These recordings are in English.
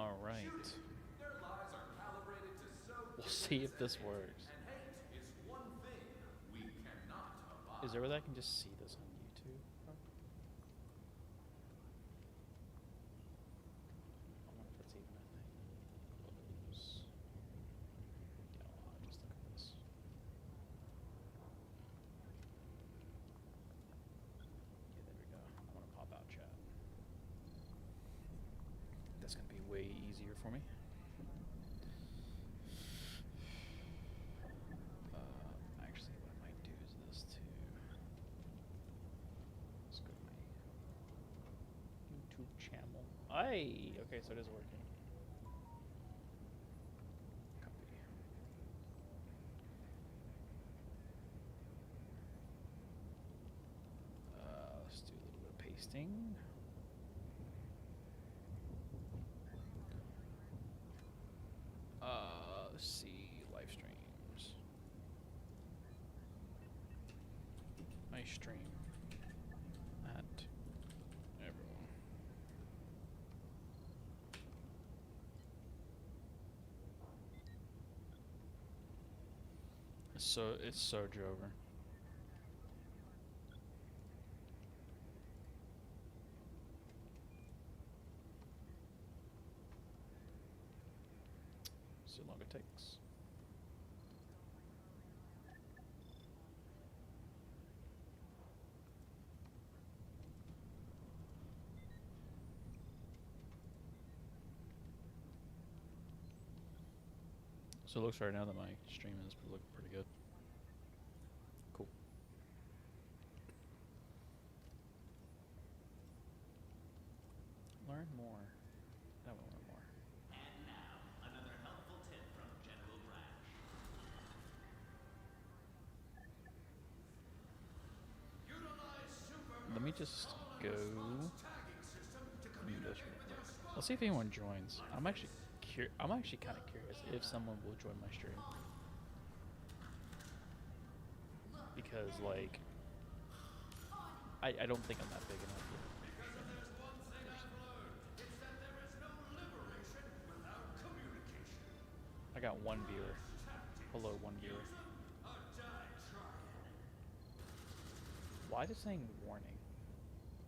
All right. Their lives are calibrated to sow We'll see if this hate, works. and hate is one thing we cannot Is abide. there a way that I can just see this on YouTube? I wonder if it's even a thing. Close. Yeah, I'll just look at this. Yeah, there we go. I want to pop out chat. That's going to be way easier for me. Actually, what I might do is this too. Let's go to my YouTube channel. Aye! Okay, so it is working. Copy. Let's do a little bit of pasting. Let's see, live streams. I stream at everyone. It's Sojo over. See how long it takes. So it looks right now that my stream is looking pretty good. Cool. Learn more. I want to learn more. And now, another helpful tip from General Brash. Let me just go this real quick. Let's see if anyone joins. I'm actually kind of curious if someone will join my stream. Because like I don't think I'm that big enough yet. I got one viewer. Hello, one viewer. Why is it saying warning?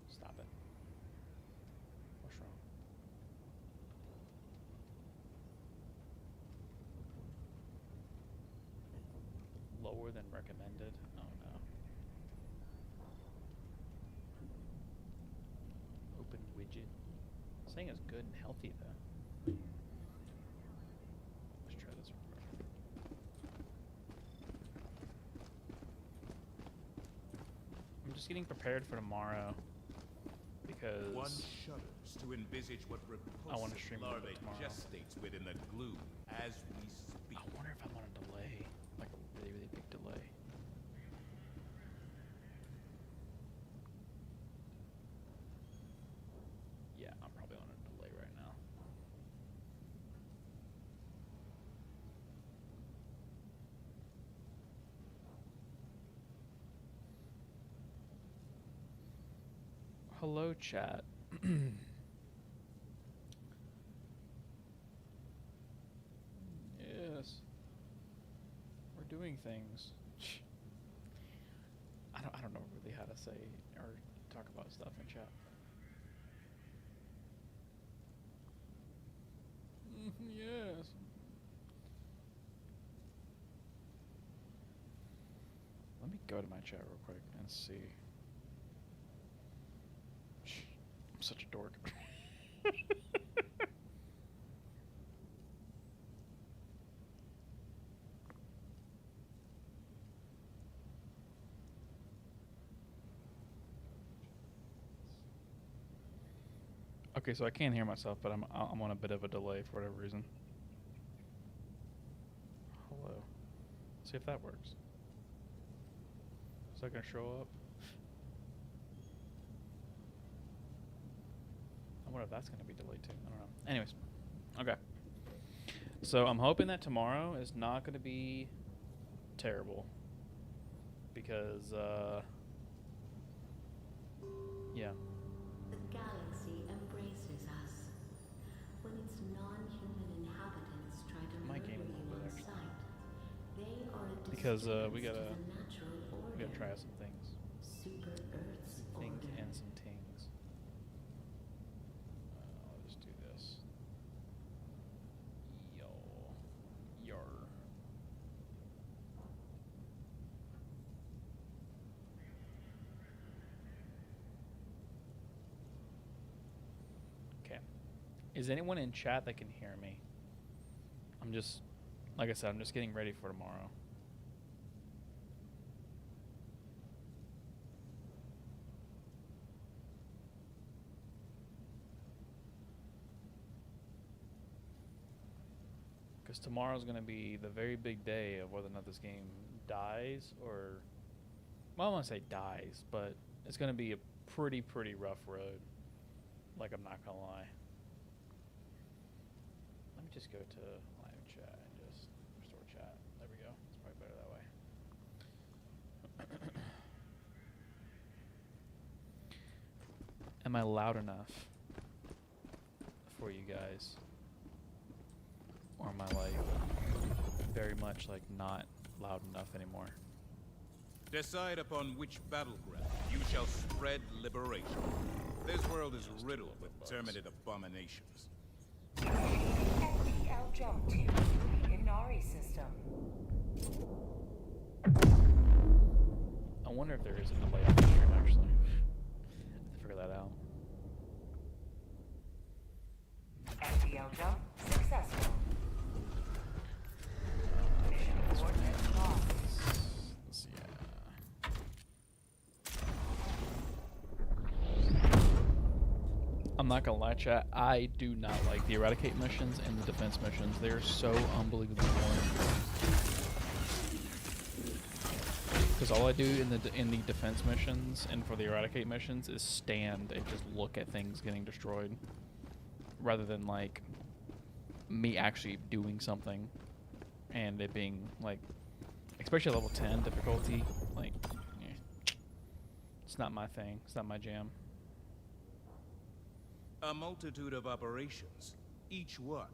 Stop it. What's wrong? Lower than recommended? Oh no. Open widget. It's saying it's good and healthy though. Let's try this real quick. I'm just getting prepared for tomorrow because One shudders to envisage what I want to repulsive stream a little larvae bit tomorrow. gestates within the glue as we speak. I wonder if I'm on a delay, like a really, really big delay. Yeah, I'm probably on a delay right now. Hello, chat. Yes. We're doing things. I don't know really how to say or talk about stuff in chat. Yes. Let me go to my chat real quick and see. I'm such a dork. Okay, so I can't hear myself, but I'm on a bit of a delay for whatever reason. Hello. Let's see if that works. Is that gonna show up? I wonder if that's gonna be delayed too. I don't know. Anyways, okay. So I'm hoping that tomorrow is not gonna be terrible because yeah. The galaxy embraces us. When it's not because we gotta try out some things. Things and some tings. I'll just do this. Yo. Yar. Okay. Is anyone in chat that can hear me? I'm just, like I said, I'm just getting ready for tomorrow. Because tomorrow's going to be the very big day of whether or not this game dies or... Well, I don't want to say dies, but it's going to be a pretty rough road. Like, I'm not going to lie. Let me just go to live chat and just restore chat. There we go. It's probably better that way. Am I loud enough for you guys? Or am I like very much like not loud enough anymore? Decide upon which battleground you shall spread liberation. This world is riddled with terminate abominations. FTL jump to the Inari system. I wonder if there is a delay on the stream actually. I have to figure that out. FTL jump successful. Mission coordinates lost. Let's see. I'm not gonna lie, chat. I do not like the eradicate missions and the defense missions. They're so unbelievably boring. Because all I do in the defense missions and for the eradicate missions is stand and just look at things getting destroyed, rather than like me actually doing something and it being like, especially level 10 difficulty. Like, it's not my thing. It's not my jam. A multitude of operations, each one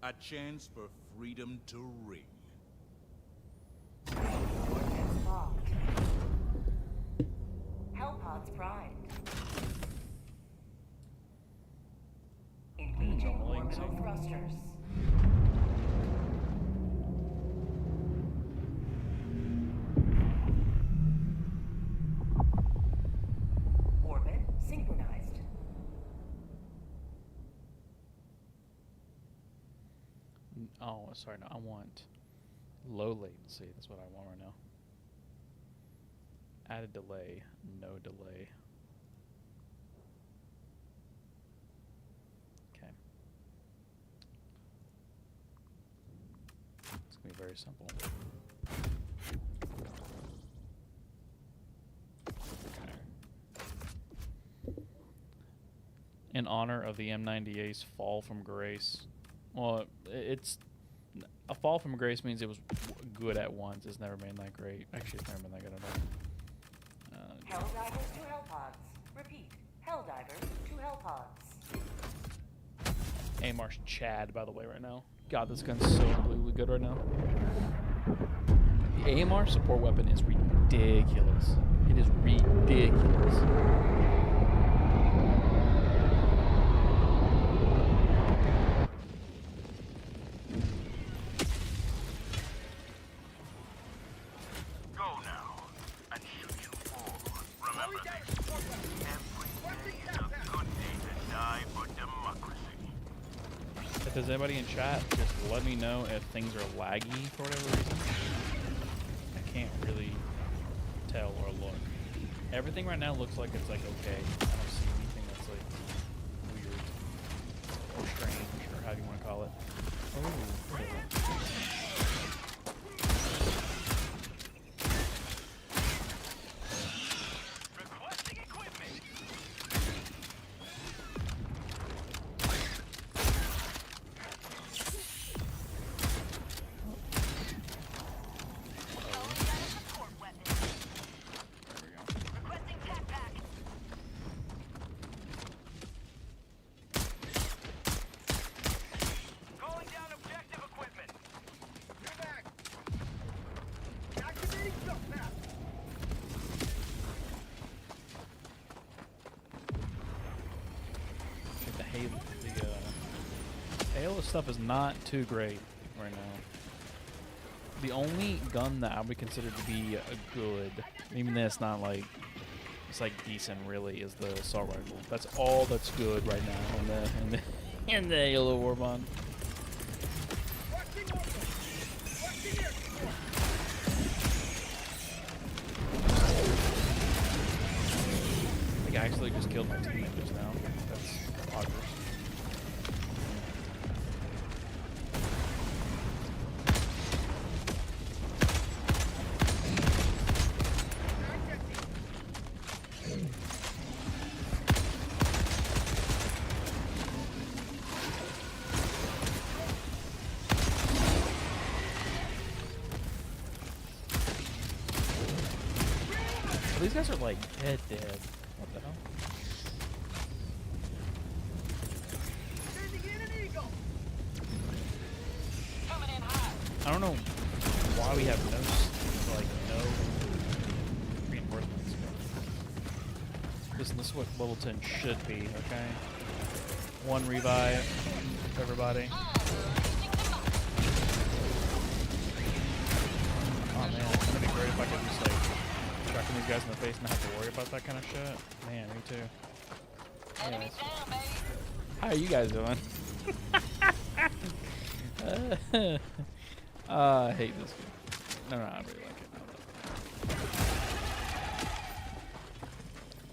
a chance for freedom to ring. Coordinates locked. Hellpods primed. Engaging orbital thrusters. Orbit synchronized. Oh, sorry, no, I want low latency. That's what I want right now. Add a delay, no delay. Okay. It's gonna be very simple. Okay. In honor of the M98's fall from grace. Well, it's a fall from grace means it was good at once. It's never been that great. Actually, it's never been that good at all. Helldivers to Hellpods. Repeat. Helldivers to Hellpods. AMR's Chad, by the way, right now. God, this gun's so unbelievably good right now. The AMR support weapon is ridiculous. It is ridiculous. If there's anybody in chat, just let me know if things are laggy for whatever reason. I can't really tell or look. Everything right now looks like it's like okay. I don't see anything that's like weird or strange or however you want to call it. Oh, what is it? Halo stuff is not too great right now. The only gun that I would consider to be good, even though it's not like it's like decent really, is the assault rifle. That's all that's good right now in the Halo Warbond. I think I actually just killed my teammate just now. That's progress. These guys are like dead. What the hell? I don't know why we have no reinforcements. Listen, this is what level 10 should be, okay? One revive, everybody. Oh man, it's gonna be great if I could just like trucking these guys in the face and not have to worry about that kind of shit. Man, me too. Anyways. How are you guys doing? I hate this game. No, I really like it.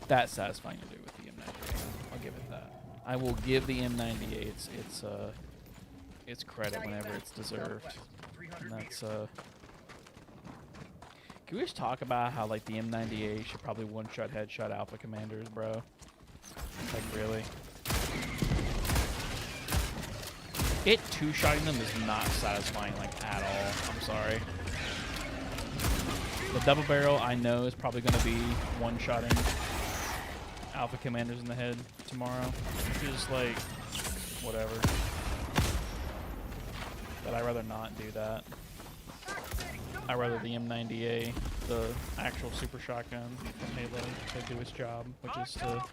That's satisfying to do with the M98. I'll give it that. I will give the M98 its credit whenever it's deserved. And that's Can we just talk about how like the M98 should probably one-shot headshot alpha commanders, bro? Like really? It two-shotting them is not satisfying like at all. I'm sorry. The double barrel I know is probably going to be one-shotting alpha commanders in the head tomorrow. Just like whatever. But I'd rather not do that. I'd rather the M90A, the actual super shotgun from Halo, to do its job, which is to...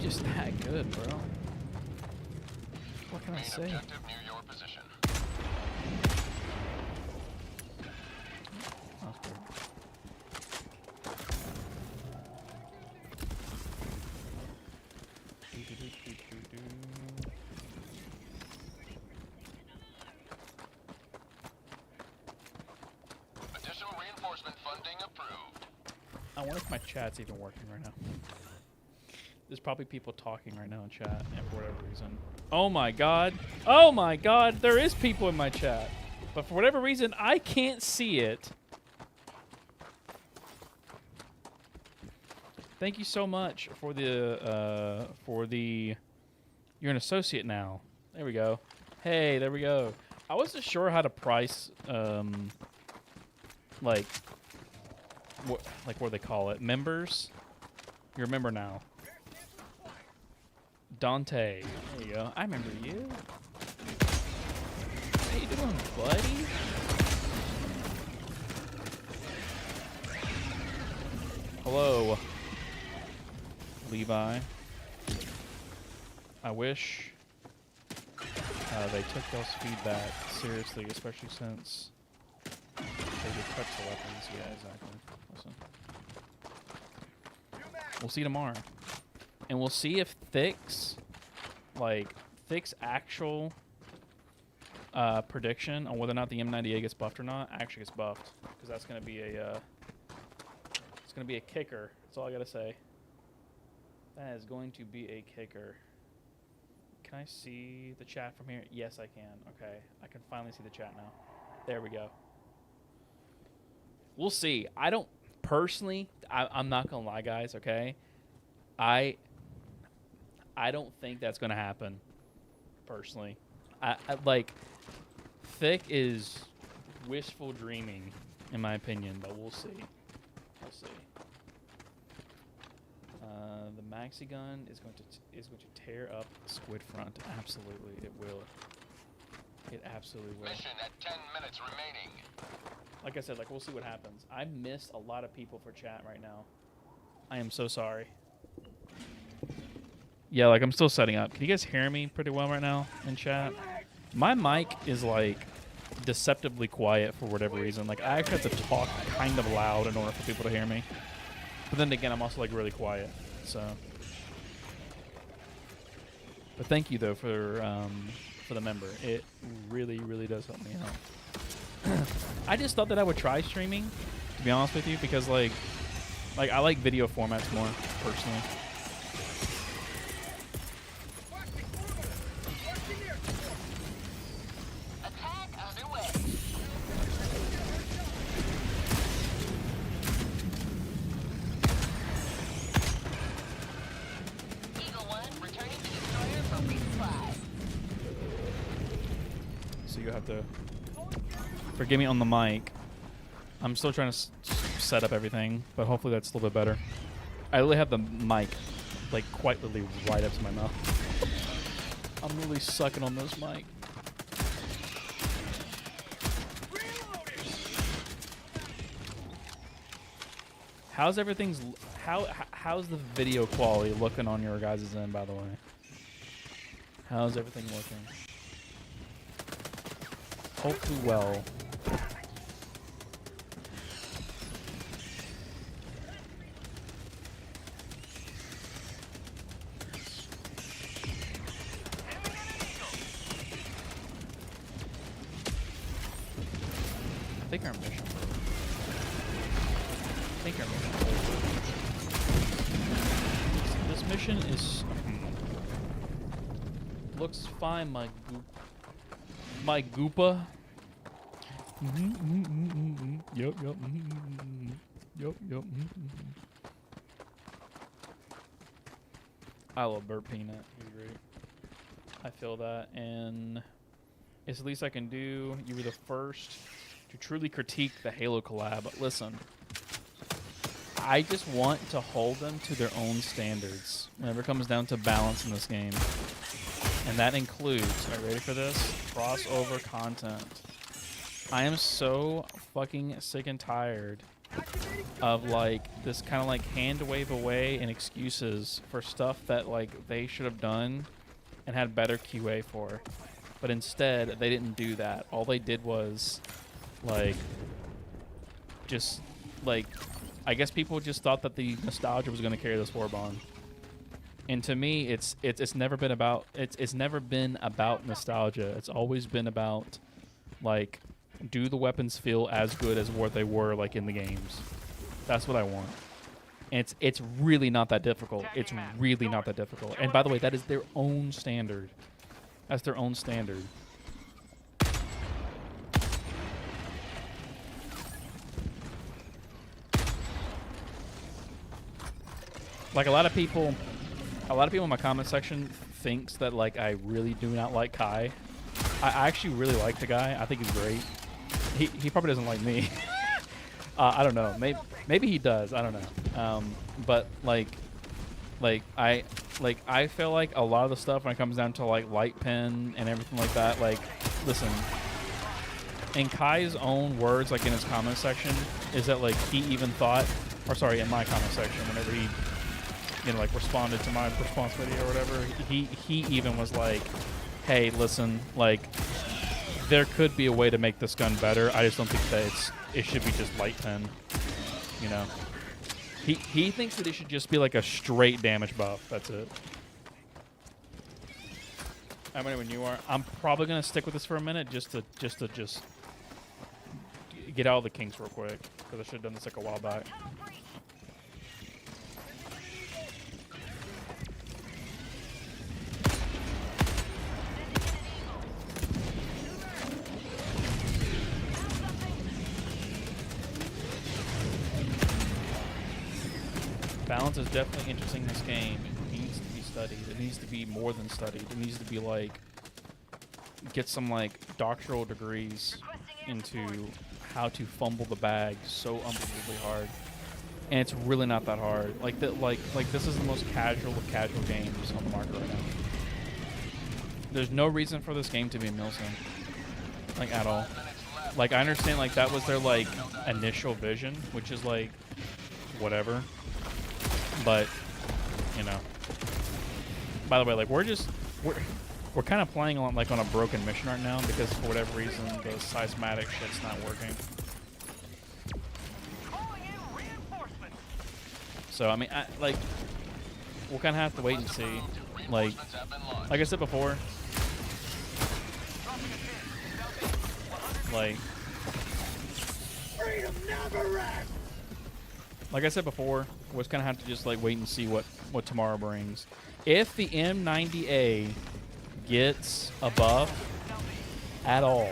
just that good, bro. What can I say? Objective near your position. That's good. Additional reinforcement funding approved. I wonder if my chat's even working right now. There's probably people talking right now in chat, and for whatever reason. Oh my god. Oh my god, there is people in my chat. But for whatever reason, I can't see it. Thank you so much for the, you're an associate now. There we go. Hey, there we go. I wasn't sure how to price, like what do they call it? Members? You're a member now. Dante. There you go. I remember you. How you doing, buddy? Hello, Levi. I wish they took y'all's feedback seriously, especially since they could touch the weapons. Yeah, exactly. Listen. We'll see tomorrow. And we'll see if Thick's actual prediction on whether or not the M90A gets buffed or not actually gets buffed, because that's gonna be a it's gonna be a kicker. That's all I gotta say. That is going to be a kicker. Can I see the chat from here? Yes, I can. Okay, I can finally see the chat now. There we go. We'll see. I don't personally. I'm not gonna lie, guys. Okay, I don't think that's gonna happen. Personally, I like thick is wishful dreaming, in my opinion. But we'll see. We'll see. The maxi gun is going to tear up the squid front. Absolutely, it will. It absolutely will. Mission at 10 minutes remaining. Like I said, like we'll see what happens. I missed a lot of people for chat right now. I am so sorry. Yeah, like I'm still setting up. Can you guys hear me pretty well right now in chat? My mic is like deceptively quiet for whatever reason. Like I actually have to talk kind of loud in order for people to hear me. But then again, I'm also like really quiet. So, but thank you though for the member. It really, really does help me out. I just thought that I would try streaming, to be honest with you, because like I like video formats more personally. Attack underway. Eagle 1 returning to destroyer for resupply. So you have to forgive me on the mic. I'm still trying to set up everything, but hopefully that's a little bit better. I literally have the mic like quite literally right up to my mouth. I'm really sucking on this mic. How's how's the video quality looking on your guys' end, by the way? How's everything looking? Hopefully well. I think our mission. This mission is looks fine, my goopa. Yep. Yep. I love Burt Peanut. He's great. I feel that, and it's the least I can do. You were the first to truly critique the Halo collab. But listen, I just want to hold them to their own standards whenever it comes down to balance in this game. And that includes, are you ready for this? Crossover content. I am so fucking sick and tired of like this kind of like hand wave away and excuses for stuff that like they should have done and had better QA for. But instead, they didn't do that. All they did was like just like I guess people just thought that the nostalgia was going to carry this war bond. And to me, it's never been about nostalgia. It's always been about like, do the weapons feel as good as what they were like in the games? That's what I want. And it's really not that difficult. It's really not that difficult. And by the way, that is their own standard. That's their own standard. Like a lot of people in my comment section thinks that like I really do not like Kai. I actually really like the guy. I think he's great. He probably doesn't like me. I don't know. Maybe he does. I don't know. But I feel like a lot of the stuff when it comes down to like light pen and everything like that. Like, listen. In Kai's own words, like in his comment section, is that like he even thought, or sorry, in my comment section, whenever he, you know, like responded to my response video or whatever, he even was like, hey, listen, like, there could be a way to make this gun better. I just don't think that it should be just light pen, you know. He thinks that it should just be like a straight damage buff. That's it. I mean, when you are, I'm probably gonna stick with this for a minute just to get out of the kinks real quick, because I should have done this like a while back. Balance is definitely interesting in this game. It needs to be studied. It needs to be more than studied. It needs to be like get some like doctoral degrees into how to fumble the bag so unbelievably hard. And it's really not that hard. Like that, like this is the most casual of casual games on the market right now. There's no reason for this game to be a milsim, like at all. Like I understand, like that was their like initial vision, which is like whatever. But you know. By the way, like we're kind of playing on like on a broken mission right now because for whatever reason the seismatic shit's not working. So I mean, like we'll kind of have to wait and see. Like I said before, like I said before, we're just gonna have to just like wait and see what tomorrow brings. If the M90A gets a buff at all,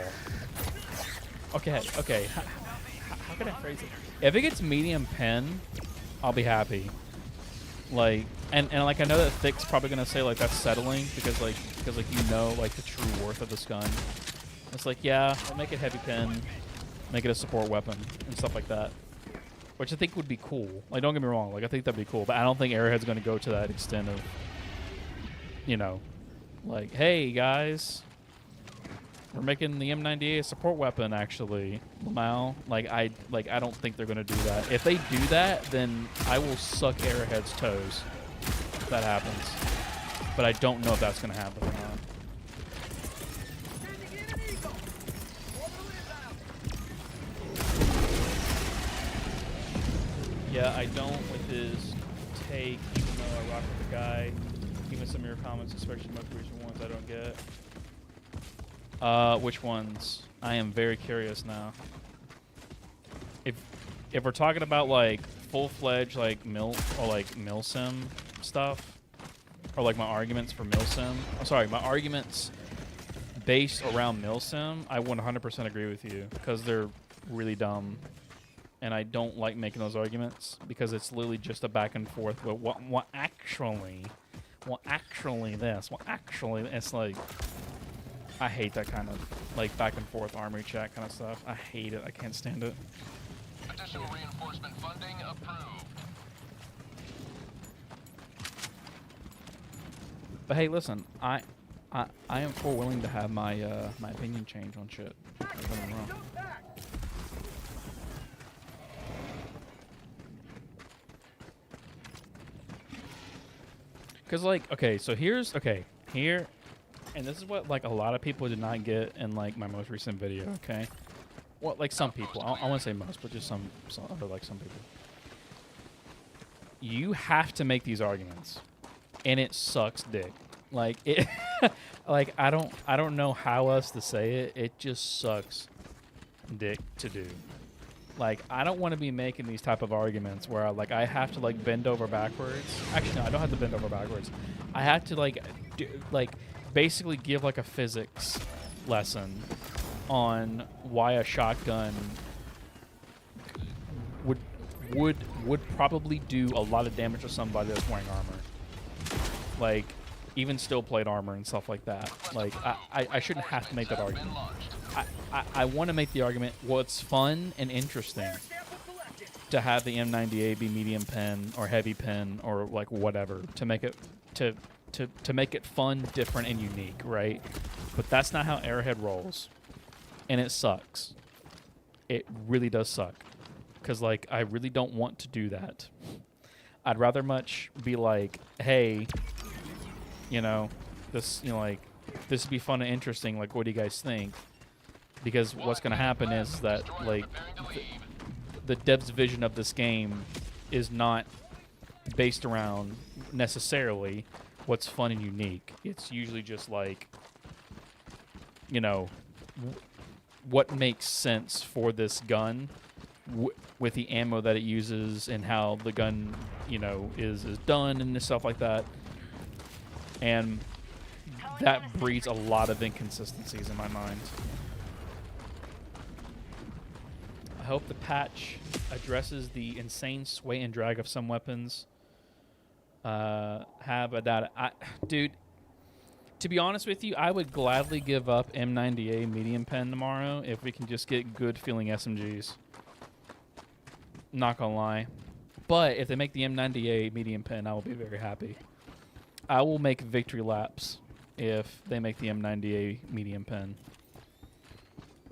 okay, how can I phrase it? If it gets medium pen, I'll be happy. Like, and like I know that Thick's probably gonna say like that's settling because you know like the true worth of this gun. It's like yeah, I'll make it heavy pen, make it a support weapon and stuff like that, which I think would be cool. Like don't get me wrong, like I think that'd be cool, but I don't think Arrowhead's gonna go to that extent of, you know, like hey guys, we're making the M90A a support weapon actually. Lamau. Like I don't think they're gonna do that. If they do that, then I will suck Arrowhead's toes if that happens. But I don't know if that's gonna happen or not. Yeah, I don't with his take, even though I rock with the guy. Even some of your comments, especially the most recent ones, I don't get. Which ones? I am very curious now. If we're talking about like full-fledged like milsim stuff, or like my arguments for milsim. I'm sorry, my arguments based around milsim, I 100% agree with you because they're really dumb, and I don't like making those arguments because it's literally just a back and forth. But what actually this? Well, actually, it's like. I hate that kind of like back and forth armory chat kind of stuff. I hate it. I can't stand it. Additional reinforcement funding approved. But hey, listen, I am full willing to have my my opinion change on shit. Don't get me wrong. Cause like okay, so here. And this is what like a lot of people did not get in like my most recent video, okay? Well, like some people. I won't say most, but just some other like some people. You have to make these arguments, and it sucks dick. Like it, like I don't know how else to say it. It just sucks dick to do. Like I don't want to be making these type of arguments where like I have to like bend over backwards. Actually, no, I don't have to bend over backwards. I have to like basically give like a physics lesson on why a shotgun would probably do a lot of damage to somebody that's wearing armor, like even steel plate armor and stuff like that. Like I shouldn't have to make that argument. I want to make the argument. Well, it's fun and interesting to have the M90A be medium pen or heavy pen or like whatever to make it to make it fun, different, and unique, right? But that's not how Arrowhead rolls, and it sucks. It really does suck, because like I really don't want to do that. I'd rather much be like, hey, you know, this, you know, like this would be fun and interesting. Like, what do you guys think? Because what's going to happen is that like the dev's vision of this game is not based around necessarily what's fun and unique. It's usually just like, you know, what makes sense for this gun with the ammo that it uses and how the gun, you know, is done and stuff like that. And that breeds a lot of inconsistencies in my mind. I hope the patch addresses the insane sway and drag of some weapons have a data. Dude, to be honest with you, I would gladly give up M90A medium pen tomorrow if we can just get good feeling SMGs. Not gonna lie. But if they make the M90A medium pen, I will be very happy. I will make victory laps if they make the M90A medium pen.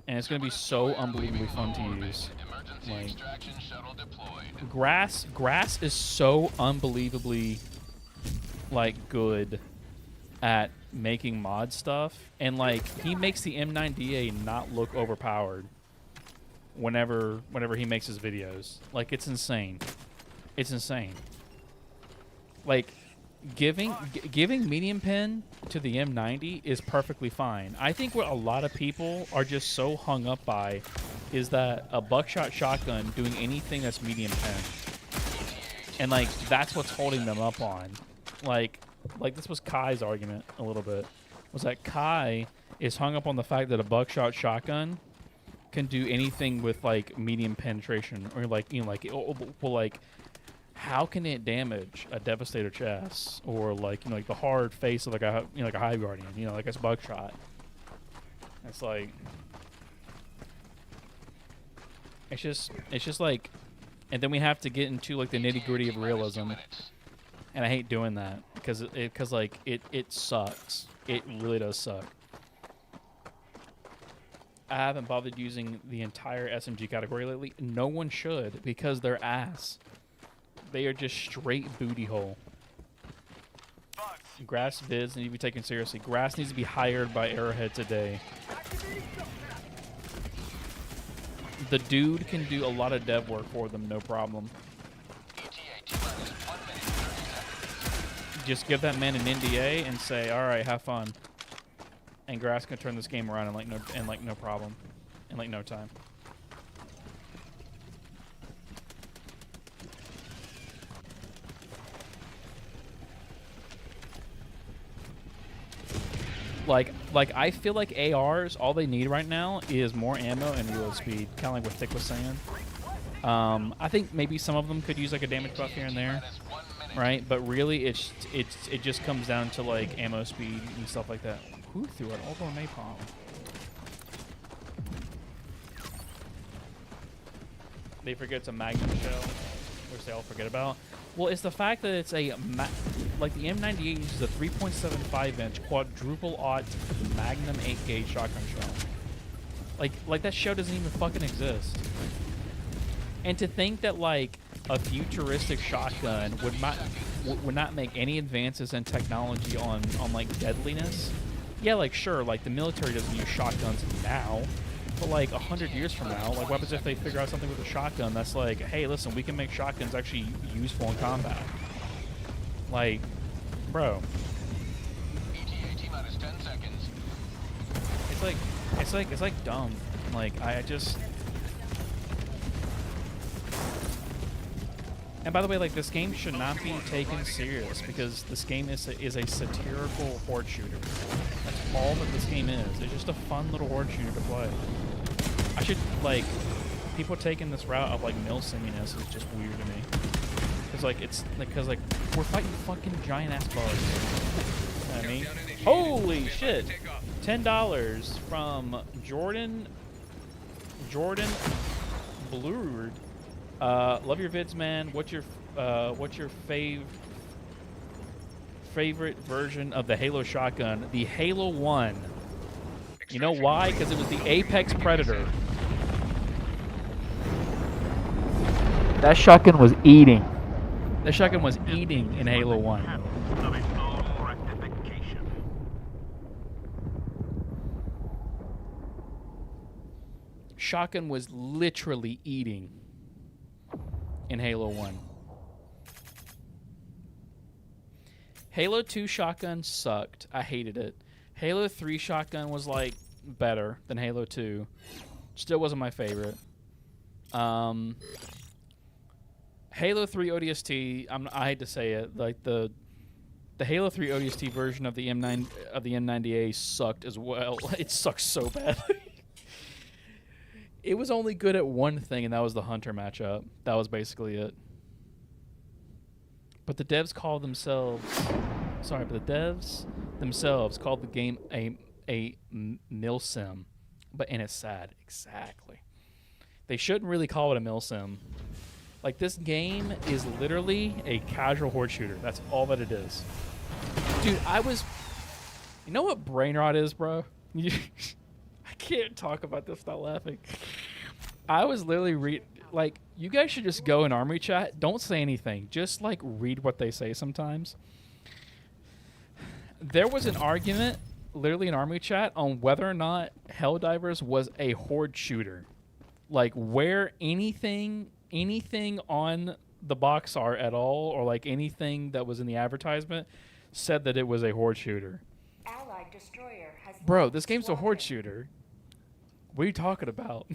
And it's gonna be so unbelievably fun to use. Emergency Like, extraction shuttle deployed. Grass is so unbelievably like good at making mod stuff, and like he makes the M90A not look overpowered whenever he makes his videos. Like, it's insane. It's insane. Like, giving medium pen to the M90 is perfectly fine. I think what a lot of people are just so hung up by is that a buckshot shotgun doing anything that's medium pen. And like that's what's holding them up on. Like this was Kai's argument a little bit. Was that Kai is hung up on the fact that a buckshot shotgun can do anything with like medium penetration, or like, you know, like, well, like, how can it damage a Devastator chest, or like, you know, like the hard face of like a, you know, like a Hive Guardian, you know, like it's buckshot. It's like, it's just like, and then we have to get into like the nitty gritty of realism, and I hate doing that because like it sucks. It really does suck. I haven't bothered using the entire SMG category lately. No one should, because they're ass. They are just straight booty hole. Grass vids need to be taken seriously. Grass needs to be hired by Arrowhead today. The dude can do a lot of dev work for them, no problem. Just give that man an NDA and say, "All right, have fun." And Grass can turn this game around in like no problem, in like no time. Like I feel like ARs, all they need right now is more ammo and reload speed, kind of like what Thick was saying. I think maybe some of them could use like a damage buff here and there, right? But really, it just comes down to like ammo speed and stuff like that. Who threw an Ultra Napalm? They forget it's a Magnum shell, which they all forget about. Well, it's the fact that it's a like the M98 uses a 3.75 inch quadruple aught Magnum 8 gauge shotgun shell. Like that shell doesn't even fucking exist. And to think that like a futuristic shotgun would not make any advances in technology on like deadliness. Yeah, like sure, like the military doesn't use shotguns now, but like 100 years from now, like what happens if they figure out something with a shotgun that's like, hey, listen, we can make shotguns actually useful in combat? Like, bro. ETA T-minus 10 seconds. It's like dumb. Like I just. And by the way, like this game should not be taken serious because this game is a satirical horde shooter. That's all that this game is. It's just a fun little horde shooter to play. I should like people taking this route of like milsiminess is just weird to me. Because like we're fighting fucking giant ass bugs. You know what I mean? Holy shit! $10 from Jordan Blurred. Love your vids, man. What's your favorite version of the Halo shotgun? The Halo 1. You know why? Because it was the Apex Predator. That shotgun was eating. That shotgun was eating in Halo 1. Shotgun was literally eating in Halo 1. Halo 2 shotgun sucked. I hated it. Halo 3 shotgun was like better than Halo 2. Still wasn't my favorite. Halo 3 ODST, I hate to say it, like the Halo 3 ODST version of the M90A sucked as well. It sucked so bad. It was only good at one thing, and that was the Hunter matchup. That was basically it. But the devs call themselves... Sorry, but the devs themselves called the game a milsim. And it's sad. Exactly. They shouldn't really call it a milsim. Like, this game is literally a casual horde shooter. That's all that it is. Dude, I was... You know what brain rot is, bro? I can't talk about this without laughing. I was literally like, you guys should just go in army chat. Don't say anything. Just, like, read what they say sometimes. There was an argument, literally in army chat, on whether or not Helldivers was a horde shooter. Like, where anything on the box art at all, or, like, anything that was in the advertisement, said that it was a horde shooter. Allied destroyer has Bro, this game's a horde shooter. What are you talking about?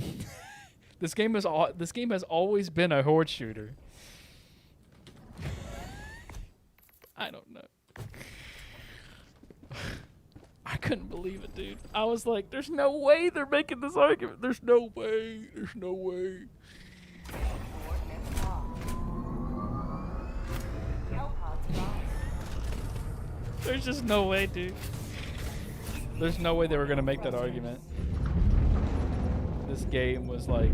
This game has always been a horde shooter. I don't know. I couldn't believe it, dude. I was like, there's no way they're making this argument. There's no way. There's no way. Coordinates locked. Hellpods lost. There's just no way, dude. There's no way they were going to make that argument. This game was like...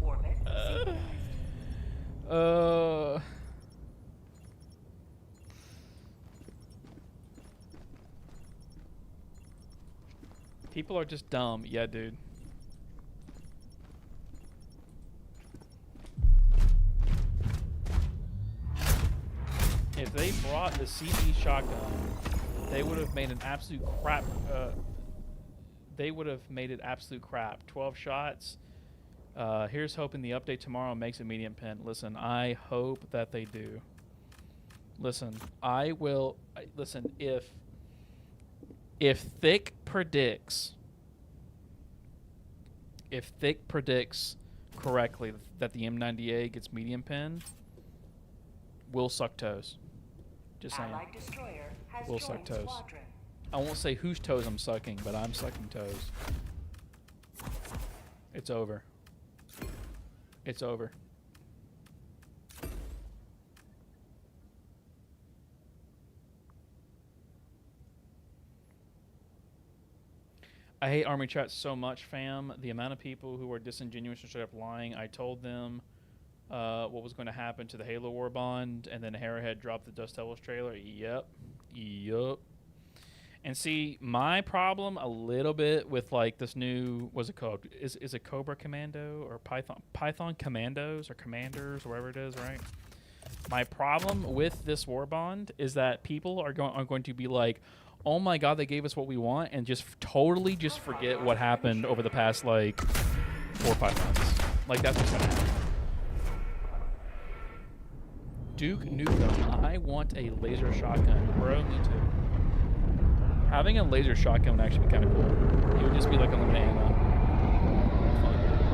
Orbit. People are just dumb. Yeah, dude. If they brought the CD shotgun, they would have made an absolute crap. They would have made it absolute crap. 12 shots. Here's hoping the update tomorrow makes a medium pen. Listen, I hope that they do. Listen, I will. Listen, if Thick predicts correctly that the M90A gets medium pen, we'll suck toes. Just saying. Allied destroyer has We'll suck joined toes. squadron. I won't say whose toes I'm sucking, but I'm sucking toes. It's over. It's over. I hate army chat so much, fam. The amount of people who are disingenuous and straight up lying. I told them what was going to happen to the Halo War bond, and then Harrowhead dropped the Dust Devils trailer. Yep. And see, my problem a little bit with like this new, what's it called? Is it Cobra Commando or Python Commandos or Commanders or whatever it is, right? My problem with this war bond is that people are going to be like, oh my god, they gave us what we want, and just totally just forget what happened over the past like 4 or 5 months. Like, that's what's gonna happen. Duke Nukem, I want a laser shotgun. Bro, me too. Having a laser shotgun would actually be kind of cool. It would just be like unlimited ammo.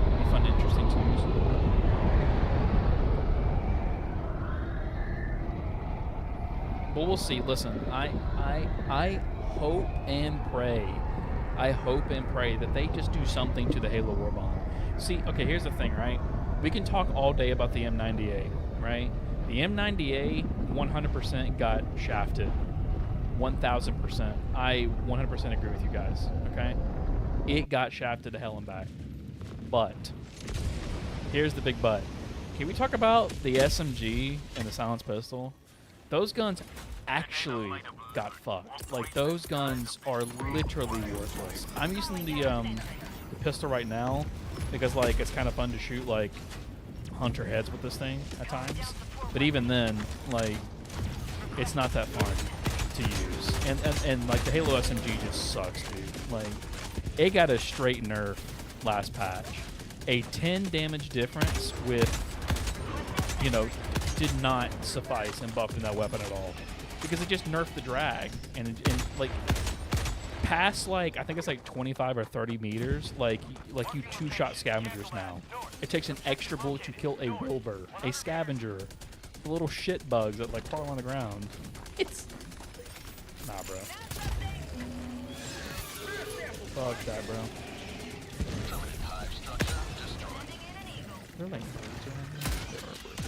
It'd be fun and interesting to use. But we'll see. Listen, I hope and pray. I hope and pray that they just do something to the Halo War Bomb. See, okay, here's the thing, right? We can talk all day about the M90A, right? The M90A 100% got shafted. 1,000%. I 100% agree with you guys, okay? It got shafted to hell and back. But, here's the big but. Can we talk about the SMG and the silenced pistol? Those guns actually got fucked. Like, those guns are literally worthless. I'm using the pistol right now because, like, it's kind of fun to shoot, like, hunter heads with this thing at times. But even then, like, it's not that fun to use. And like, the Halo SMG just sucks, dude. Like, it got a straight nerf last patch. A 10 damage difference with, you know, did not suffice in buffing that weapon at all. Because it just nerfed the drag. And like, past, like, I think it's like 25 or 30 meters, like you two-shot scavengers now. It takes an extra bullet to kill a Wilbur, a scavenger. The little shit bugs that, like, crawl on the ground. It's... Nah, bro. Fuck that, bro. There are like birds around me. There are birds.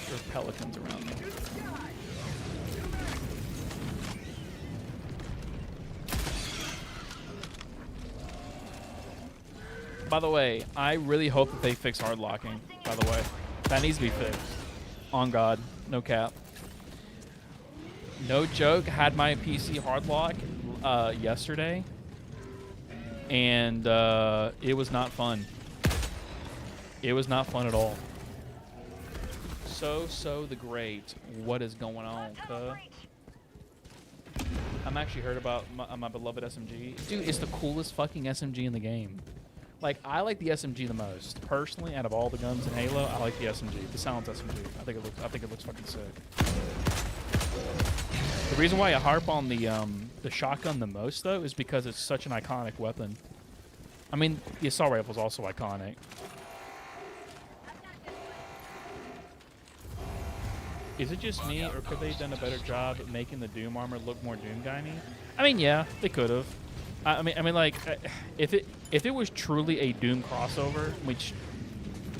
There are pelicans around me. By the way, I really hope that they fix hard locking, by the way. That needs to be fixed. On God. No cap. No joke, had my PC hard lock yesterday. And it was not fun. It was not fun at all. So the great. What is going on, cuh? I'm actually heard about my beloved SMG. Dude, it's the coolest fucking SMG in the game. Like, I like the SMG the most. Personally, out of all the guns in Halo, I like the SMG. The Silence SMG. I think it looks fucking sick. The reason why I harp on the shotgun the most, though, is because it's such an iconic weapon. I mean, the assault rifle is also iconic. Is it just me, or could they have done a better job at making the Doom armor look more Doom Guy-y? I mean, yeah, they could have. I mean, like, if it was truly a Doom crossover, which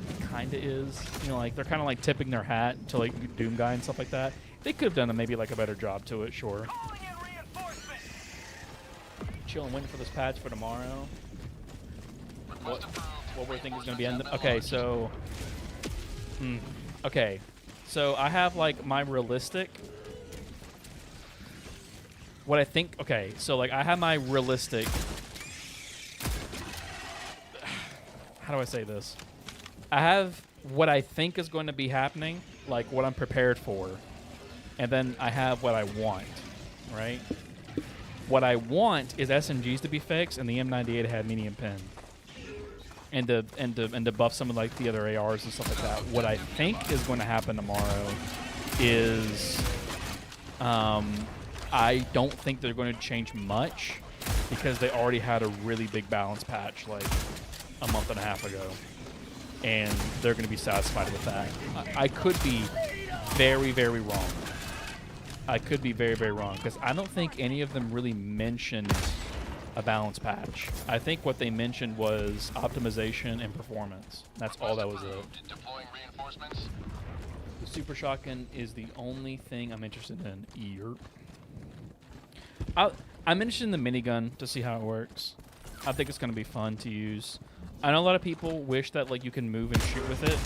it kind of is, you know, like they're kind of like tipping their hat to like Doom Guy and stuff like that. They could have done maybe like a better job to it, sure. Chilling, waiting for this patch for tomorrow. What we think is going to be ended. Okay, so, okay, so I have like my realistic. What I think, okay, so like I have my realistic, how do I say this? I have what I think is going to be happening, like what I'm prepared for, and then I have what I want, right? What I want is SMGs to be fixed and the M98 to have medium pen, and to buff some of like the other ARs and stuff like that. What I think is going to happen tomorrow is, I don't think they're going to change much because they already had a really big balance patch like a month and a half ago, and they're going to be satisfied with that. I could be very, very wrong. I could be very, very wrong because I don't think any of them really mentioned a balance patch. I think what they mentioned was optimization and performance. That's all that was it. Deploying reinforcements. The Super Shotgun is the only thing I'm interested in. Yerp. I'm interested in the minigun to see how it works. I think it's going to be fun to use. I know a lot of people wish that like you can move and shoot with it.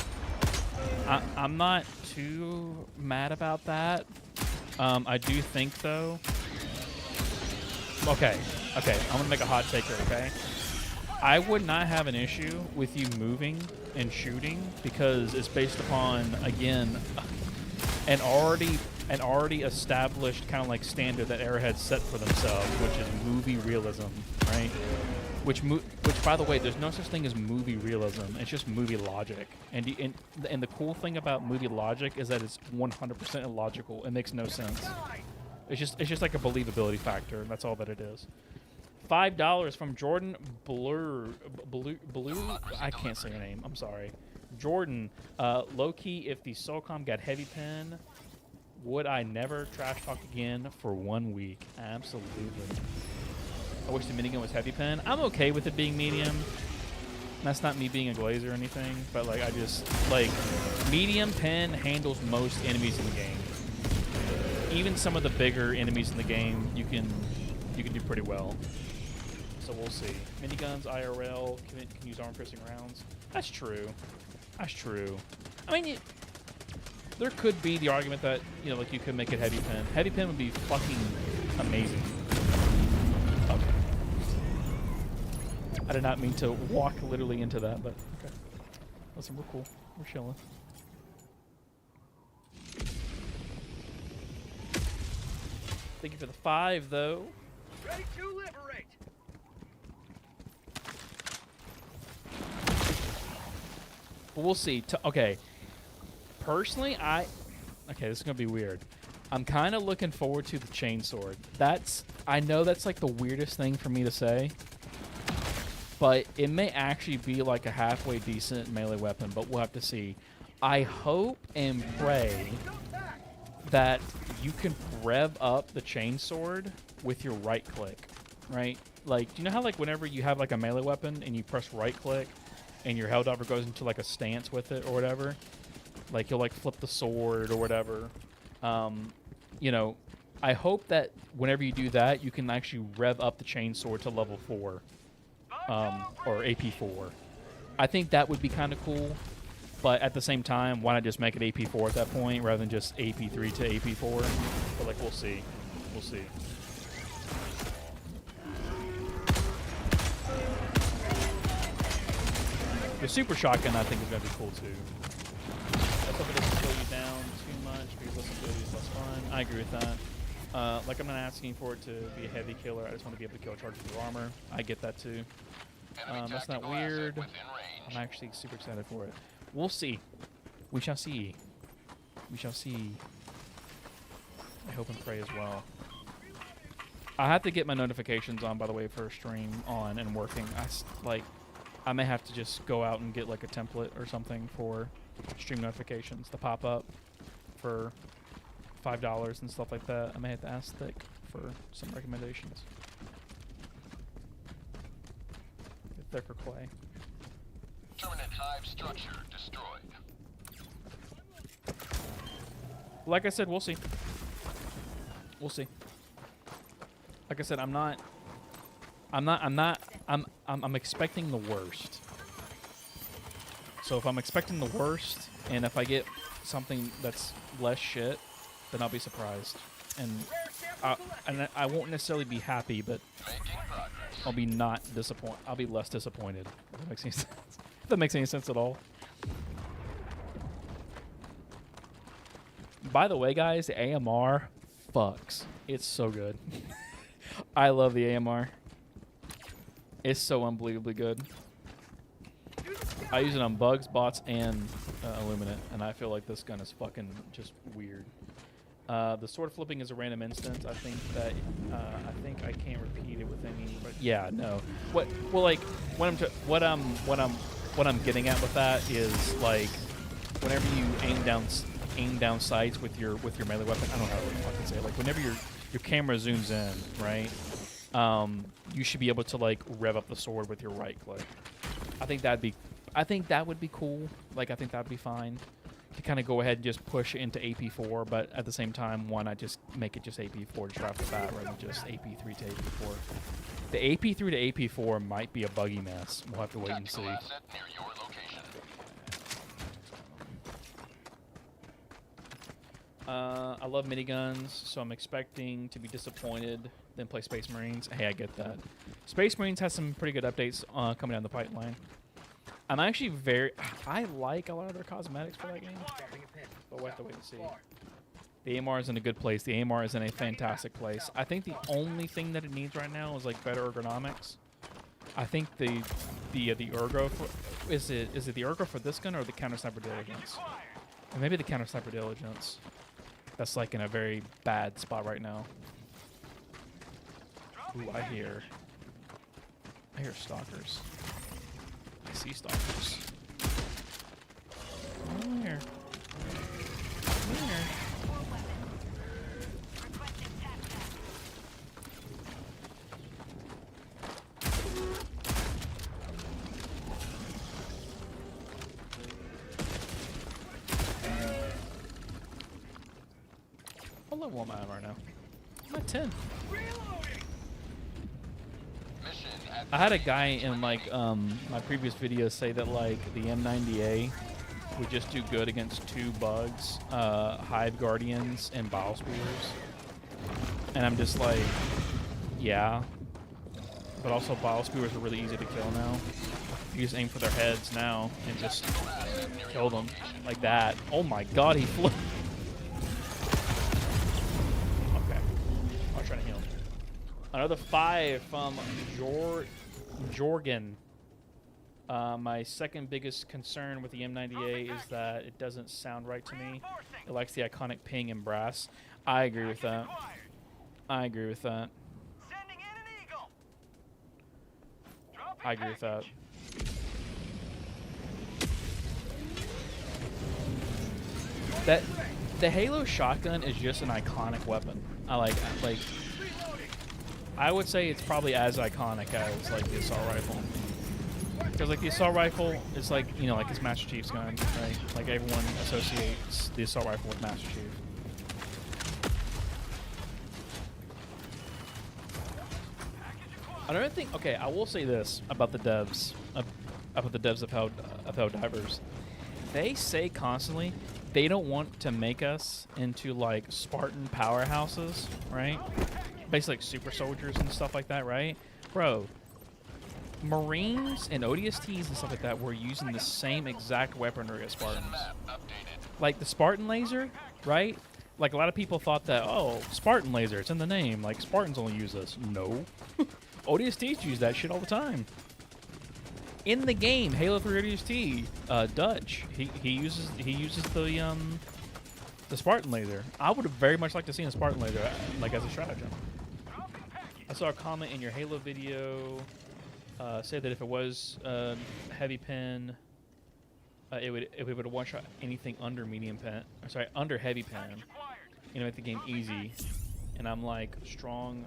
I'm not too mad about that. I do think though. Okay, I'm going to make a hot take here, okay? I would not have an issue with you moving and shooting because it's based upon, again, an already established kind of like standard that Arrowhead set for themselves, which is movie realism, right? Which by the way, there's no such thing as movie realism. It's just movie logic. And the cool thing about movie logic is that it's 100% illogical. It makes no sense. It's just like a believability factor. That's all that it is. $5 from Jordan Blue. I can't say your name. I'm sorry. Jordan, low key, if the SOCOM got heavy pen, would I never trash talk again for 1 week? Absolutely. I wish the minigun was heavy pen. I'm okay with it being medium. That's not me being a glazer or anything, but like I just like medium pen handles most enemies in the game. Even some of the bigger enemies in the game, you can do pretty well. So we'll see. Miniguns, IRL, can use arm-piercing rounds. That's true. That's true. I mean, there could be the argument that, you know, like you could make it heavy pen. Heavy pen would be fucking amazing. Okay. I did not mean to walk literally into that, but okay. Listen, we're cool. We're chilling. Thank you for the 5, though. Ready to liberate. But we'll see. Okay. Personally, okay, this is gonna be weird. I'm kind of looking forward to the chainsword. I know that's like the weirdest thing for me to say, but it may actually be like a halfway decent melee weapon, but we'll have to see. I hope and pray that you can rev up the chainsword with your right click, right? Like, do you know how like whenever you have like a melee weapon and you press right click, and your Helldiver goes into like a stance with it or whatever, like you'll like flip the sword or whatever. You know, I hope that whenever you do that, you can actually rev up the chainsword to level 4, or AP 4. I think that would be kind of cool, but at the same time, why not just make it AP 4 at that point rather than just AP 3 to AP 4? But like, we'll see. We'll see. The super shotgun, I think, is going to be cool too. Let's hope it doesn't slow you down too much because less ability is less fun. I agree with that. Like, I'm not asking for it to be a heavy killer. I just want to be able to kill charges through armor. I get that too. That's not weird. I'm actually super excited for it. We'll see. We shall see. We shall see. I hope and pray as well. I have to get my notifications on, by the way, for a stream on and working. I may have to just go out and get like a template or something for stream notifications to pop up for $5 and stuff like that. I may have to ask Thick for some recommendations. Thick or Clay. Permanent hive structure destroyed. Like I said, we'll see. We'll see. Like I said, I'm expecting the worst. So if I'm expecting the worst, and if I get something that's less shit, then I'll be surprised. And I won't necessarily be happy, but I'll be not disappointed. I'll be less disappointed. If that makes any sense. If that makes any sense at all. By the way, guys, the AMR fucks. It's so good. I love the AMR. It's so unbelievably good. I use it on bugs, bots, and Illuminate, and I feel like this gun is fucking just weird. The sword flipping is a random instance. I think that I can't repeat it with any. But yeah, no. What I'm getting at with that is like whenever you aim down sights with your melee weapon. I don't know how to fucking say it. Like whenever your camera zooms in, right? You should be able to like rev up the sword with your right click. I think that would be cool. Like I think that'd be fine. To kind of go ahead and just push into AP4, but at the same time, why not just make it just AP4 just right off the bat rather than just AP3 to AP4? The AP3 to AP4 might be a buggy mess. We'll have to wait and see. I love miniguns, so I'm expecting to be disappointed, then play Space Marines. Hey, I get that. Space Marines has some pretty good updates coming down the pipeline. I'm actually I like a lot of their cosmetics for that game, but we'll have to wait and see. The AMR is in a good place. The AMR is in a fantastic place. I think the only thing that it needs right now is like better ergonomics. I think the ergo for, is it the ergo for this gun or the counter sniper diligence? Or maybe the counter sniper diligence. That's like in a very bad spot right now. Ooh, I hear stalkers. I see stalkers. Where? Where? What level am I right now? I'm at 10. I had a guy in like my previous videos say that like the M90A would just do good against 2 bugs, Hive Guardians and Bile Spears. And I'm just like, yeah. But also Bile Spears are really easy to kill now. You just aim for their heads now and just kill them like that. Oh my god, he flew. Okay. I'll try to heal him. Another 5 from Jorgen. My second biggest concern with the M90A is that it doesn't sound right to me. It likes the iconic ping and brass. I agree with that. I agree with that. I agree with that. The Halo shotgun is just an iconic weapon. I would say it's probably as iconic as like the assault rifle. Because like the assault rifle is like, you know, like it's Master Chief's gun, right? Like everyone associates the assault rifle with Master Chief. Another thing, okay, I will say this about the devs, about the devs of Helldivers. They say constantly they don't want to make us into like Spartan powerhouses, right? Basically like super soldiers and stuff like that, right? Bro, Marines and ODSTs and stuff like that were using the same exact weaponry as Spartans. Like the Spartan laser, right? Like a lot of people thought that, oh, Spartan laser, it's in the name. Like Spartans only use this. No. ODSTs use that shit all the time. In the game, Halo 3 ODST, Dutch, he uses the Spartan laser. I would have very much liked to see a Spartan laser, like as a stratagem. I saw a comment in your Halo video say that if it was heavy pen, it would one shot anything under medium pen. Sorry, under heavy pen. You know, make the game easy. And I'm like, strong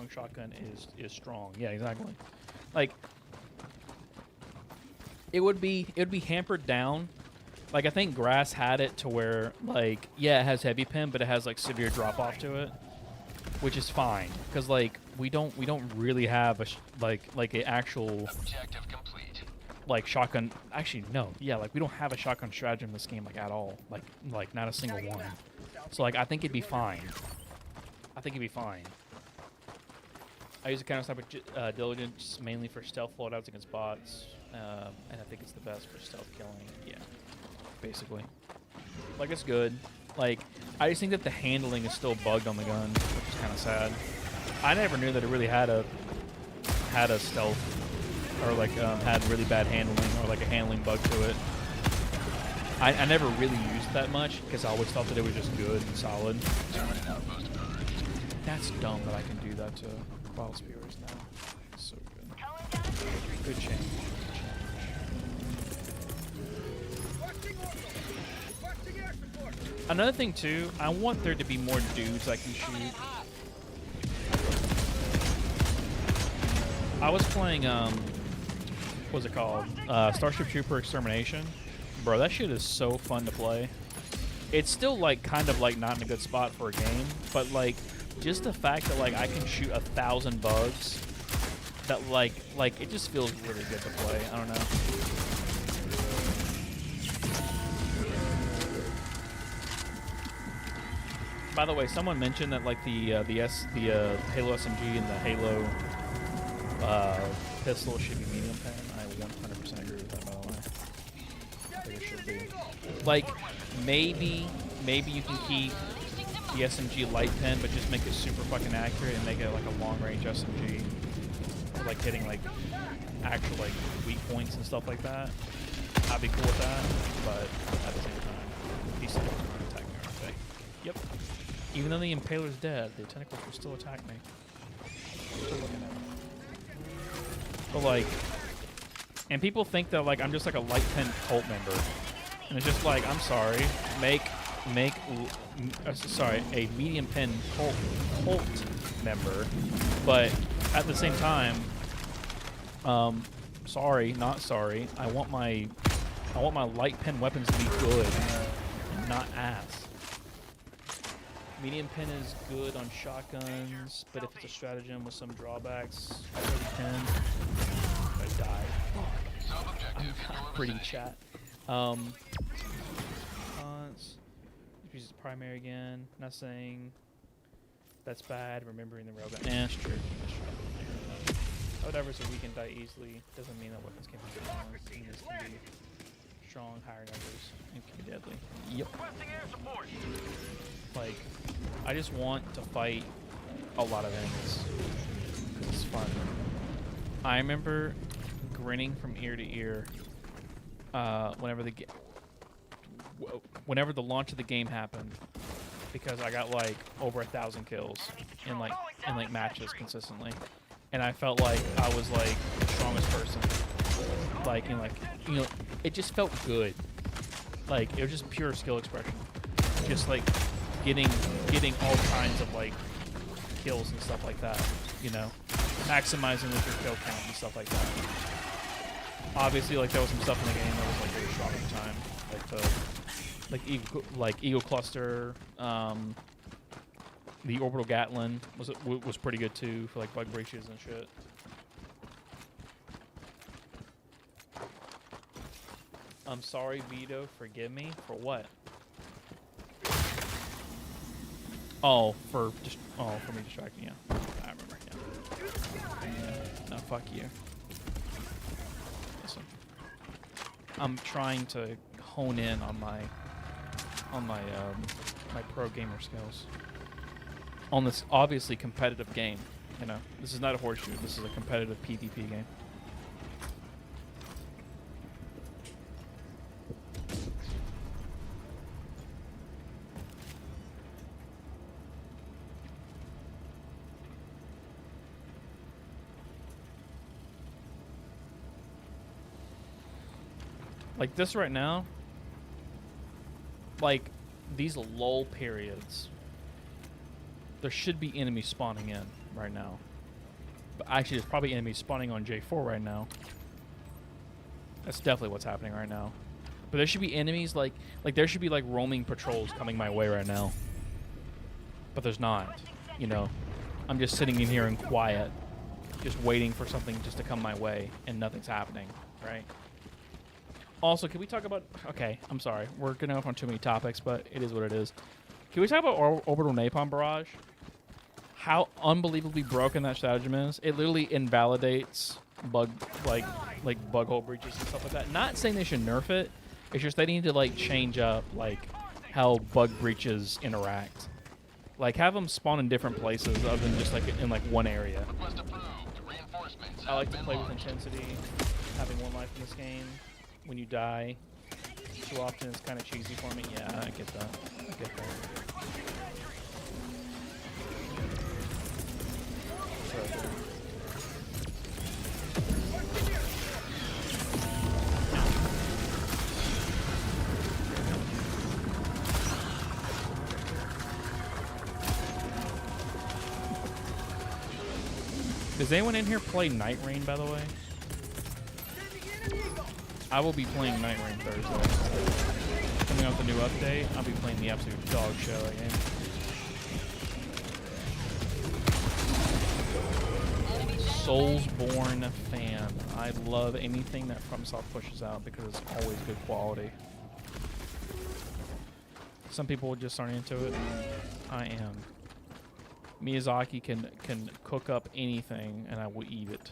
shotgun is strong. Yeah, exactly. Like, it would be hampered down. Like I think Grass had it to where like, yeah, it has heavy pen, but it has like severe drop off to it, which is fine because like we don't really have a like an actual Objective complete. like shotgun. Actually, no, yeah, like we don't have a shotgun stratagem in this game like at all. Like not a single one. So like I think it'd be fine. I use a counter sniper diligence mainly for stealth loadouts against bots, and I think it's the best for stealth killing. Yeah, basically. Like it's good. Like I just think that the handling is still bugged on the gun, which is kind of sad. I never knew that it really had a stealth or like had really bad handling or like a handling bug to it. I never really used it that much because I always thought that it was just good and solid. That's dumb that I can do that to bottle spears now. So good. Good change. Another thing too, I want there to be more dudes I can shoot. I was playing what's it called? Starship Trooper Extermination. Bro, that shit is so fun to play. It's still like kind of like not in a good spot for a game, but like just the fact that like I can shoot 1,000 bugs, that like it just feels really good to play. I don't know. By the way, someone mentioned that like the Halo SMG and the Halo pistol should be medium pen. I 100% agree with that. By the way, I think it should be. Like maybe you can keep the SMG light pen, but just make it super fucking accurate and make it like a long range SMG, for, like hitting like actual like weak points and stuff like that. I'd be cool with that, but at the same time, these tentacles are gonna attack me, aren't they? Yep. Even though the Impaler's dead, the tentacles will still attack me. Still looking at me. But like, and people think that like I'm just like a light pen cult member, and it's just like, I'm sorry, a medium pen cult member, but at the same time, sorry, not sorry. I want my light pen weapons to be good, and not ass. Medium pen is good on shotguns, but if it's a stratagem with some drawbacks, heavy pen, I die. I'm pretty chat. Uses primary again. Not saying that's bad. Remembering the railgun. That's true. Whatever, so we can die easily doesn't mean that weapons can be strong. Units can be strong, higher numbers, and can be deadly. Yep. Like, I just want to fight a lot of enemies. It's fun. I remember grinning from ear to ear whenever the launch of the game happened, because I got like over 1,000 kills in like matches consistently, and I felt like I was like the strongest person. Like, you know, it just felt good. Like it was just pure skill expression. Just like getting all kinds of like kills and stuff like that. You know, maximizing with your kill count and stuff like that. Obviously, like there was some stuff in the game that was like really strong at the time, like Eagle Cluster, the Orbital Gatlin was pretty good too for like bug breaches and shit. I'm sorry, Vito. Forgive me for what? Oh, for me distracting you. I remember. Yeah. No, fuck you. Listen, I'm trying to hone in on my my pro gamer skills on this obviously competitive game. You know, this is not a horseshoe. This is a competitive PvP game. Like this right now, like these lull periods, there should be enemies spawning in right now. But actually, there's probably enemies spawning on J4 right now. That's definitely what's happening right now. But there should be enemies like there should be like roaming patrols coming my way right now. But there's not, you know. I'm just sitting in here in quiet, just waiting for something just to come my way, and nothing's happening, right? Also, can we talk about... Okay, I'm sorry. We're getting off on too many topics, but it is what it is. Can we talk about Orbital Napalm Barrage? How unbelievably broken that stratagem is. It literally invalidates bug hole breaches and stuff like that. Not saying they should nerf it. It's just they need to, like, change up, like, how bug breaches interact. Like, have them spawn in different places other than just, like, in, like, one area. I like to play with intensity, having one life in this game. When you die too often, it's kind of cheesy for me. Yeah, I get that. I get that. Does anyone in here play Night Rain, by the way? I will be playing Night Rain Thursday. Coming out with the new update, I'll be playing the absolute dog show of that game. Soulsborne fan. I love anything that FromSoft pushes out because it's always good quality. Some people just aren't into it. I am. Miyazaki can cook up anything and I will eat it.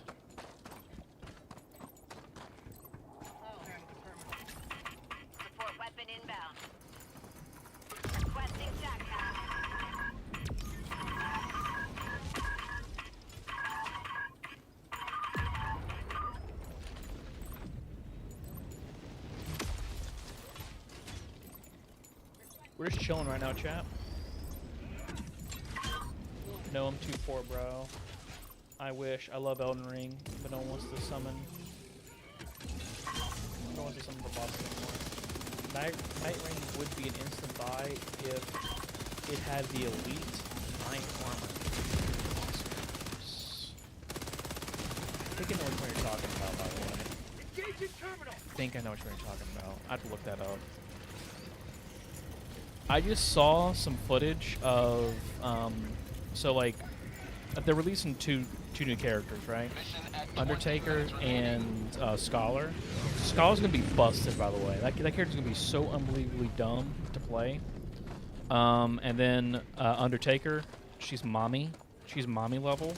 We're just chilling right now, chap. No, I'm too poor, bro. I wish. I love Elden Ring, but no one wants to summon. No one wants to summon the boss anymore. Night Rain would be an instant buy if it had the elite Knight armor. I think I know which one you're talking about, by the way. I think I know which one you're talking about. I have to look that up. I just saw some footage of, so like, they're releasing two new characters, right? Undertaker and Scholar. Scholar's gonna be busted, by the way. That character's gonna be so unbelievably dumb to play. And then Undertaker, she's mommy level,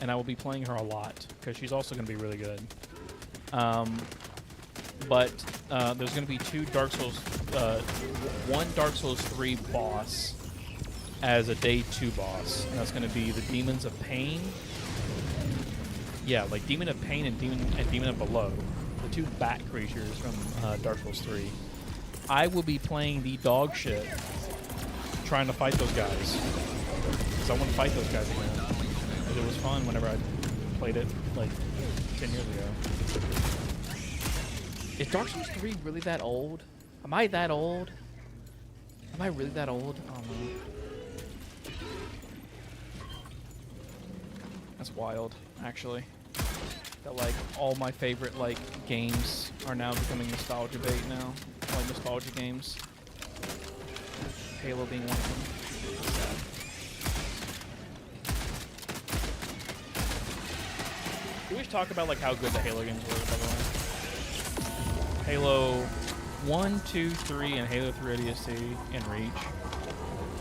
and I will be playing her a lot because she's also gonna be really good. But there's going to be one Dark Souls 3 boss as a day 2 boss, and that's going to be the Demons of Pain. Yeah, like Demon of Pain and Demon of Below, the two bat creatures from Dark Souls 3. I will be playing the dog shit, trying to fight those guys, because I want to fight those guys again. Because it was fun whenever I played it like 10 years ago. Is Dark Souls 3 really that old? Am I that old? Am I really that old? I don't know. That's wild, actually. that like all my favorite like games are now becoming nostalgia bait now, like nostalgia games. Halo being one of them. We always talk about like how good the Halo games were, by the way. Halo 1, 2, 3, and Halo 3 ODST and Reach.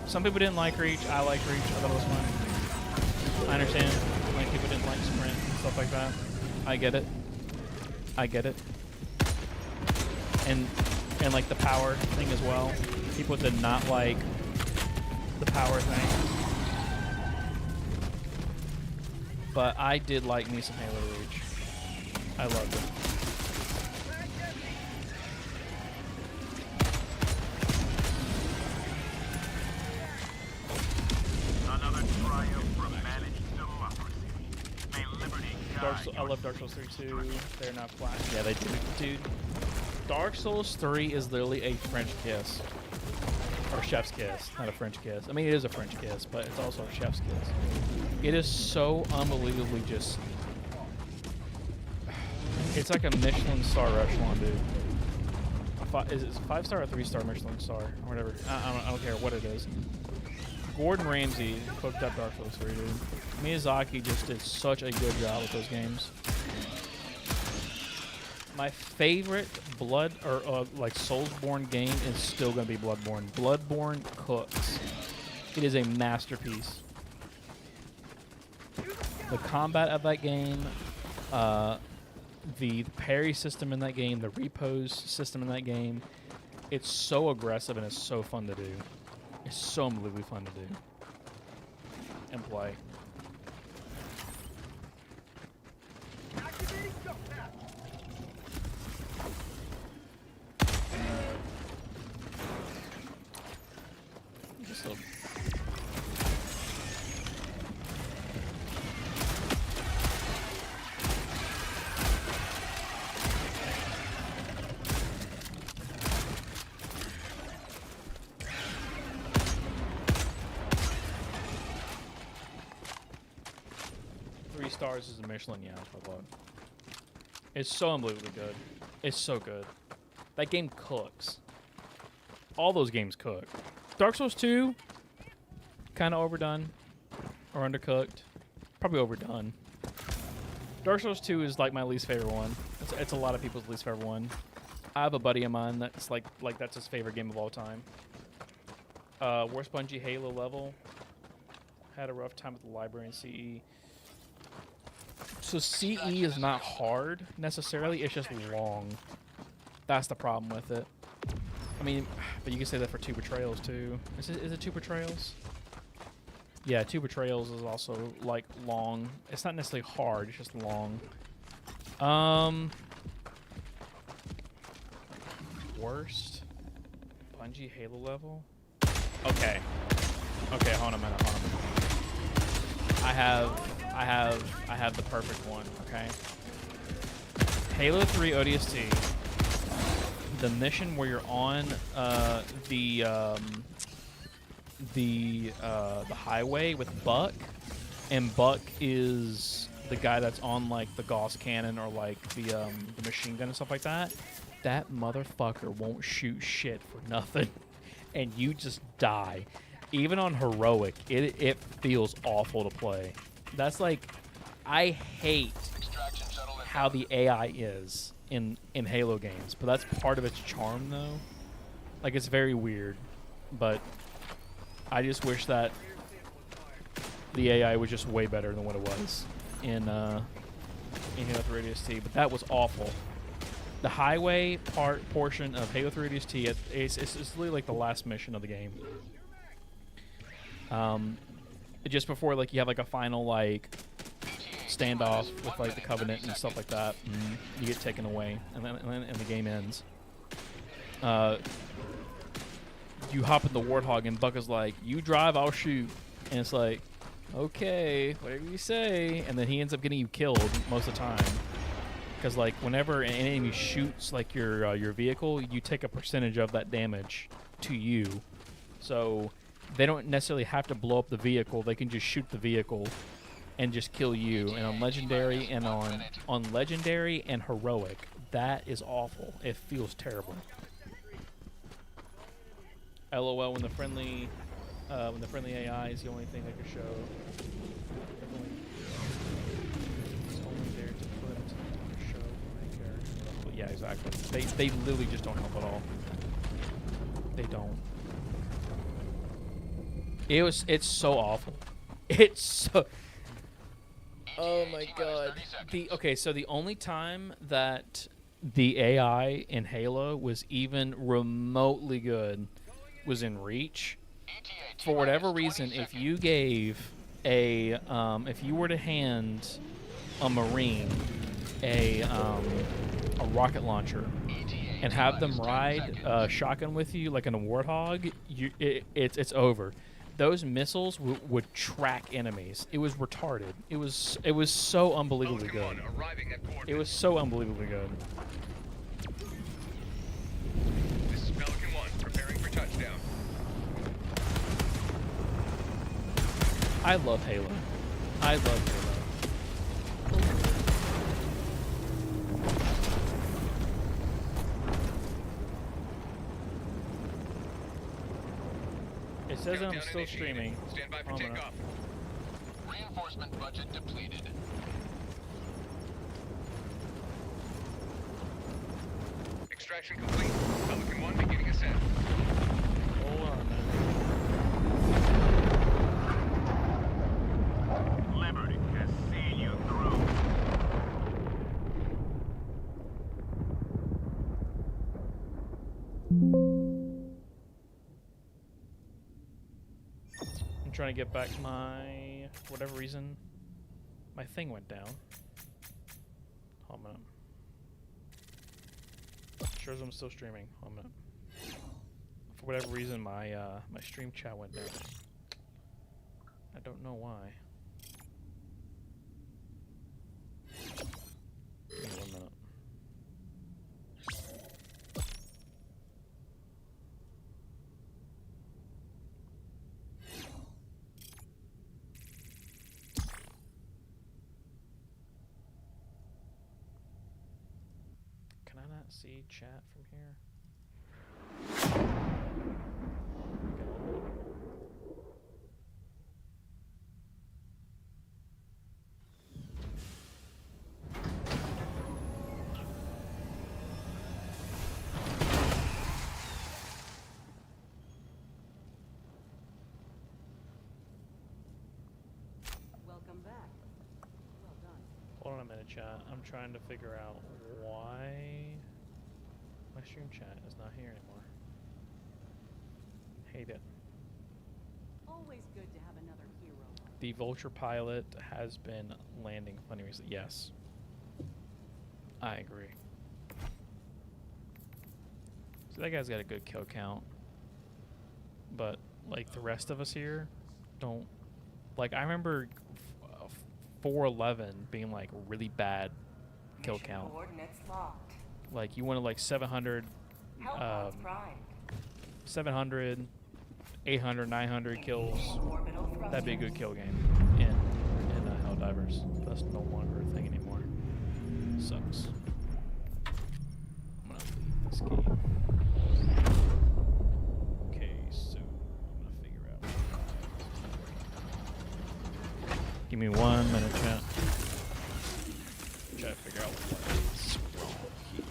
Some people didn't like Reach. I like Reach. I thought it was fun. I understand. Like people didn't like Sprint and stuff like that. I get it. I get it. And like the power thing as well. People did not like the power thing. But I did like me some Halo Reach. I loved it. Another triumph from managed democracy. May liberty I love Dark Souls 3 too. They're not flat. Yeah, they do. Dude, Dark Souls 3 is literally a French kiss. Or chef's kiss, not a French kiss. I mean, it is a French kiss, but it's also a chef's kiss. It is so unbelievably just... It's like a Michelin star restaurant, dude. Is it a 5-star or 3-star Michelin star? Or whatever. I don't care what it is. Gordon Ramsay cooked up Dark Souls 3, dude. Miyazaki just did such a good job with those games. My favorite Blood or like Soulsborne game is still gonna be Bloodborne. Bloodborne cooks. It is a masterpiece. The combat of that game, the parry system in that game, the repose system in that game, it's so aggressive and it's so fun to do. It's so unbelievably fun to do and play. Activating jump pad. Just a, 3 stars is a Michelin, yeah, that's my vote. It's so unbelievably good. It's so good. That game cooks. All those games cook. Dark Souls 2, kind of overdone. Or undercooked. Probably overdone. Dark Souls 2 is like my least favorite one. It's a lot of people's least favorite one. I have a buddy of mine that's like that's his favorite game of all time. Worst Bungie Halo level. Had a rough time with the library in CE. So CE is not hard necessarily, it's just long. That's the problem with it. I mean, but you can say that for 2 Betrayals too. Is it 2 Betrayals? Yeah, 2 Betrayals is also like long. It's not necessarily hard, it's just long. Worst Bungie Halo level? Okay. Okay, hold on a minute, I have the perfect one, okay? Halo 3 ODST. The mission where you're on the highway with Buck, and Buck is the guy that's on like the Gauss cannon or like the machine gun and stuff like that. That motherfucker won't shoot shit for nothing, and you just die. Even on heroic, it feels awful to play. That's like, I hate how the AI is in Halo games, but that's part of its charm though. Like, it's very weird, but I just wish that the AI was just way better than what it was in Halo 3 ODST, but that was awful. The highway portion of Halo 3 ODST, it's literally like the last mission of the game. Just before like you have like a final like standoff with like the Covenant and stuff like that, and you get taken away, and then the game ends. You hop in the Warthog, and Buck is like, "You drive, I'll shoot," and it's like, "Okay, whatever you say." And then he ends up getting you killed most of the time, because like whenever an enemy shoots like your vehicle, you take a percentage of that damage to you. So they don't necessarily have to blow up the vehicle. They can just shoot the vehicle and just kill you. And on legendary and on legendary and heroic, that is awful. It feels terrible. LOL when the friendly AI is the only thing they can show. It's only there to put show my character. But yeah, exactly. They literally just don't help at all. They don't. It's so awful. It's so. Oh my god. So the only time that the AI in Halo was even remotely good was in Reach. For whatever reason, if you gave if you were to hand a Marine a rocket launcher and have them ride shotgun with you like in a Warthog, it's over. Those missiles would track enemies. It was retarded. It was so unbelievably good. It was so unbelievably good. This is Pelican 1, preparing for touchdown. I love Halo. I love Halo. It says I'm still streaming. Stand by for takeoff. Reinforcement budget depleted. Extraction complete. Pelican 1 beginning ascent. Hold on, man. Liberty has seen you through. I'm trying to get back my, for whatever reason, my thing went down. Hold on a minute. Sure as I'm still streaming. Hold on a minute. For whatever reason, my my stream chat went down. I don't know why. Give me 1 minute. Can I not see chat from here? Welcome back. Well done. Hold on a minute, chat. I'm trying to figure out why my stream chat is not here anymore. Hate it. Always good to have another hero. The Vulture pilot has been landing funny recently. Yes. I agree. So that guy's got a good kill count. But, like, the rest of us here don't. Like, I remember 411 being, like, really bad kill Mission count. coordinates locked. Like, you wanted, like, 700, Hellbots primed. 700, 800, 900 kills. Orbital thrusters. That'd be a good kill game in Helldivers. That's no longer a thing anymore. Sucks. I'm gonna leave this game. Okay, so I'm gonna figure out. Give me 1 minute, chat. Try to figure out what is wrong here.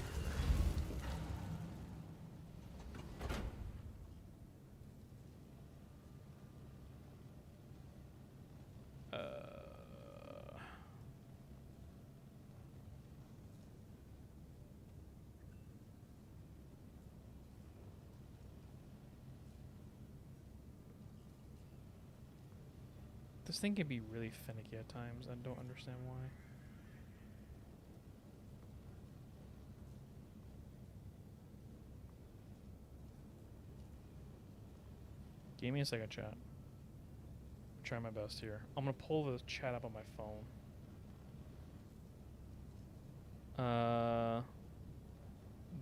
This thing can be really finicky at times. I don't understand why. Give me a second, chat. I'm trying my best here. I'm gonna pull the chat up on my phone.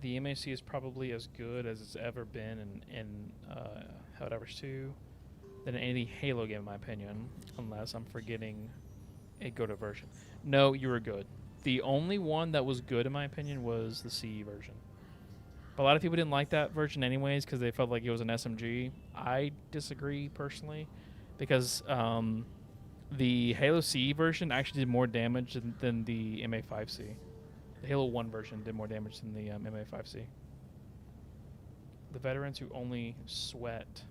The MAC is probably as good as it's ever been in Helldivers 2 than in any Halo game, in my opinion, unless I'm forgetting a good version. No, you were good. The only one that was good, in my opinion, was the CE version. But a lot of people didn't like that version anyways because they felt like it was an SMG. I disagree personally because the Halo CE version actually did more damage than the MA5C. The Halo 1 version did more damage than the MA5C. The veterans who only sweats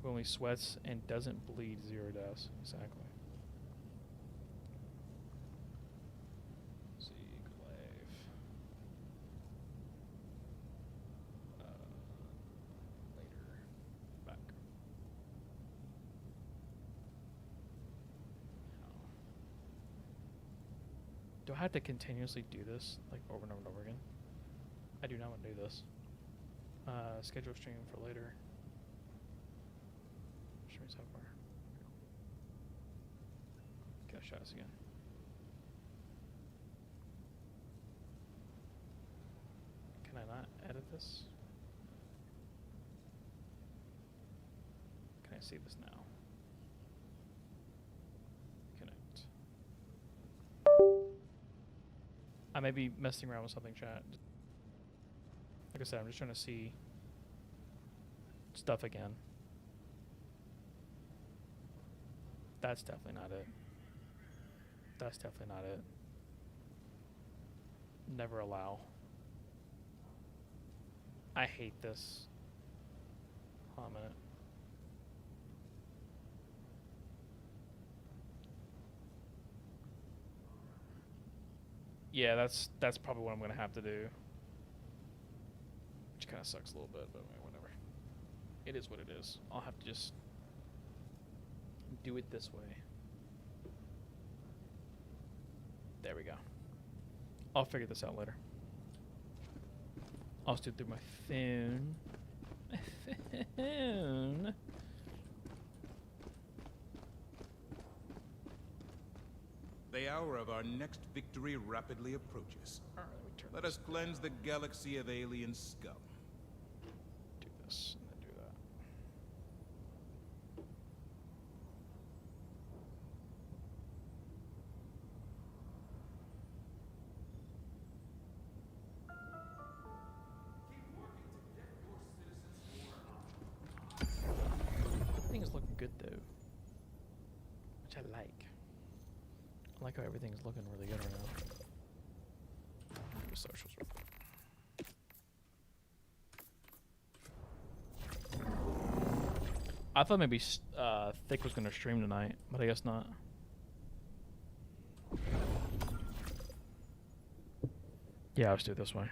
and doesn't bleed 0 deaths. Exactly. See, Glaive. Later. Back. Do I have to continuously do this, like, over and over and over again? I do not want to do this. Schedule stream for later. Stream so far. Gotta shout us again. Can I not edit this? Can I see this now? Connect. I may be messing around with something, chat. Like I said, I'm just trying to see stuff again. That's definitely not it. That's definitely not it. Never allow. I hate this. Hold on a minute. Yeah, that's probably what I'm gonna have to do. Which kind of sucks a little bit, but whatever. It is what it is. I'll have to just do it this way. There we go. I'll figure this out later. I'll just do it through my phone. My phone. The hour of our next victory rapidly approaches. All right, let me turn Let this us cleanse the galaxy of alien scum. do this and then do that. Everything's looking good though, which I like. I like how everything's looking really good right now. Do socials real quick. I thought maybe Thick was gonna stream tonight, but I guess not. Yeah, let's do it this way.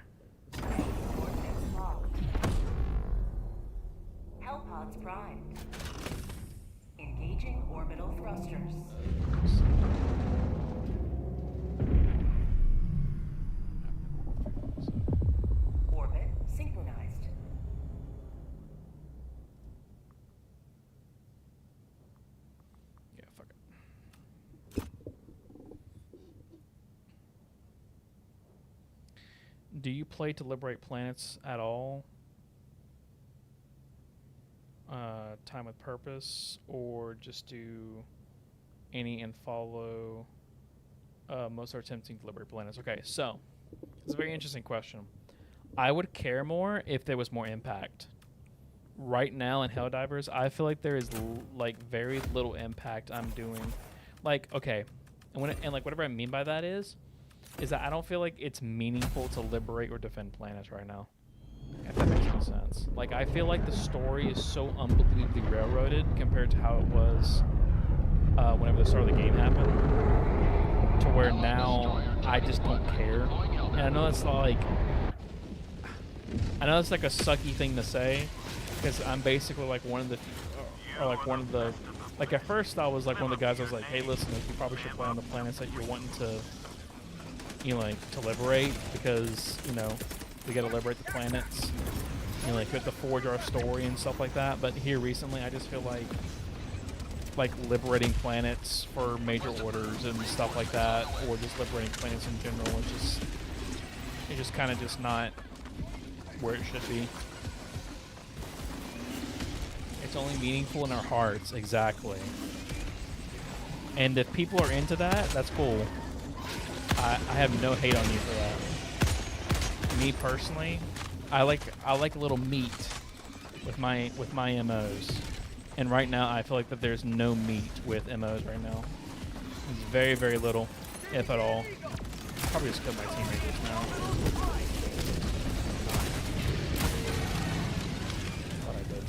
Coordinates locked. Hellpods primed. Engaging orbital thrusters. Orbit synchronized. Yeah, fuck it. Do you play to liberate planets at all? Time with purpose, or just do any and follow? Most are attempting to liberate planets. Okay, so it's a very interesting question. I would care more if there was more impact. Right now in Helldivers, I feel like there is like very little impact I'm doing. Like, okay, and like whatever I mean by that is that I don't feel like it's meaningful to liberate or defend planets right now. If that makes any sense. Like, I feel like the story is so unbelievably railroaded compared to how it was whenever the start of the game happened, to where now I just don't care. And I know that's like, a sucky thing to say, because I'm basically like one of the, like at first I was like one of the guys. I was like, hey, listen, like, you probably should play on the planets that you're wanting to, to liberate, because we got to liberate the planets. We have to forge our story and stuff like that. But here recently, I just feel like liberating planets for major orders and stuff like that, or just liberating planets in general, it's just kind of just not where it should be. It's only meaningful in our hearts, exactly. And if people are into that, that's cool. I have no hate on you for that. Me personally, I like a little meat with my MOs. And right now, I feel like that there's no meat with MOs right now. It's very, very little, if at all. Probably just killed my teammate just now. Thought I did.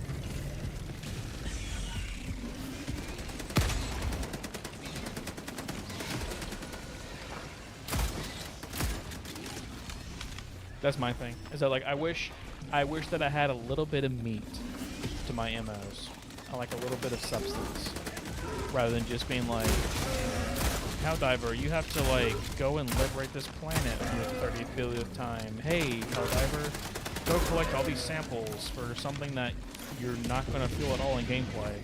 That's my thing. Is that like I wish that I had a little bit of meat to my MOs. I like a little bit of substance, rather than just being like, Helldiver, you have to like go and liberate this planet for the 30th billionth time. Hey, Helldiver, go collect all these samples for something that you're not going to feel at all in gameplay.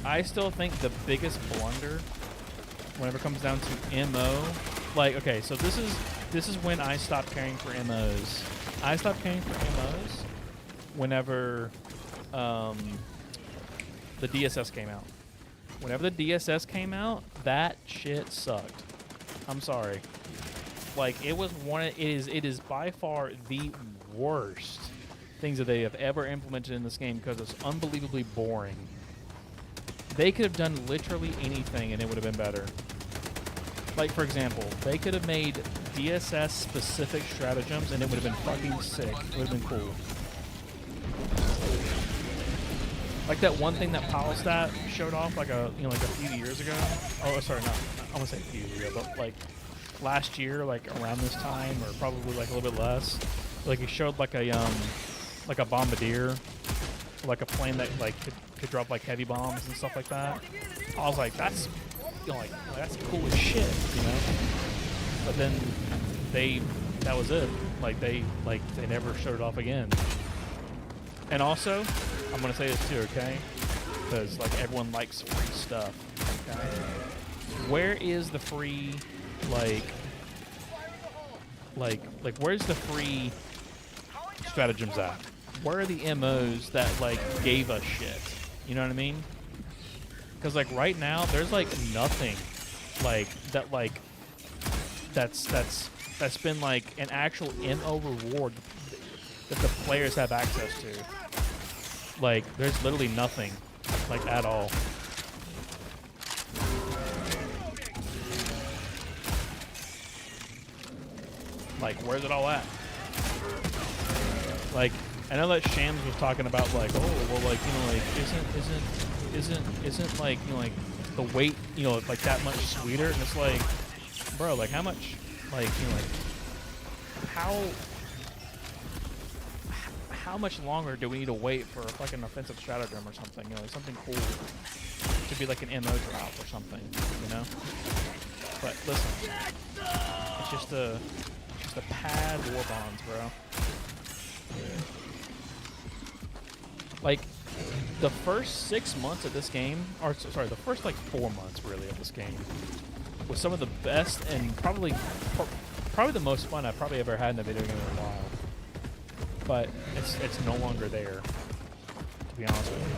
I still think the biggest blunder, whenever it comes down to MO, like, okay, so this is when I stopped caring for MOs. I stopped caring for MOs whenever the DSS came out. Whenever the DSS came out, that shit sucked. I'm sorry. Like, it is by far the worst things that they have ever implemented in this game because it's unbelievably boring. They could have done literally anything and it would have been better. Like, for example, they could have made DSS specific stratagems and it would have been fucking sick. It would have been cool. Like that one thing that Polystat showed off like a few years ago. Oh, sorry, not I want to say a few years ago, but like last year, like around this time, or probably like a little bit less. Like he showed like a bombardier, like a plane that like could drop like heavy bombs and stuff like that. I was like, that's that's cool as shit, you know. But then that was it. Like they never showed it off again. And also, I'm gonna say this too, okay? Because like everyone likes free stuff. Okay? Where is the free, like where's the free stratagems at? Where are the MOs that like gave us shit? You know what I mean? Because like right now, there's like nothing like that that's been like an actual MO reward that the players have access to. Like, there's literally nothing, like, at all. Like, where's it all at? Like, I know that Shams was talking about, like, oh, well, like, you know, like, isn't like, you know, like, the weight, you know, like, that much sweeter? And it's like, bro, like, how much, like, you know, like, how much longer do we need to wait for like an offensive stratagem or something? You know, like something cool to be like an MO drop or something, you know? But listen, it's just a pad war bonds, bro. Like the first 6 months of this game, or sorry, the first like 4 months really of this game was some of the best and probably the most fun I've probably ever had in a video game in a while. But it's no longer there, to be honest with you.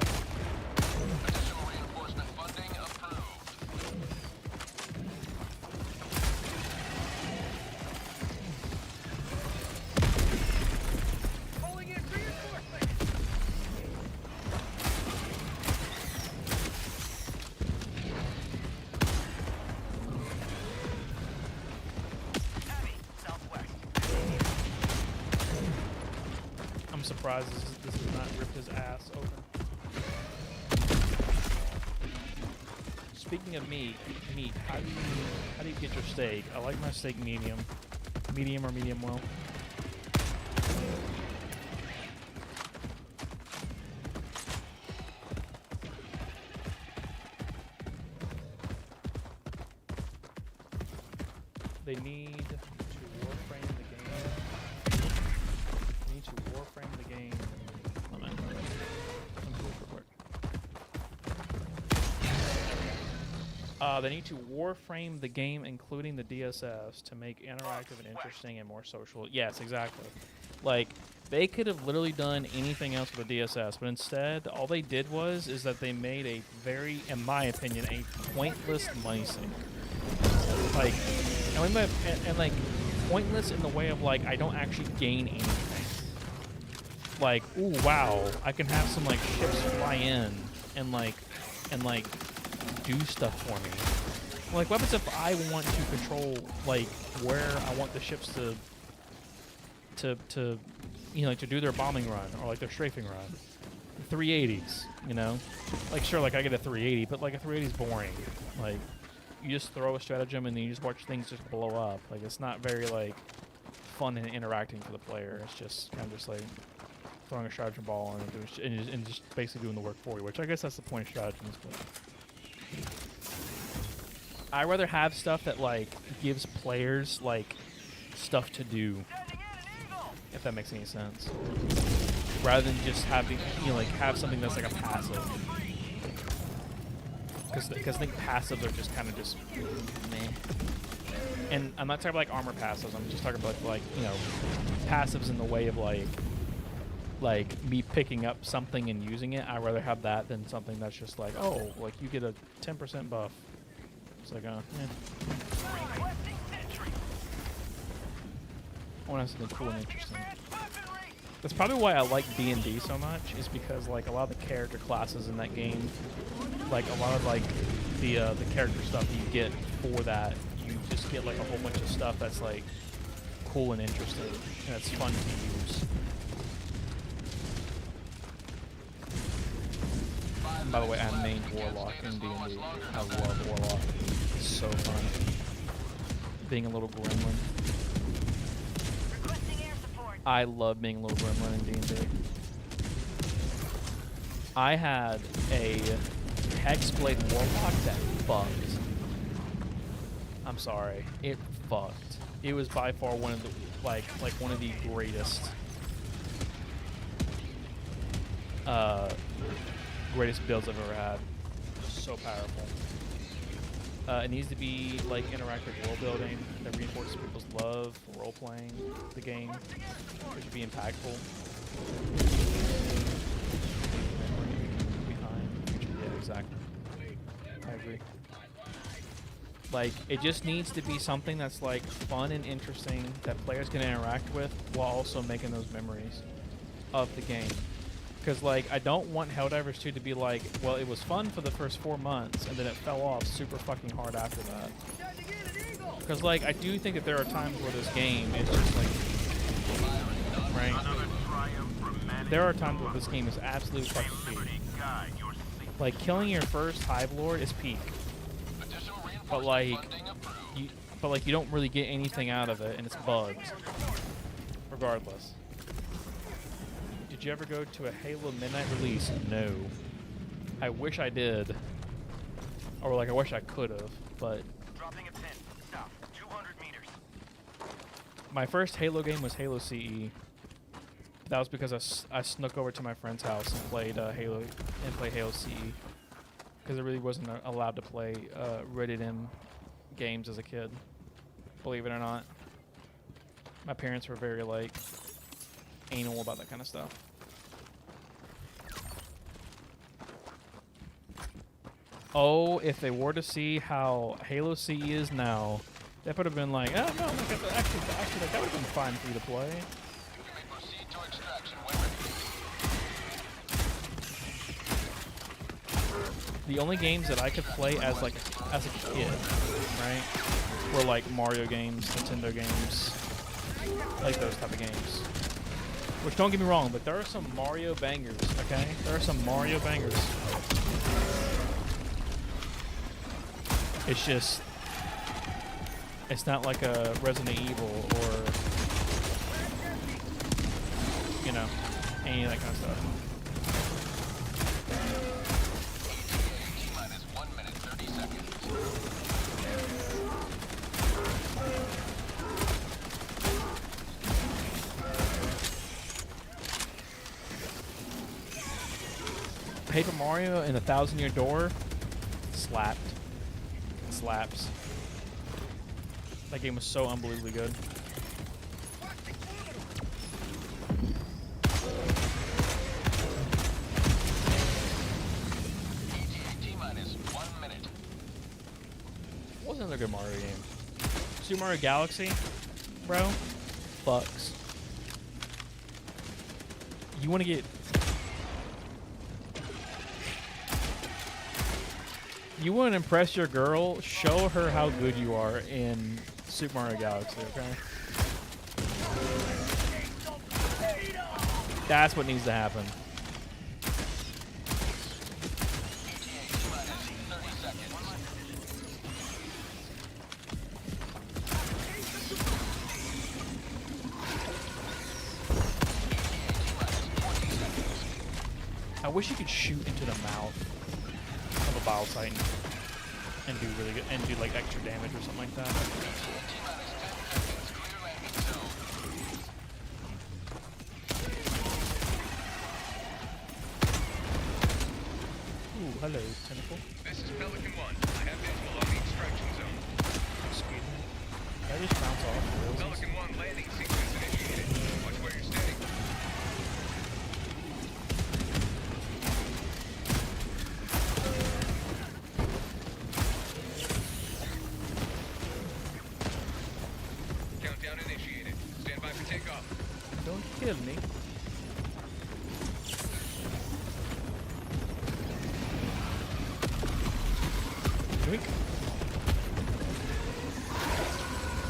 Additional reinforcement funding approved. Calling in reinforcements! Heavy, southwest. I'm surprised this has not ripped his ass open. Speaking of meat, how do you get your steak? I like my steak medium or medium well. They need to warframe the game. They need to warframe the game. Let me do it real quick. They need to warframe the game, including the DSS, to make interactive and interesting and more social. Yes, exactly. Like, they could have literally done anything else with the DSS, but instead, all they did is that they made a very, in my opinion, a pointless money sink. Like, and like, pointless in the way of like, I don't actually gain anything. Like, ooh, wow, I can have some like ships fly in and like do stuff for me. Like, what happens if I want to control like where I want the ships to you know, like to do their bombing run or like their strafing run? 380s, you know? Like, sure, like I get a 380, but like a 380 is boring. Like, you just throw a stratagem and then you just watch things just blow up. Like, it's not very like fun and interacting for the player. It's just kind of just like throwing a stratagem ball and just basically doing the work for you, which I guess that's the point of stratagems. But I'd rather have stuff that like gives players like stuff to do, if that makes any sense, rather than just having, you know, like have something that's like a passive. Because I think passives are just kind of just meh. And I'm not talking about like armor passives. I'm just talking about like, you know, passives in the way of like me picking up something and using it. I'd rather have that than something that's just like, oh, like you get a 10% buff. It's like, I want to have something cool and interesting. That's probably why I like D&D so much, is because like a lot of the character classes in that game, like a lot of like the character stuff that you get for that, you just get like a whole bunch of stuff that's like cool and interesting, and that's fun to use. And by the way, I main Warlock in D&D. I love Warlock. It's so fun. Being a little gremlin. I love being a little gremlin in D&D. I had a Hexblade Warlock that fucked. I'm sorry, it fucked. It was by far one of the like one of the greatest builds I've ever had. So powerful. It needs to be like interactive world building that reinforces people's love for role playing the game. It should be impactful. Yeah, exactly. I agree. Like, it just needs to be something that's like fun and interesting that players can interact with while also making those memories of the game. Because, like, I don't want Helldivers 2 to be like, well, it was fun for the first 4 months, and then it fell off super fucking hard after that. Because, like, I do think that there are times where this game is just, like, right? There are times where this game is absolute fucking peak. Like, killing your first Hive Lord is peak. But, like, you don't really get anything out of it, and it's bugged. Regardless. Did you ever go to a Halo Midnight release? No. I wish I did. Or like I wish I could have, but Dropping a pin. Stop. 200 meters. my first Halo game was Halo CE. That was because I snuck over to my friend's house and played Halo CE. Because I really wasn't allowed to play rated M games as a kid. Believe it or not. My parents were very like anal about that kind of stuff. Oh, if they were to see how Halo CE is now, they would have been like, oh no, look, actually, like, that would have been fine for you to play. Proceed to extraction when ready. The only games that I could play as a kid, right, were like Mario games, Nintendo games, like those type of games. Which, don't get me wrong, but there are some Mario bangers, okay? There are some Mario bangers. It's just, it's not like a Resident Evil or, you know, any of that kind of stuff. T-minus 1 minute 30 seconds. Paper Mario and the 1,000-Year Door slapped. Slaps. That game was so unbelievably good. was another good Mario game? Super Mario Galaxy, bro. Fucks. You want to get... You want to impress your girl? Show her how good you are in Super Mario Galaxy, okay? That's what needs to happen. I wish you could shoot into the mouth of a Bile Titan and do really good, and do like extra damage or something like that. Ooh, hello, tentacle. This is Pelican 1. I have visual on the extraction zone. Excuse me. Did I just bounce off? Pelican 1 landing sequence initiated. Watch where you're standing. Countdown initiated. Stand by for takeoff. Don't kill me. Yoink.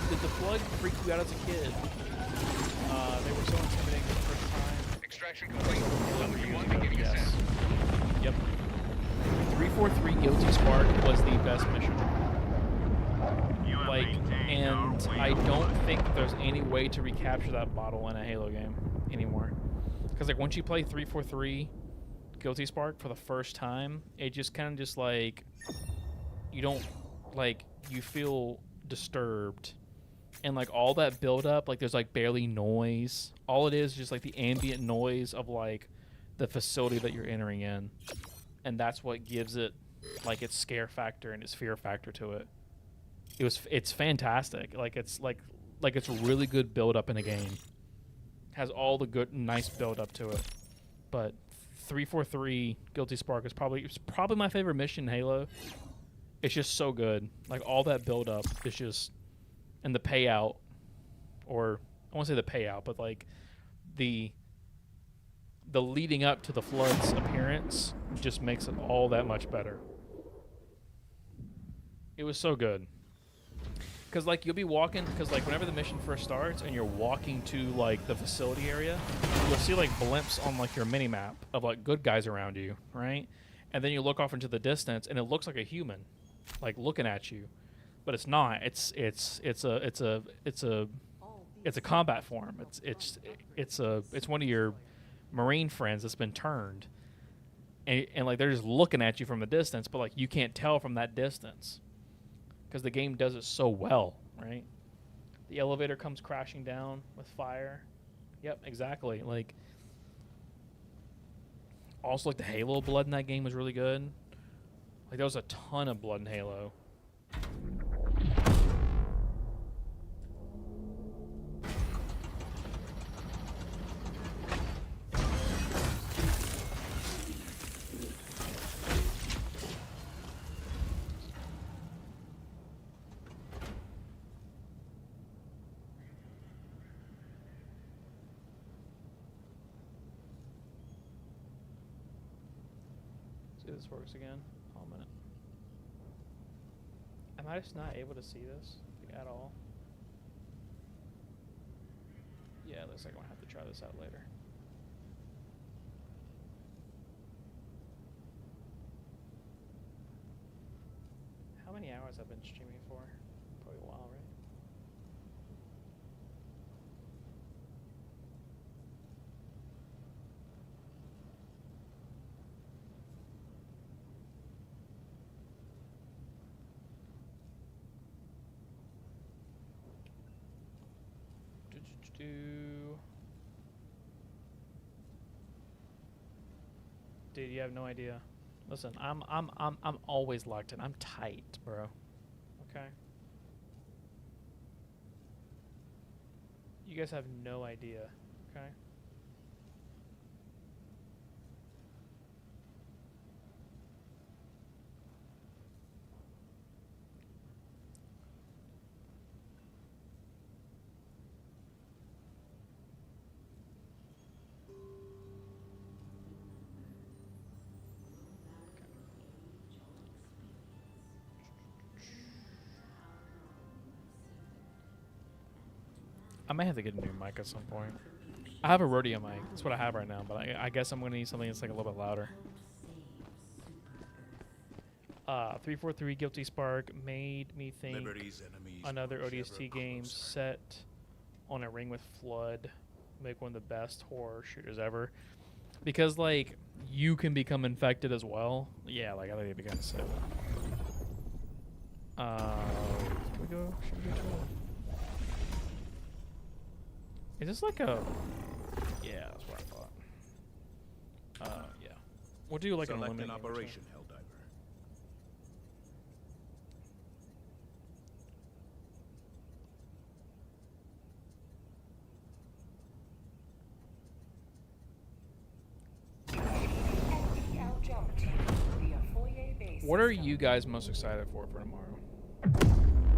Did the flood freak you out as a kid? They were so intimidating the first time. Extraction complete. Pelican 1 beginning Yes. ascent. Yep. 343 Guilty Spark was the best mission. You have Like, maintained our and way I of don't life. think there's any way to recapture that bottle in a Halo game anymore. Because like once you play 343 Guilty Spark for the first time, it just kind of just like you don't like you feel disturbed, and like all that build up, like there's like barely noise. All it is just like the ambient noise of like the facility that you're entering in, and that's what gives it like its scare factor and its fear factor to it. It's fantastic. Like it's it's really good build up in a game. Has all the good nice build up to it. But 343 Guilty Spark is probably my favorite mission in Halo. It's just so good. Like all that build up is just, and the payout, or I won't say the payout, but like the leading up to the flood's appearance just makes it all that much better. It was so good. Because like you'll be walking, because like whenever the mission first starts and you're walking to like the facility area, you'll see like blimps on like your mini map of like good guys around you, right? And then you look off into the distance and it looks like a human, like looking at you, but it's not. It's a combat form. It's one of your Marine friends that's been turned, and like they're just looking at you from a distance, but like you can't tell from that distance. Because the game does it so well, right? The elevator comes crashing down with fire. Yep, exactly. Like, also like the Halo blood in that game was really good. Like there was a ton of blood in Halo. See if this works again. Hold a minute. Am I just not able to see this like, at all? Yeah, it looks like I'm gonna have to try this out later. How many hours I've been streaming for? Probably a while, right? Dude, you have no idea. Listen, I'm always locked in. I'm tight, bro. Okay. You guys have no idea. Okay. I may have to get a new mic at some point. I have a rodeo mic. That's what I have right now, but I guess I'm gonna need something that's like a little bit louder. 343 Guilty Spark made me think Liberty's enemies another push ODST ever game closer. set on a ring with Flood make one of the best horror shooters ever. Because like you can become infected as well. Yeah, like I think it'd be kind of sick. Should we go to it? Is this like a... Yeah, that's what I thought. Yeah. We'll do like an Select an eliminate game or operation, Helldiver. FTL jump team via foyer base. What are you guys most excited for tomorrow?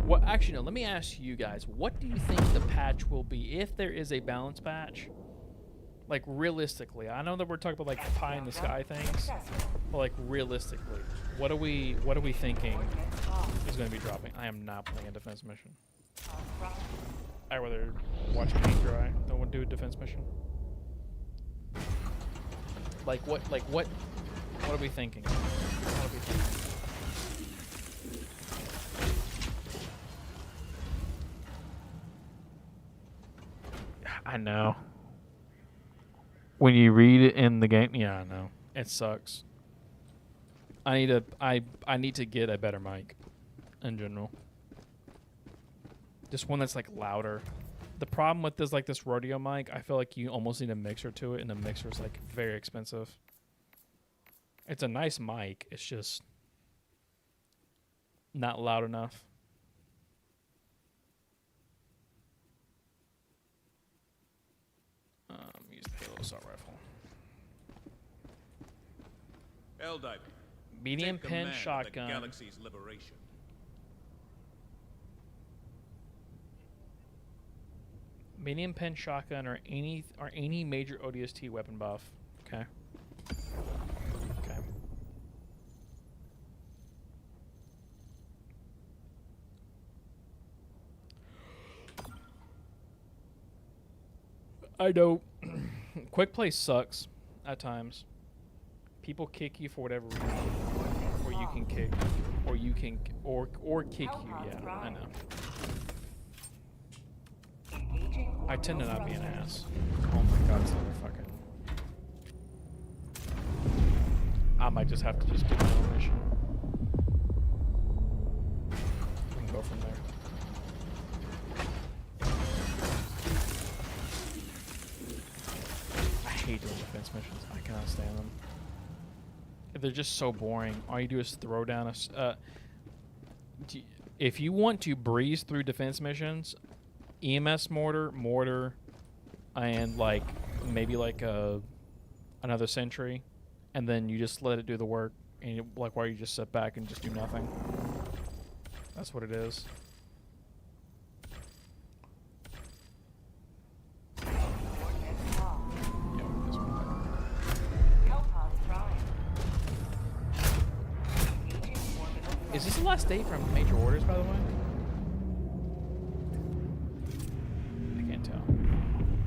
What actually no, let me ask you guys, what do you think the patch will be if there is a balance patch? Like realistically, I know that we're talking about like pie in the sky things, but like realistically, what are we thinking is going to be dropping? I am not playing a defense mission. I'd rather watch paint dry than do a defense mission. Like what are we thinking? What are we thinking? I know. When you read it in the game, yeah, I know. It sucks. I need to get a better mic in general. Just one that's like louder. The problem with this rodeo mic, I feel like you almost need a mixer to it, and the mixer is like very expensive. It's a nice mic. It's just not loud enough. Use the Halo assault rifle. Helldiver. Medium Take pin command of the shotgun. Galaxy's liberation. Medium pin shotgun or any major ODST weapon buff. Okay. Okay. I know. Quick play sucks at times. People kick you for whatever reason, or you can kick, or you can, or kick you. Yeah, I know. I tend to not be an ass. Oh my god, it's another fucking... I might just have to just do my own mission. We can go from there. I hate doing defense missions. I cannot stand them. They're just so boring. All you do is throw down a... if you want to breeze through defense missions... EMS mortar, and like maybe like another sentry, and then you just let it do the work, and you, like while you just sit back and just do nothing. That's what it is. Yeah, this one. Is this the last day from major orders, by the way?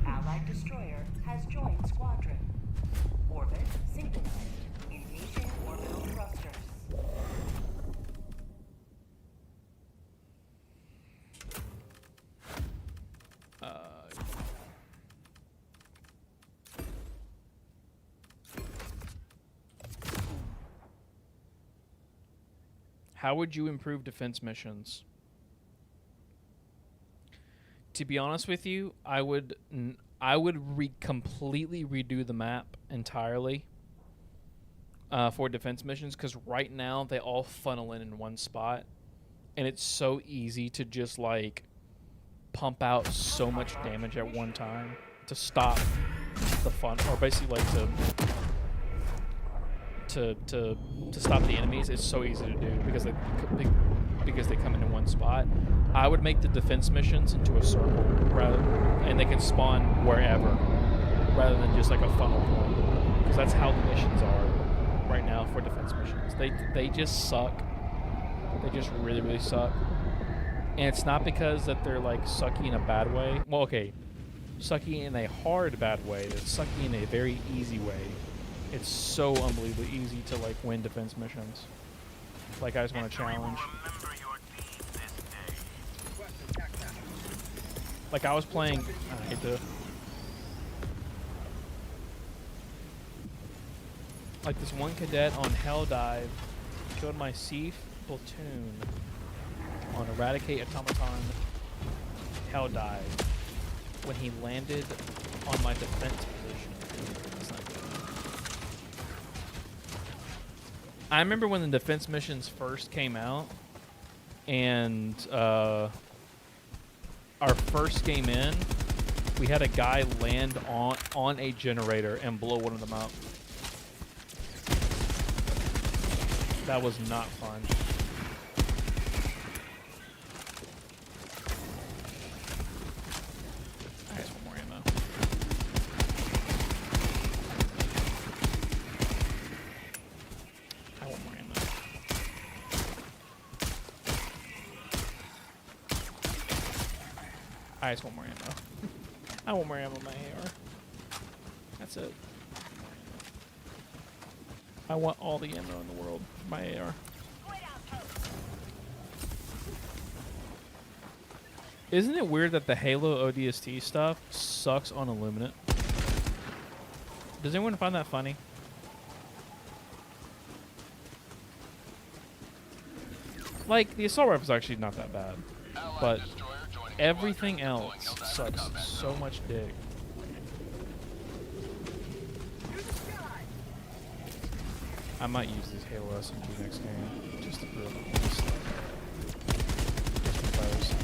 Allied destroyer has joined squadron. Orbit synchronized. Engaging orbital thrusters. How would you improve defense missions? To be honest with you, I would completely redo the map entirely for defense missions, because right now they all funnel in one spot, and it's so easy to just like pump out so much damage at one time to stop the fun, or basically like to stop the enemies. It's so easy to do because they come into one spot. I would make the defense missions into a circle, and they can spawn wherever, rather than just like a funnel point. Because that's how the missions are right now for defense missions. They just suck. They just really suck. And it's not because that they're like sucky in a bad way. Well, okay, sucky in a hard bad way. It's sucky in a very easy way. It's so unbelievably easy to like win defense missions. Like I just want to challenge. Like I was playing. I hate to. Like this one cadet on Helldive killed my C platoon on Eradicate Automaton Helldive when he landed on my defense position. That's not good. I remember when the defense missions first came out, and our first game in, we had a guy land on a generator and blow one of them up. That was not fun. I just want more ammo. I want more ammo. I just want more ammo. I want more ammo in my AR. That's it. I want all the ammo in the world for my AR. Isn't it weird that the Halo ODST stuff sucks on Illuminate? Does anyone find that funny? Like, the assault rifle is actually not that bad. But everything else sucks so much dick. I might use this Halo SMG next game, just to prove it. Just because.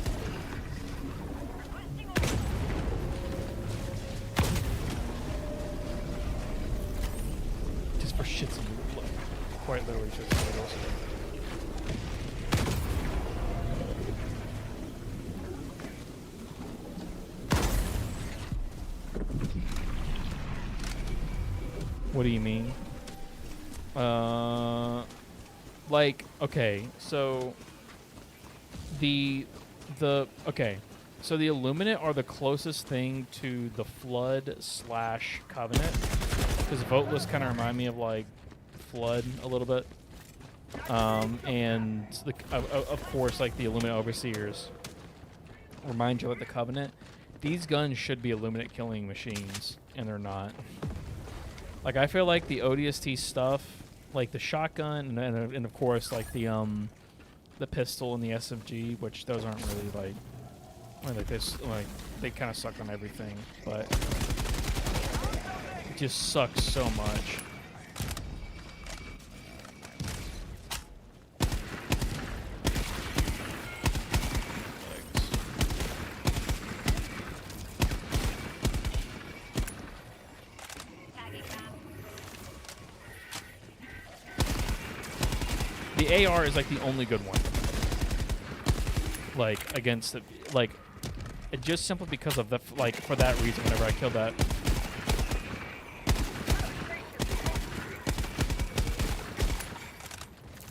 Just for shits and giggles, like, quite literally shits and giggles. What do you mean? Like, okay, so okay, so the Illuminate are the closest thing to the Flood / Covenant, because Voteless kind of remind me of like Flood a little bit, and of course like the Illuminate Overseers remind you of the Covenant. These guns should be Illuminate killing machines, and they're not. Like, I feel like the ODST stuff, like the shotgun, and of course, like the pistol and the SMG, which those aren't really like this, like they kind of suck on everything, but it just sucks so much. The AR is like the only good one. Like against the, like, it just simply because of the, like, for that reason. Whenever I killed that,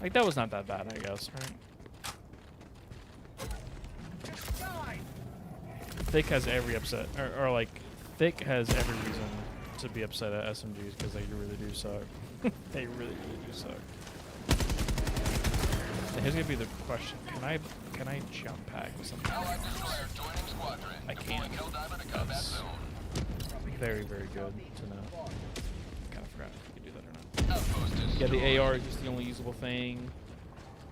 like, that was not that bad, I guess, right? Thick has every upset, or like, Thick has every reason to be upset at SMGs because they really do suck. They really do suck. Here's gonna be the question: Can I jump pack with something? I can't. That's very, very good to know. Kind of forgot if you could do that or not. Yeah, the AR is just the only usable thing,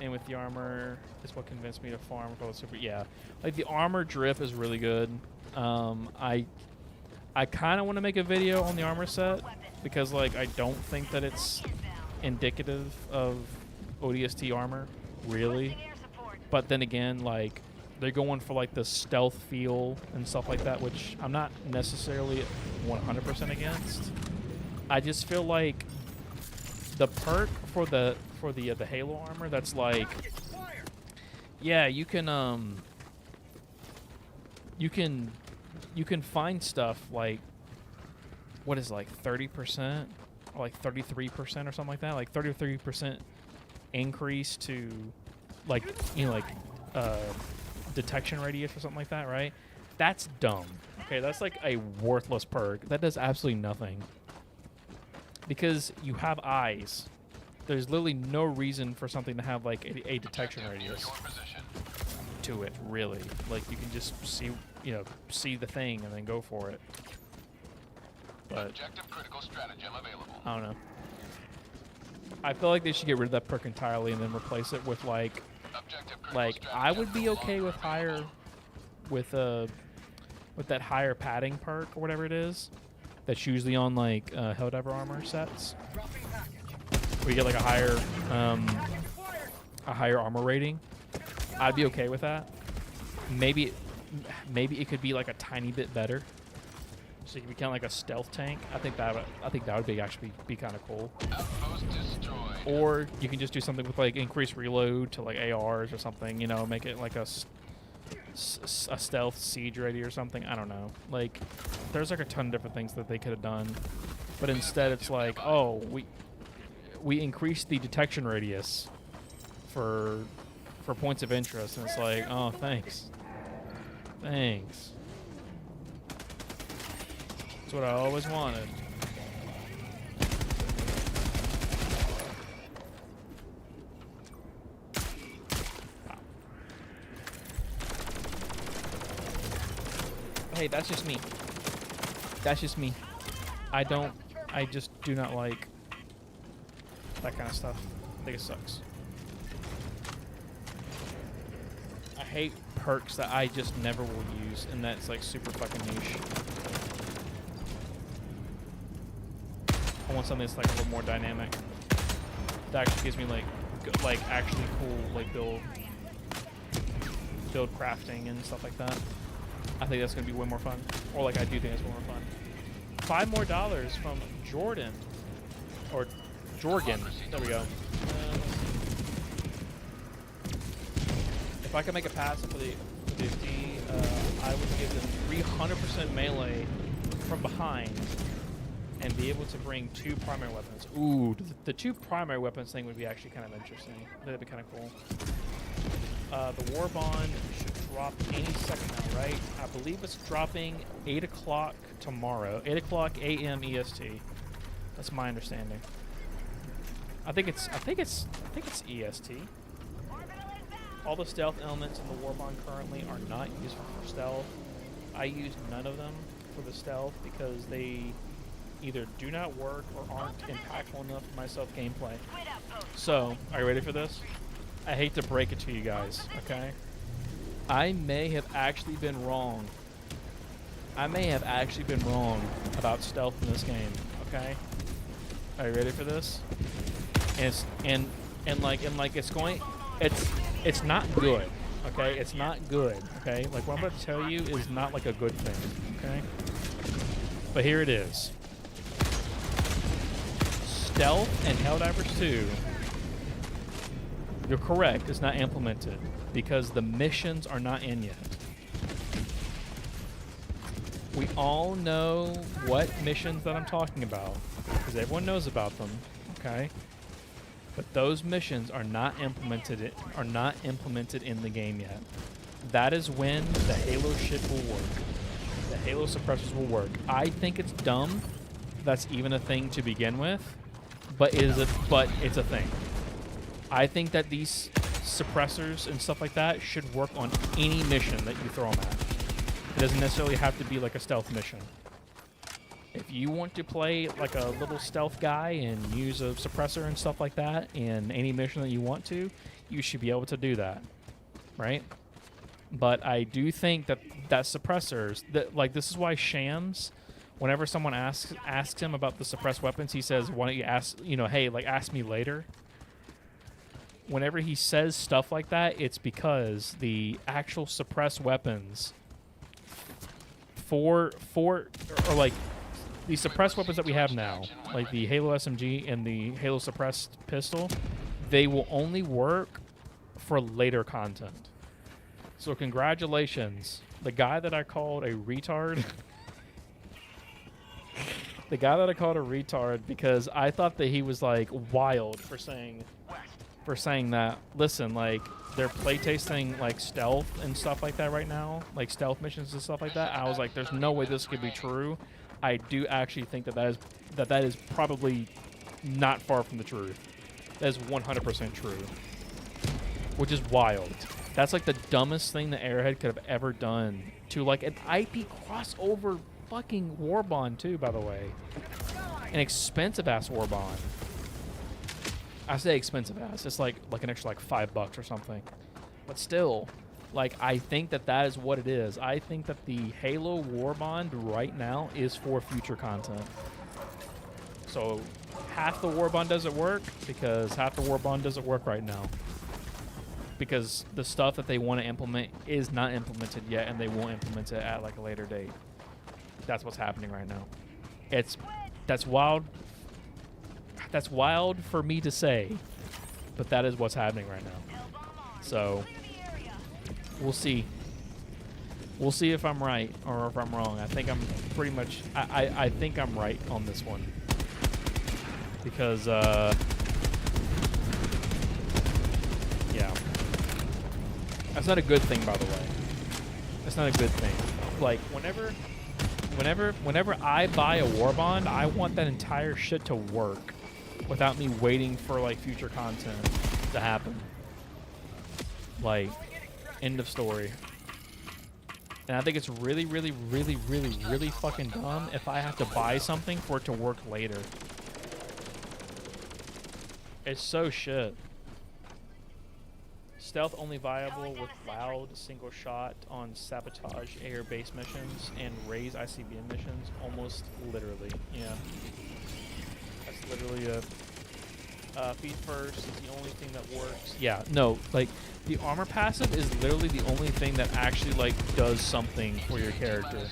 and with the armor, is what convinced me to farm for the super. Yeah, like the armor drip is really good. I kind of want to make a video on the armor set because, like, I don't think that it's indicative of ODST armor. Really, but then again, like, they're going for like the stealth feel and stuff like that, which I'm not necessarily 100% against. I just feel like the perk for the Halo armor, that's like, yeah, you can find stuff like, what is it, like 30% or like 33% or something like that, like 30 or 30% increase to, like, you know, like detection radius or something like that, right? That's dumb. Okay, that's like a worthless perk. That does absolutely nothing. Because you have eyes. There's literally no reason for something to have like a detection radius to it, really. Like you can just see, you know, see the thing and then go for it. But Objective critical stratagem available. I don't know. I feel like they should get rid of that perk entirely and then replace it with like I would be okay with higher, with that higher padding perk or whatever it is. That's usually on like Helldiver armor sets. Where you get like a higher armor rating. I'd be okay with that. Maybe it could be like a tiny bit better. So you can be kind of like a stealth tank. I think that would be actually be kind of cool. Or you can just do something with like increased reload to like ARs or something. You know, make it like a stealth siege ready or something. I don't know. Like, there's like a ton of different things that they could have done, but instead it's like, oh, we increased the detection radius for points of interest, and it's like, oh, thanks. That's what I always wanted. Hey, that's just me. That's just me. I just do not like that kind of stuff. I think it sucks. I hate perks that I just never will use, and that's like super fucking niche. I want something that's like a little more dynamic. That actually gives me like actually cool like build crafting and stuff like that. I think that's gonna be way more fun. Or like I do think it's way more fun. $5 more from Jordan. Or Jorgen. There we go. If I could make a pass for the D, I would give them 300% melee from behind and be able to bring 2 primary weapons. Ooh, the 2 primary weapons thing would be actually kind of interesting. That'd be kind of cool. The War Bond should drop any second now, right? I believe it's dropping 8 o'clock tomorrow. 8 o'clock a.m. EST. That's my understanding. I think it's EST. All the stealth elements in the War Bond currently are not useful for stealth. I use none of them for the stealth because they either do not work or aren't impactful enough for my stealth gameplay. So, are you ready for this? I hate to break it to you guys, okay? I may have actually been wrong. About stealth in this game, okay? Are you ready for this? It's not good, okay? It's not good, okay? Like what I'm about to tell you is not like a good thing, okay? But here it is. Stealth and Helldivers 2, you're correct, it's not implemented because the missions are not in yet. We all know what missions that I'm talking about because everyone knows about them, okay? But those missions are not implemented in the game yet. That is when the Halo shit will work. The Halo suppressors will work. I think it's dumb that's even a thing to begin with, but it's a thing. I think that these suppressors and stuff like that should work on any mission that you throw them at. It doesn't necessarily have to be like a stealth mission. If you want to play like a little stealth guy and use a suppressor and stuff like that in any mission that you want to, you should be able to do that, right? But I do think that suppressors, this is why Shams, whenever someone asks him about the suppressed weapons, he says, "Why don't you ask? Hey, like ask me later." Whenever he says stuff like that, it's because the actual suppressed weapons the suppressed weapons that we have now, like the Halo SMG and the Halo suppressed pistol, they will only work for later content. So congratulations. The guy that I called a retard, because I thought that he was like wild for saying for saying that. Listen, like, they're playtesting like stealth and stuff like that right now, like stealth missions and stuff like that. I was like, there's no way this could be true. I do actually think that is probably not far from the truth. That is 100% true, which is wild. That's like the dumbest thing that Airhead could have ever done to like an IP crossover fucking war bond too, by the way. An expensive ass war bond. I say expensive ass. It's like an extra like $5 or something. But still, like, I think that is what it is. I think that the Halo war bond right now is for future content. So half the war bond doesn't work because half the war bond doesn't work right now. Because the stuff that they want to implement is not implemented yet, and they won't implement it at like a later date. That's what's happening right now. That's wild. That's wild for me to say, but that is what's happening right now. So we'll see. We'll see if I'm right or if I'm wrong. I think I'm pretty much. I think I'm right on this one because yeah, that's not a good thing, by the way. That's not a good thing. Like whenever I buy a war bond, I want that entire shit to work without me waiting for like future content to happen. Like, end of story. And I think it's really, really, really, really, really fucking dumb if I have to buy something for it to work later. It's so shit. Stealth only viable with loud single shot on sabotage air-based missions and raise ICBM missions. Almost literally, yeah. That's literally a feed first is the only thing that works. Yeah, no, like the armor passive is literally the only thing that actually like does something for your character.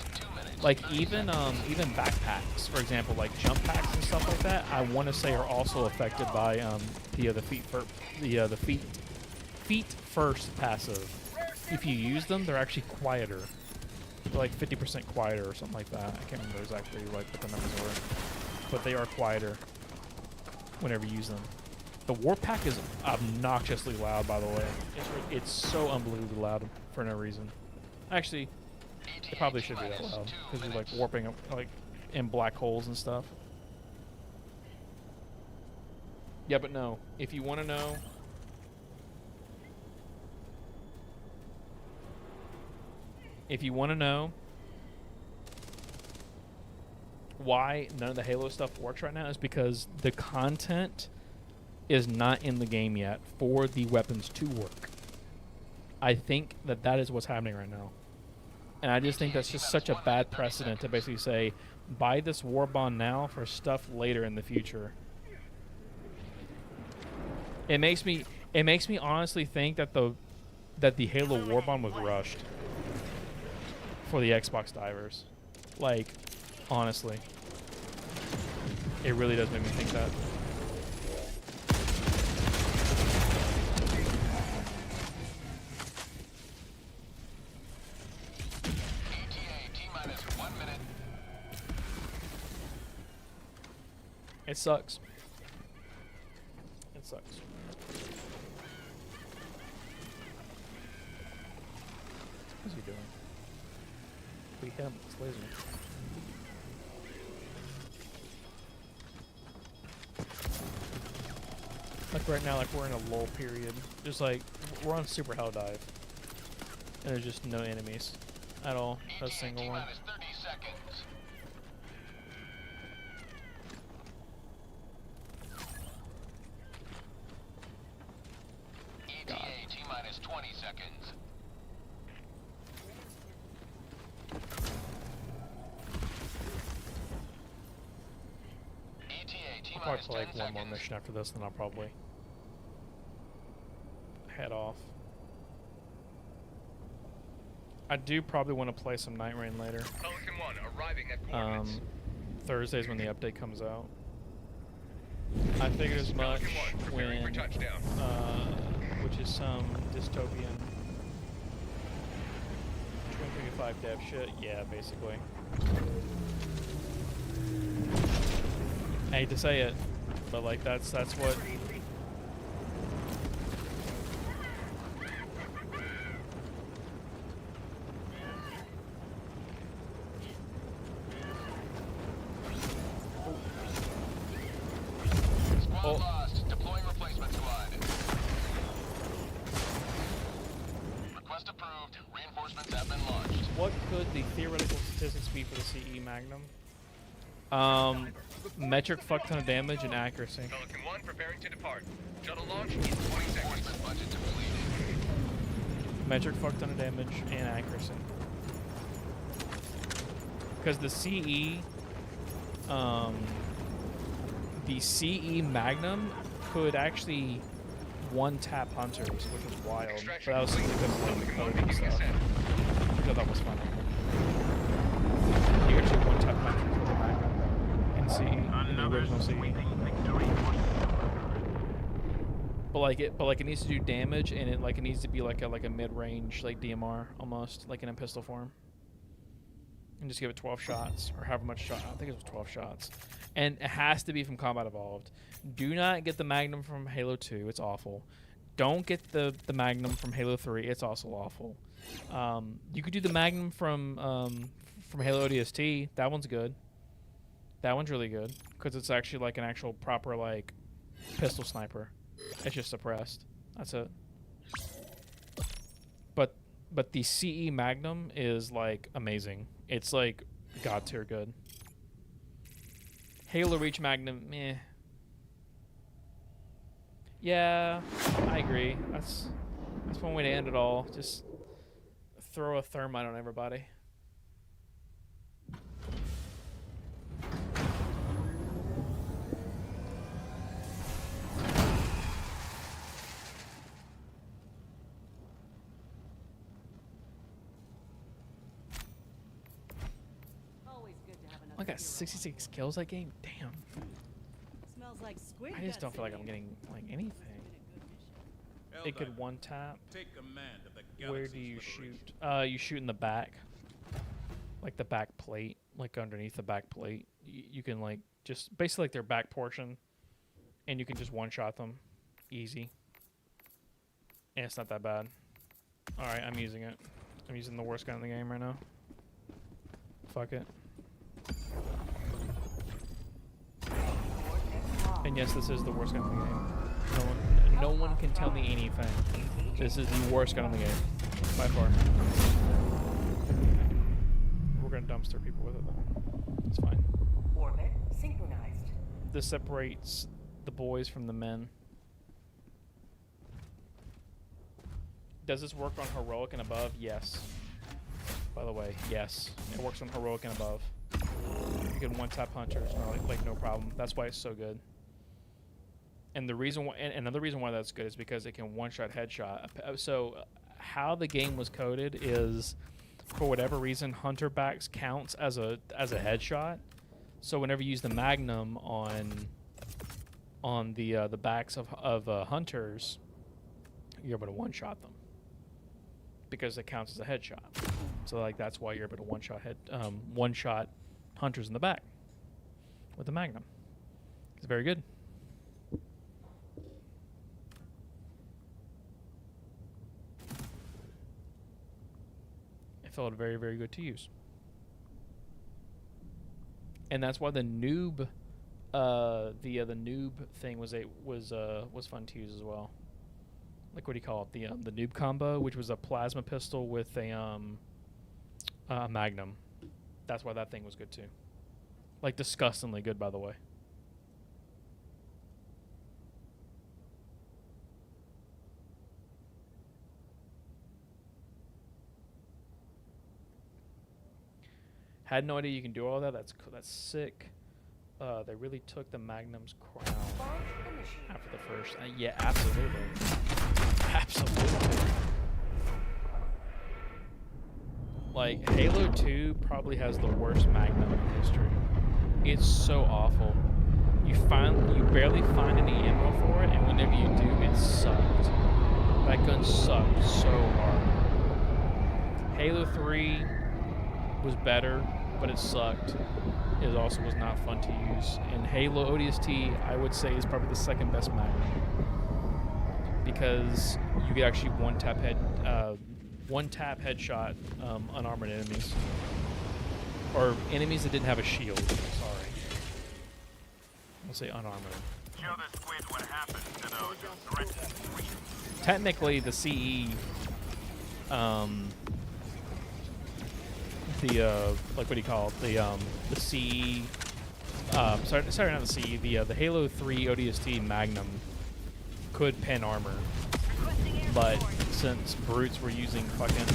Like even backpacks, for example, like jump packs and stuff like that, I want to say are also affected by the feet first passive. If you use them, they're actually quieter. They're like 50% quieter or something like that. I can't remember exactly like what the numbers were, but they are quieter whenever you use them. The Warpack is obnoxiously loud, by the way. It's so unbelievably loud for no reason. Actually, it probably should be that loud because you're like warping up like in black holes and stuff. Yeah, but no. If you want to know, why none of the Halo stuff works right now is because the content is not in the game yet for the weapons to work. I think that is what's happening right now. And I just think that's just such a bad precedent to basically say, buy this war bond now for stuff later in the future. It makes me honestly think that the Halo war bond was rushed for the Xbox divers. Like, honestly. It really does make me think that. It sucks. It sucks. What's he doing? We hit him with this laser. Like right now, like we're in a lull period. Just like, we're on super hell dive. And there's just no enemies at all. Not a single one. God. T-minus 20 seconds. I'll probably play like one more mission after this, then I'll probably head off. I do probably want to play some Night Rain later. Pelican 1 arriving at coordinates. Thursday's when the update comes out. I figured as much when, which is some dystopian 2035 dev shit. Yeah, basically. I hate to say it, but like that's what approved. Reinforcements have been launched. What could the theoretical statistics be for the CE Magnum? Metric fuck ton of damage and accuracy. Pelican 1 preparing to depart. Shuttle launch in 20 seconds. Budget depleted. Metric fuck ton of damage and accuracy. Because the CE Magnum could actually one-tap hunters, which was wild. But that was simply because of like code stuff. Which I thought was funny. You actually one-tap hunters with a Magnum in CE, in the original CE. But it needs to do damage, and it needs to be like a mid-range like DMR almost, like in a pistol form. And just give it 12 shots, or however much shot. I think it was 12 shots. And it has to be from Combat Evolved. Do not get the Magnum from Halo 2. It's awful. Don't get the Magnum from Halo 3. It's also awful. You could do the Magnum from Halo ODST. That one's good. That one's really good. Because it's actually like an actual proper like pistol sniper. It's just suppressed. That's it. But the CE Magnum is like amazing. It's like god tier good. Halo Reach Magnum, meh. Yeah, I agree. That's one way to end it all. Just throw a thermite on everybody. I got 66 kills that game. Damn. Smells like squid. I just don't feel like I'm getting like anything. It could one tap. Take command of the Where do you galaxy's shoot? You shoot in the back, like the back plate, like underneath the back plate. You can like just basically like their back portion, and you can just one shot them, easy. And it's not that bad. All right, I'm using it. I'm using the worst gun in the game right now. Fuck it. And yes, this is the worst gun in the game. No one can tell me anything. This is the worst gun in the game, by far. We're gonna dumpster people with it though. It's fine. Orbit synchronized. This separates the boys from the men. Does this work on heroic and above? Yes. By the way, yes. It works on heroic and above. You can one-tap hunters, like no problem. That's why it's so good. And the reason why, and another reason why that's good is because it can one-shot headshot. So how the game was coded is, for whatever reason, hunter backs counts as a headshot. So whenever you use the Magnum on the backs of hunters, you're able to one-shot them because it counts as a headshot. So like that's why you're able to one-shot hunters in the back with the Magnum. It's very good. It felt very, very good to use. And that's why the noob the noob thing was fun to use as well. Like, what do you call it? The noob combo, which was a plasma pistol with a Magnum. That's why that thing was good too. Like, disgustingly good, by the way. Had no idea you can do all that. That's sick. They really took the Magnum's crown after the first. Yeah, absolutely. Absolutely. Like, Halo 2 probably has the worst Magnum in history. It's so awful. You barely find any ammo for it, and whenever you do, it sucked. That gun sucked so hard. Halo 3 was better, but it sucked. It also was not fun to use. And Halo ODST, I would say, is probably the second best Magnum, because you could actually one-tap headshot unarmored enemies, or enemies that didn't have a shield. Sorry, I'll say unarmored. Show the squid what happens to those who threaten freedom. Technically, the CE like, what do you call it? The C. Sorry, not the C. The Halo 3 ODST Magnum could pen armor, but since brutes were using fucking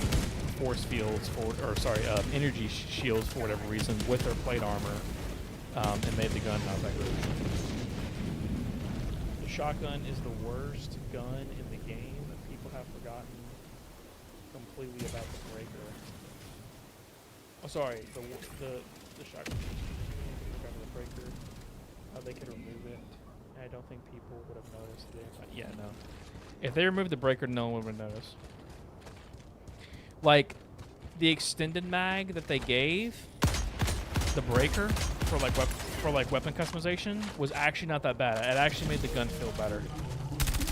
force fields energy shields for whatever reason with their plate armor, it made the gun not that good. The shotgun is the worst gun in the game. People have forgotten completely about the breaker. Oh, sorry, the shotgun. Forgot the breaker. How they could remove it. I don't think people would have noticed it. Yeah, no. If they removed the breaker, no one would notice. Like, the extended mag that they gave, the breaker for weapon customization was actually not that bad. It actually made the gun feel better,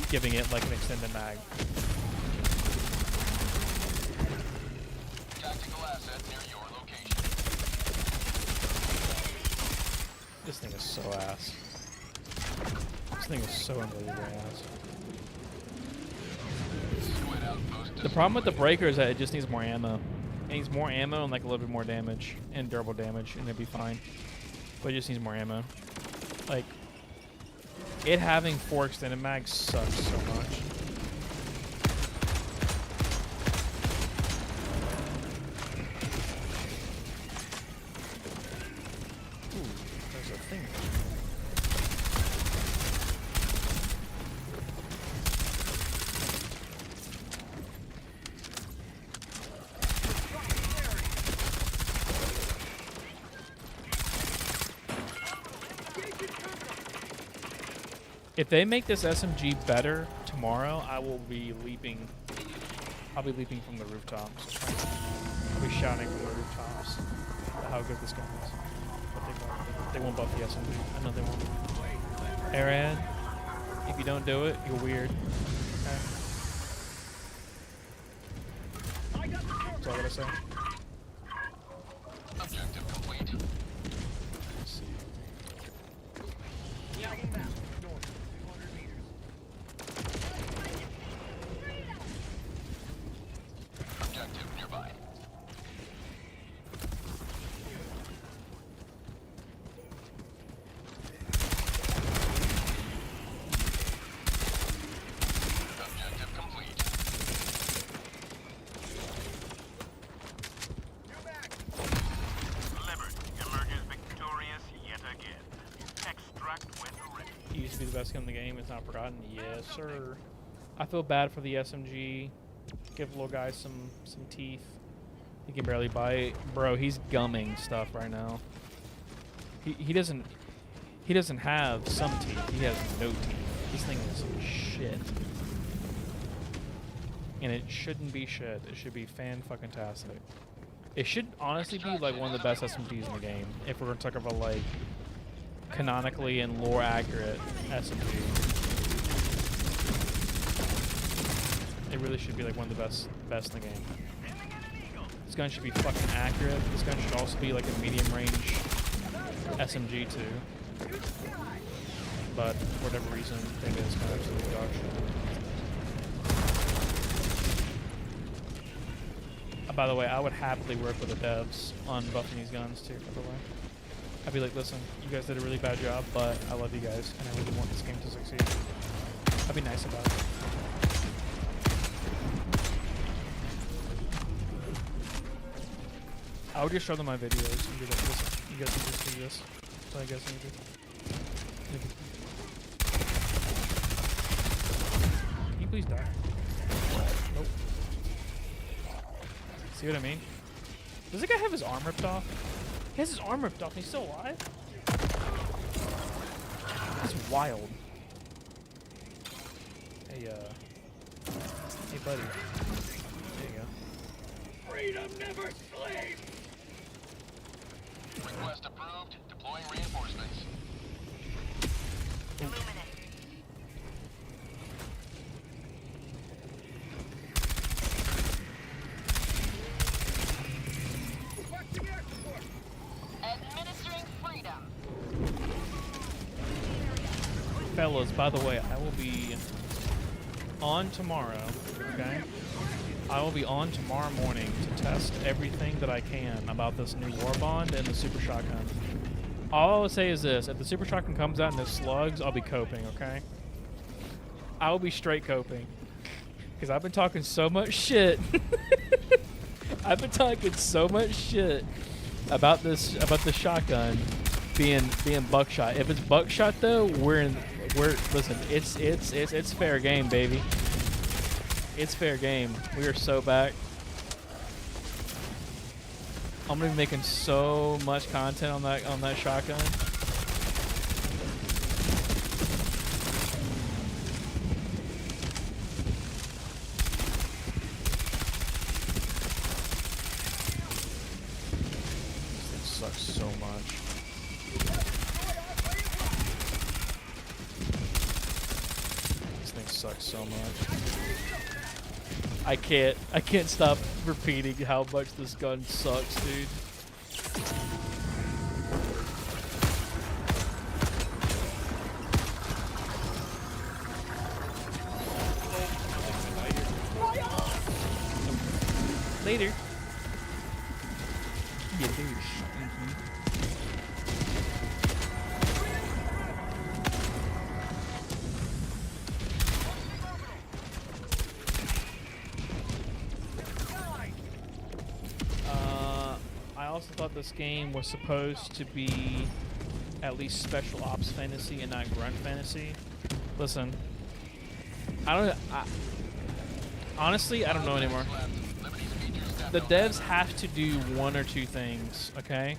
giving it like an extended mag. Tactical asset near your location. This thing is so ass. This thing is so unbelievably ass. Squid outpost. The problem with the breaker is that it just needs more ammo. It needs more ammo and like a little bit more damage and durable damage, and it'll be fine. But it just needs more ammo. Like, it having 4 extended mags sucks so much. Ooh, there's a thing. If they make this SMG better tomorrow, I will be leaping. I'll be leaping from the rooftops. I'll be shouting from the rooftops about how good this gun is. But they won't buff the SMG. I know they won't. Arad, if you don't do it, you're weird. Okay. That's all I gotta say. Objective complete. Let's see. Objective nearby. Objective complete. Liberty emerges victorious yet again. Extract when ready. He used to be the best gun in the game. It's not forgotten. Yes, sir. I feel bad for the SMG. Give little guy some teeth. He can barely bite. Bro, he's gumming stuff right now. He doesn't have some teeth. He has no teeth. This thing is shit. And it shouldn't be shit. It should be fan-fucking-tastic. It should honestly be like one of the best SMGs in the game. If we're gonna talk about like canonically and lore accurate SMG. It really should be like one of the best in the game. This gun should be fucking accurate. This gun should also be like a medium range SMG too. But for whatever reason, I think it's kind of absolute dog shit. By the way, I would happily work with the devs on buffing these guns too, by the way. I'd be like, listen, you guys did a really bad job, but I love you guys, and I really want this game to succeed. I'd be nice about it. I would just show them my videos and be like, listen, you guys need to do this. That's all you guys need to do. Can you please die? Nope. See what I mean? Does the guy have his arm ripped off? He has his arm ripped off and he's still alive? That's wild. Hey, hey buddy. There you go. Freedom never sleeps! Request approved. Deploying reinforcements. Administering freedom. Fellas, by the way, I will be on tomorrow, okay? I will be on tomorrow morning to test everything that I can about this new war bond and the super shotgun. All I will say is this: if the super shotgun comes out and there's slugs, I'll be coping. Okay. I will be straight coping because I've been talking so much shit. I've been talking so much shit about this the shotgun being buckshot. If it's buckshot though, listen, it's fair game, baby. It's fair game. We are so back. I'm gonna be making so much content on that shotgun. This thing sucks so much. This thing sucks so much. I can't stop repeating how much this gun sucks, dude. Later. Yeah, dude. I also thought this game was supposed to be at least special ops fantasy and not grunt fantasy. Listen, honestly, I don't know anymore. The devs have to do one or two things, okay?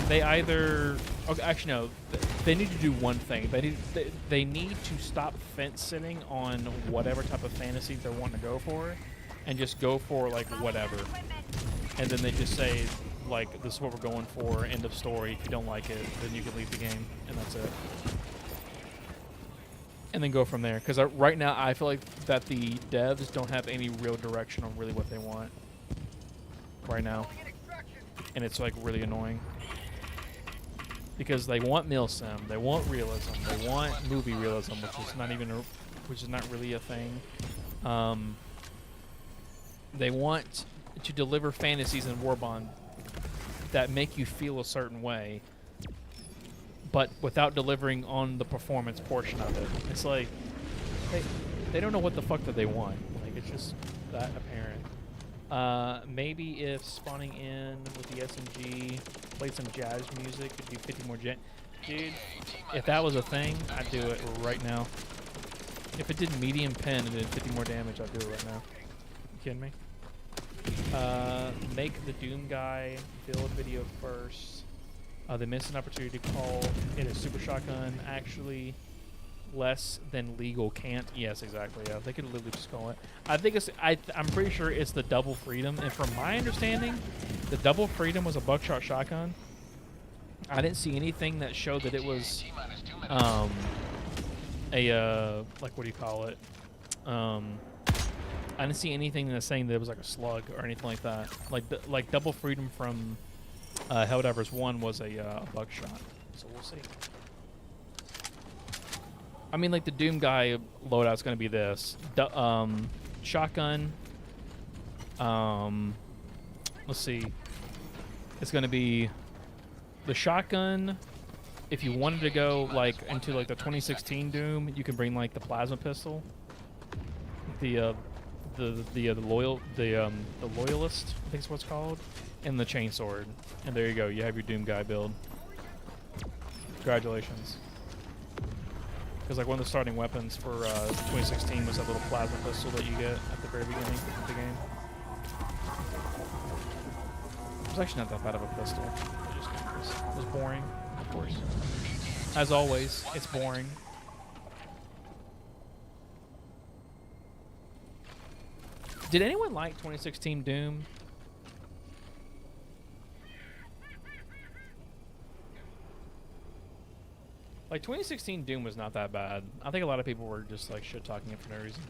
They either, okay, actually no, they need to do one thing. They need to stop fence sitting on whatever type of fantasy they're wanting to go for, and just go for like whatever. And then they just say, like, this is what we're going for, end of story. If you don't like it, then you can leave the game, and that's it. And then go from there. Because right now, I feel like that the devs don't have any real direction on really what they want right now. And it's, like, really annoying. Because they want milsim, they want realism, they want movie realism, which is not really a thing. They want to deliver fantasies in Warbond that make you feel a certain way, but without delivering on the performance portion of it. It's like they don't know what the fuck that they want. Like, it's just that apparent. Maybe if spawning in with the SMG played some jazz music, it'd do 50 more Dude, if that was a thing, I'd do it right now. If it did medium pen and did 50 more damage, I'd do it right now. You kidding me? Make the Doom guy build video first. They missed an opportunity to call it a super shotgun. Actually, less than legal can't. Yes, exactly. Yeah, they could literally just call it. I think it's. I'm pretty sure it's the Double Freedom. And from my understanding, the Double Freedom was a buckshot shotgun. I didn't see anything that showed that it was like, what do you call it? I didn't see anything that's saying that it was like a slug or anything like that. Like Double Freedom from Helldivers 1 was a buckshot. So we'll see. I mean, like, the Doom guy loadout's going to be this. Shotgun. Let's see. It's going to be the shotgun. If you wanted to go, like, into, like, the 2016 Doom, you can bring, like, the plasma pistol. The loyalist, I think is what's called, and the chainsword. And there you go. You have your Doom guy build. Congratulations. Because, like, one of the starting weapons for 2016 was that little plasma pistol that you get at the very beginning of the game. It was actually not that bad of a pistol. It was boring, of course. As always, it's boring. Did anyone like 2016 Doom? Like, 2016 Doom was not that bad. I think a lot of people were just, like, shit-talking it for no reason.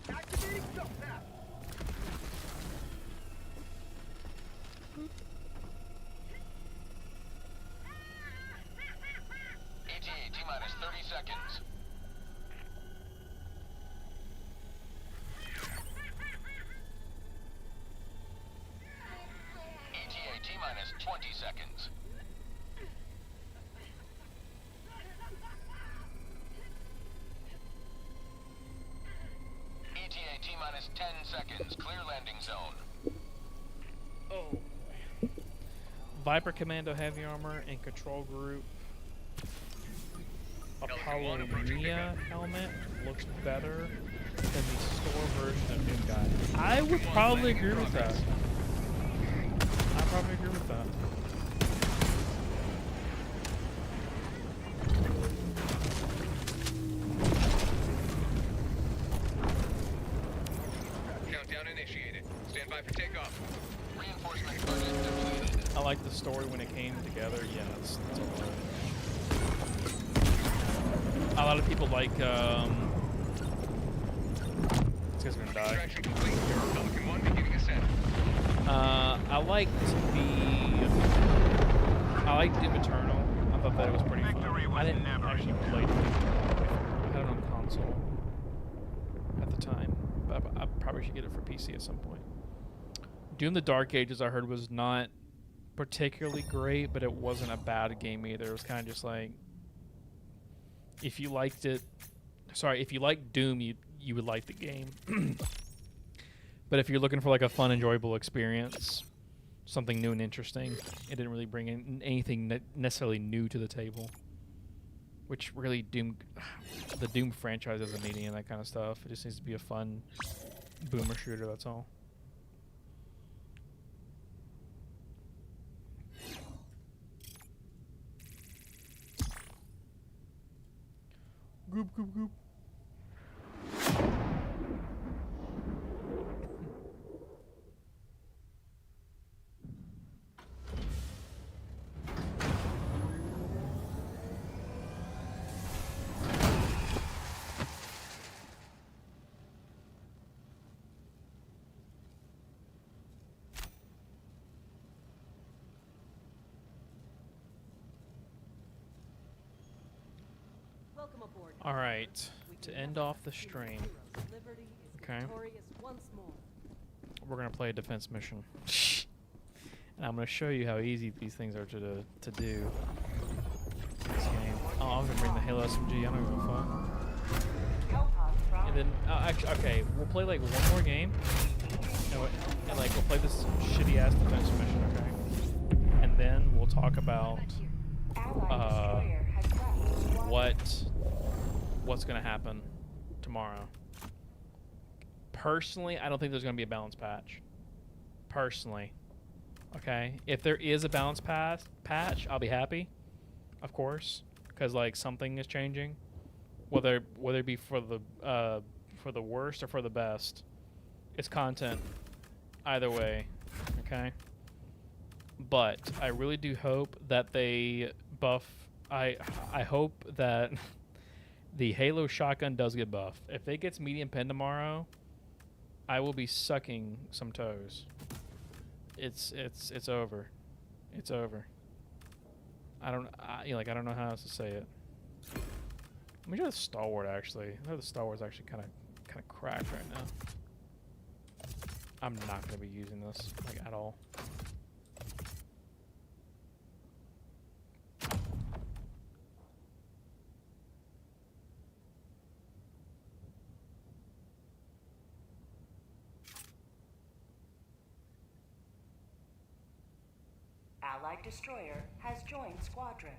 ETA T-minus 30 seconds. T-minus 20 seconds. ETA T-minus 10 seconds. Clear landing zone. Oh. Viper Commando Heavy Armor and Control Group Apollonia helmet looks better than the store version of Doom Guy. I would probably agree with that. I probably agree with that. Countdown initiated. Stand by for takeoff. Reinforcement budget depleted. I like the story when it came together. Yeah, it's all right. A lot of people like, this guy's gonna die. Extraction complete. Pelican 1 beginning ascent. I liked Doom Eternal. I thought that it was pretty fun. I didn't actually play it. I had it on console at the time, but I probably should get it for PC at some point. Doom the Dark Ages I heard was not particularly great, but it wasn't a bad game either. It was kind of just like, if you liked it, if you liked Doom, you would like the game. But if you're looking for like a fun, enjoyable experience, something new and interesting, it didn't really bring in anything necessarily new to the table. Which really the Doom franchise doesn't need any of that kind of stuff. It just needs to be a fun boomer shooter, that's all. Goop, goop, goop. Welcome aboard. All right, to end off the stream, Liberty is okay, victorious once more. we're gonna play a defense mission, and I'm gonna show you how easy these things are to do. In this game. Oh, I'm gonna bring the Halo SMG. I don't give a fuck. And then, actually, okay, we'll play like one more game, and like we'll play this shitty ass defense mission, okay? And then we'll talk about what's gonna happen tomorrow. Personally, I don't think there's gonna be a balance patch. Personally, okay. If there is a balance patch, I'll be happy, of course, because like something is changing, whether it be for the worst or for the best. It's content, either way, okay. But I really do hope that they buff. I hope that the Halo shotgun does get buffed. If it gets medium pen tomorrow, I will be sucking some toes. It's over. It's over. I don't know how else to say it. Let me try the Stalwart actually. I know the Stalwart's actually kind of cracked right now. I'm not gonna be using this like at all. Allied destroyer has joined squadron.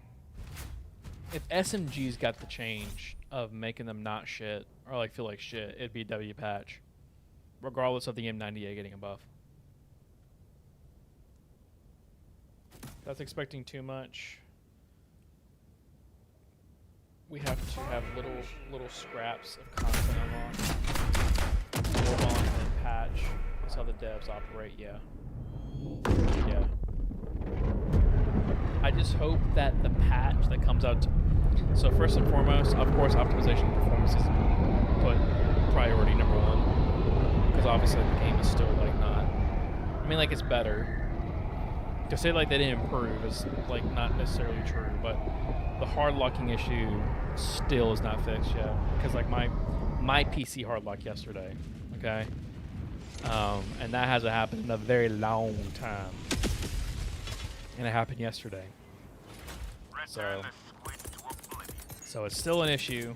If SMG's got the change of making them not shit or like feel like shit, it'd be W patch, regardless of the M98 getting a buff. That's expecting too much. We have to have little scraps of content unlocked. Move on and patch. That's how the devs operate. Yeah. Yeah. I just hope that the patch that comes out. So first and foremost, of course, optimization performance is put priority number one, because obviously the game is still like not. I mean, like it's better. To say like they didn't improve is like not necessarily true, but the hard locking issue still is not fixed yet. Because like my PC hard locked yesterday, okay, and that hasn't happened in a very long time. and it happened yesterday. So, Return the squid to oblivion. so it's still an issue.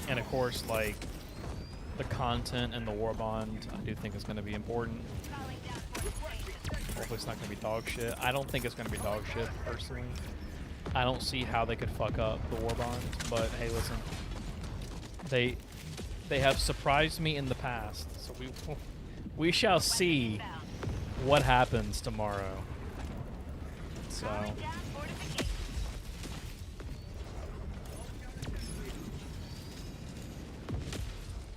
And of course, like the content and the war bond, I do think is going to be important. Hopefully, it's not going to be dog shit. I don't think it's going to be dog shit personally. I don't see how they could fuck up the war bond. But hey, listen, they have surprised me in the past, so we shall see what happens tomorrow. So.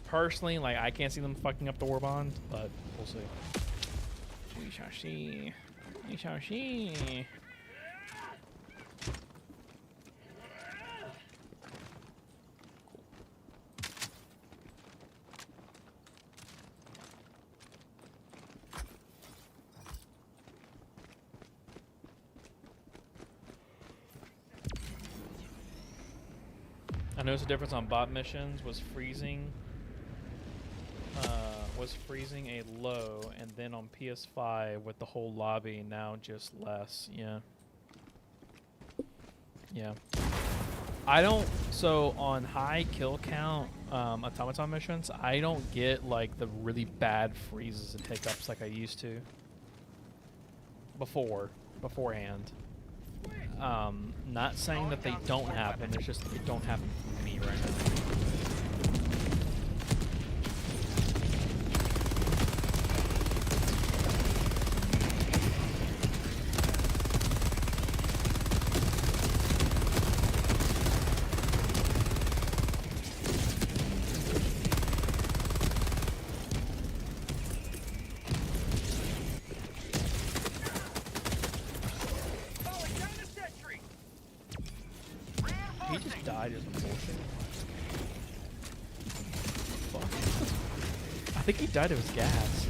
Personally, like, I can't see them fucking up the war bond, but we'll see. We shall see. We shall see. I noticed the difference on bot missions was freezing a low, and then on PS5 with the whole lobby now just less. Yeah. I don't. So on high kill count automaton missions, I don't get like the really bad freezes and take ups like I used to beforehand. Not saying that they don't happen. It's just that they don't happen for me right now. He just died as a bullshit. Fuck. I think he died of his gas.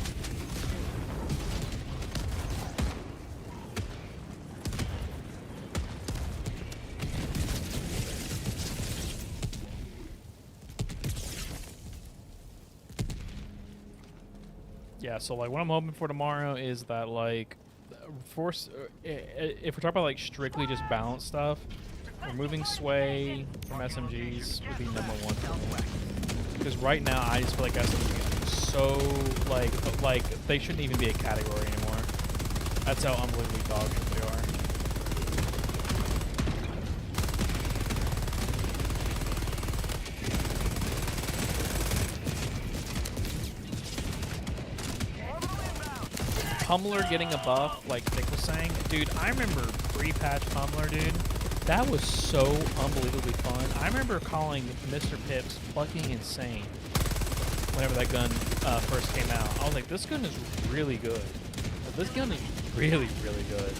Yeah, so like what I'm hoping for tomorrow is that like if we're talking about like strictly just balance stuff, removing sway from SMGs would be #1 for me. Because right now I just feel like SMGs are so like they shouldn't even be a category anymore. That's how unbelievably dog shit they are. Pummeler getting a buff, like Nick was saying, dude, I remember pre-patch Pummeler, dude. That was so unbelievably fun. I remember calling Mr. Pips fucking insane whenever that gun first came out. I was like, this gun is really good. This gun is really, really good.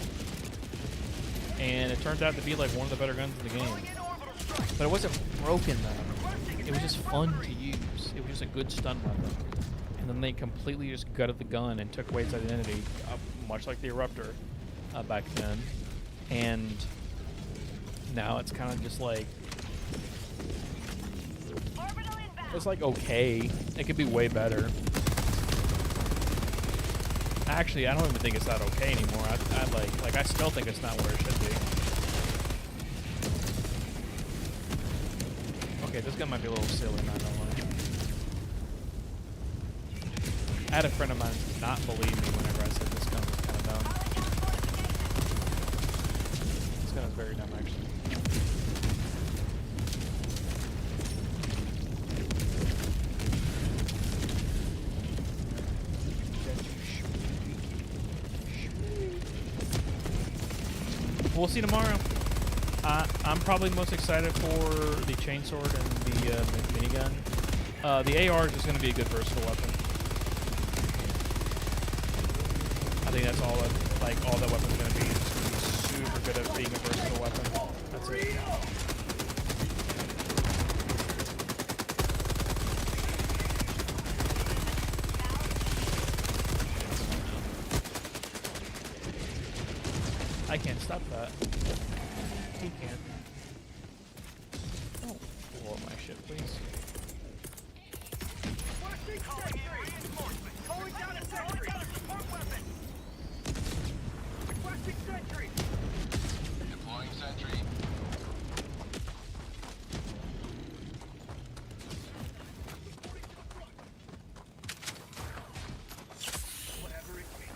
And it turned out to be like one of the better guns in the game. But it wasn't broken though. It was just fun to use. It was just a good stun weapon. And then they completely just gutted the gun and took away its identity, much like the Eruptor back then. And now it's kind of just like, it's like okay. It could be way better. Actually, I don't even think it's that okay anymore. I still think it's not where it should be. Okay, this gun might be a little silly, not gonna lie. I had a friend of mine not believe me whenever I said this gun was kind of dumb. This gun is very dumb, actually. We'll see tomorrow. I'm probably most excited for the chainsword and the minigun. The AR is just going to be a good versatile weapon. I think that's all that weapon's going to be. It's going to be super good at being a versatile weapon. That's it. I can't stop that. He can. Don't blow up my shit, please. Calling down a sentry! Support weapon! Requesting sentry! Deploying sentry. Whatever it takes.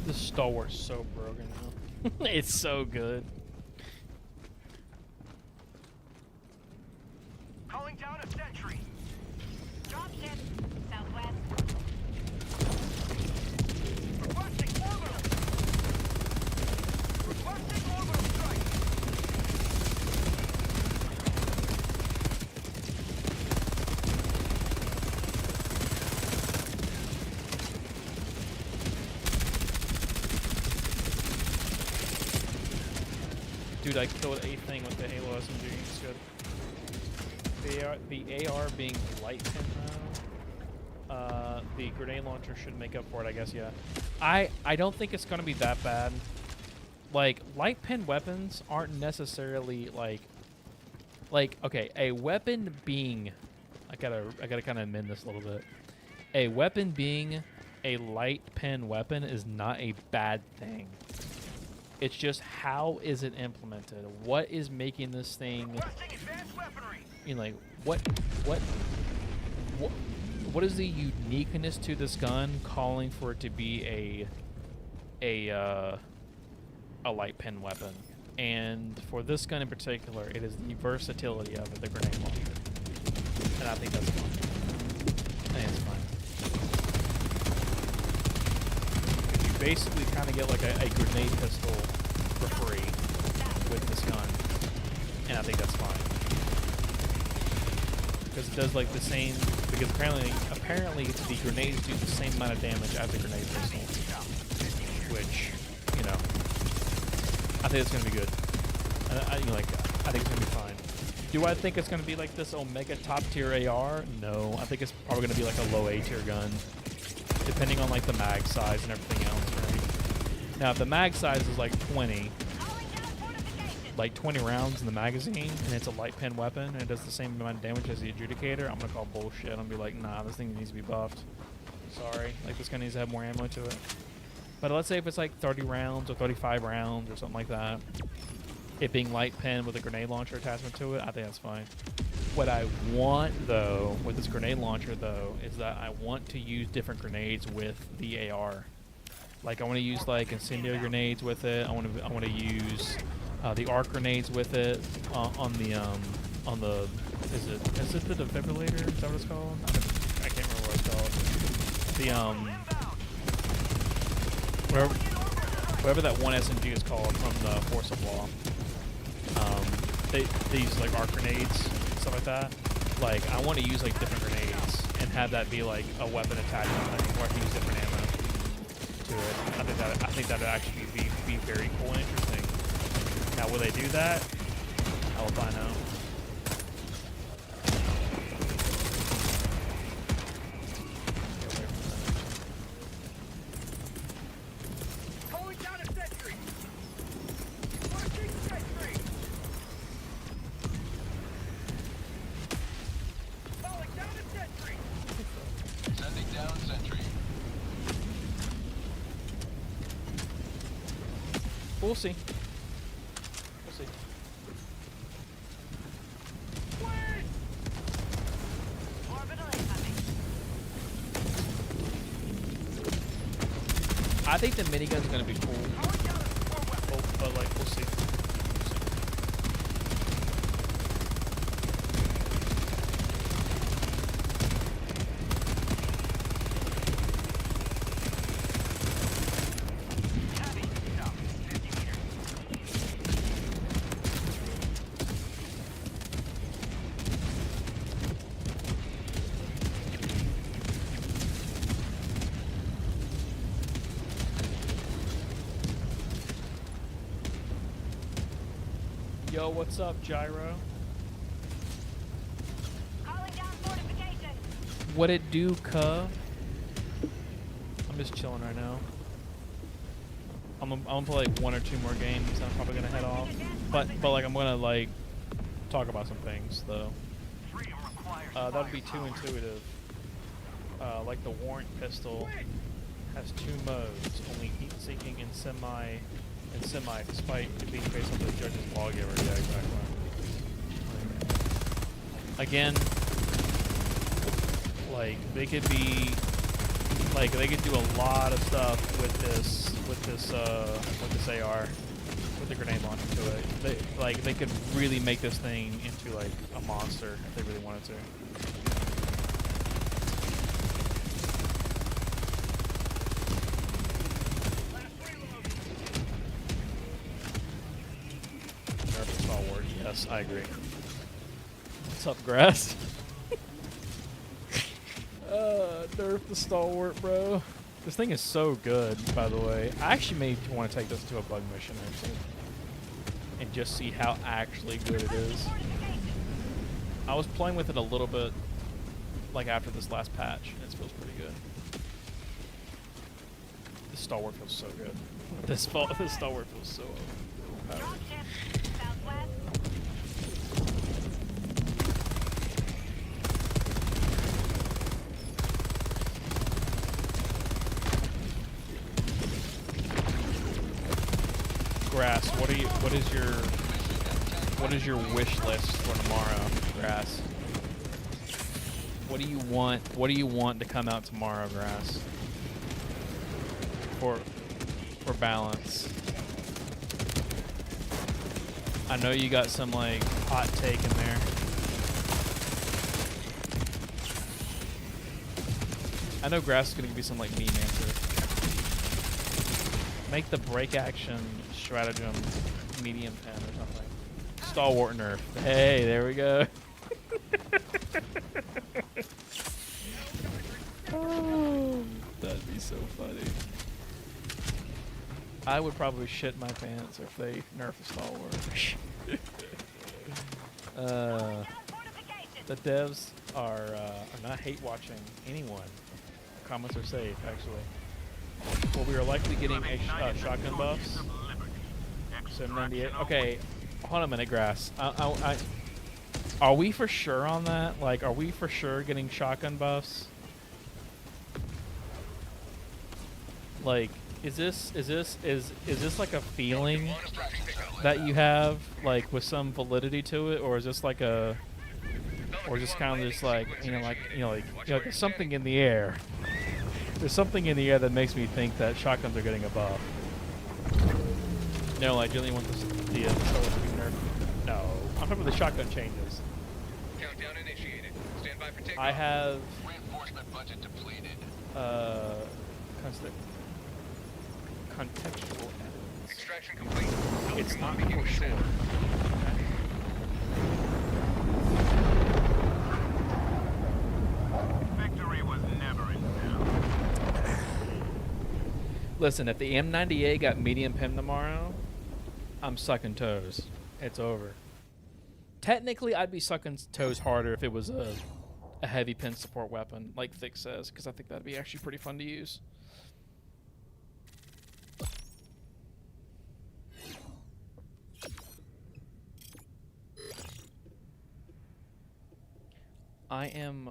This Star Wars is so broken now. It's so good. Calling down a sentry! Dropship. Southwest. Requesting orbital! Requesting orbital strike! Dude, I killed a thing with the Halo SMG. It's good. The AR being light pin though. The grenade launcher should make up for it, I guess. Yeah. I don't think it's gonna be that bad. Like light pin weapons aren't necessarily like okay, a weapon being. I gotta kind of amend this a little bit. A weapon being a light pin weapon is not a bad thing. It's just how is it implemented? What is making this thing? Requesting advanced weaponry! You know, like what is the uniqueness to this gun calling for it to be a light pin weapon? And for this gun in particular, it is the versatility of it, the grenade launcher, and I think that's fine. I think it's fine. You basically kind of get like a grenade pistol for free with this gun, and I think that's fine because it does like the same. Because apparently the grenades do the same amount of damage as a grenade pistol, which you know I think it's gonna be good. I think it's gonna be fine. Do I think it's gonna be like this Omega top tier AR? No, I think it's probably gonna be like a low A tier gun. Depending on like the mag size and everything else, right? Now, if the mag size is like 20 rounds in the magazine, and it's a light pen weapon, and it does the same amount of damage as the Adjudicator, I'm gonna call bullshit. I'm gonna be like, nah, this thing needs to be buffed. Sorry, like this guy needs to have more ammo to it. But let's say if it's like 30 rounds or 35 rounds or something like that, it being light pen with a grenade launcher attachment to it, I think that's fine. What I want, though, with this grenade launcher, though, is that I want to use different grenades with the AR. Like, I want to use, like, incendiary grenades with it. I want to use the arc grenades with it on the, is it the defibrillator? Is that what it's called? I can't remember what it's called. The, whatever that one SMG is called from the Force of Law. They use, like, arc grenades, stuff like that. Like, I want to use, like, different grenades and have that be, like, a weapon attachment thing where I can use different ammo to it. I think that would actually be very cool and interesting. Now, will they do that? Hell if I know. Calling down a sentry! Requesting sentry! Calling down a sentry! Sending down sentry. We'll see. We'll see. Orbital incoming. I think the minigun's gonna be cool, but like we'll see. Yo, what's up, Gyro? Calling down fortification. What it do, cuh? I'm just chilling right now. I'm gonna play like one or two more games, and I'm probably gonna head off. But like I'm gonna like talk about some things though. Freedom request. requires That would be too intuitive. Like the warrant pistol has 2 modes, only heat-seeking and semi, despite it being based on the judge's lawgiver. Yeah, exactly. Again, like they could do a lot of stuff with this AR, with the grenade launcher to it. They could really make this thing into like a monster if they really wanted to. Nerf the stalwart. Yes, I agree. What's up, grass? Nerf the stalwart, bro. This thing is so good, by the way. I actually may want to take this to a bug mission, actually. And just see how actually good it is. I was playing with it a little bit, like after this last patch, and it feels pretty good. The stalwart feels so good. This stalwart feels so overpowered. Grass, what is your wish list for tomorrow, Grass? What do you want to come out tomorrow, Grass? For balance. I know you got some like hot take in there. I know Grass is gonna give you some like meme answer. Make the break action stratagem medium pen or something. Stalwart nerf. Hey, there we go. Oh, that'd be so funny. I would probably shit my pants if they nerf a stalwart. The devs are not hate watching anyone. Comments are safe, actually. Well, we are likely getting a shotgun buffs. 798. Okay, hold on a minute, Grass. Are we for sure on that? Like, are we for sure getting shotgun buffs? Like, is this like a feeling that you have, like, with some validity to it, or is this like a, or just kind of just like, there's something in the air. There's something in the air that makes me think that shotguns are getting a buff. No, I generally want the stalwart to be nerfed. No, I'm talking about the shotgun changes. Countdown initiated. Stand by for takeoff. I have Reinforcement budget depleted. contextual evidence. Extraction complete. It's not for sure. Victory was never in doubt. Listen, if the M98 got medium pim tomorrow, I'm sucking toes. It's over. Technically, I'd be sucking toes harder if it was a heavy pin support weapon, like Thick says, because I think that'd be actually pretty fun to use. I am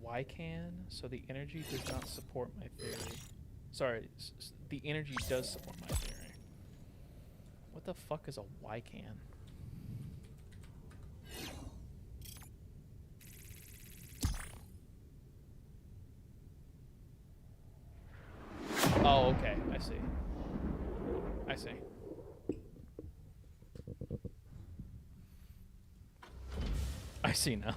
YCAN, so the energy does not support my theory. Sorry, the energy does support my theory. What the fuck is a YCAN? Oh, okay, I see. I see. I see now.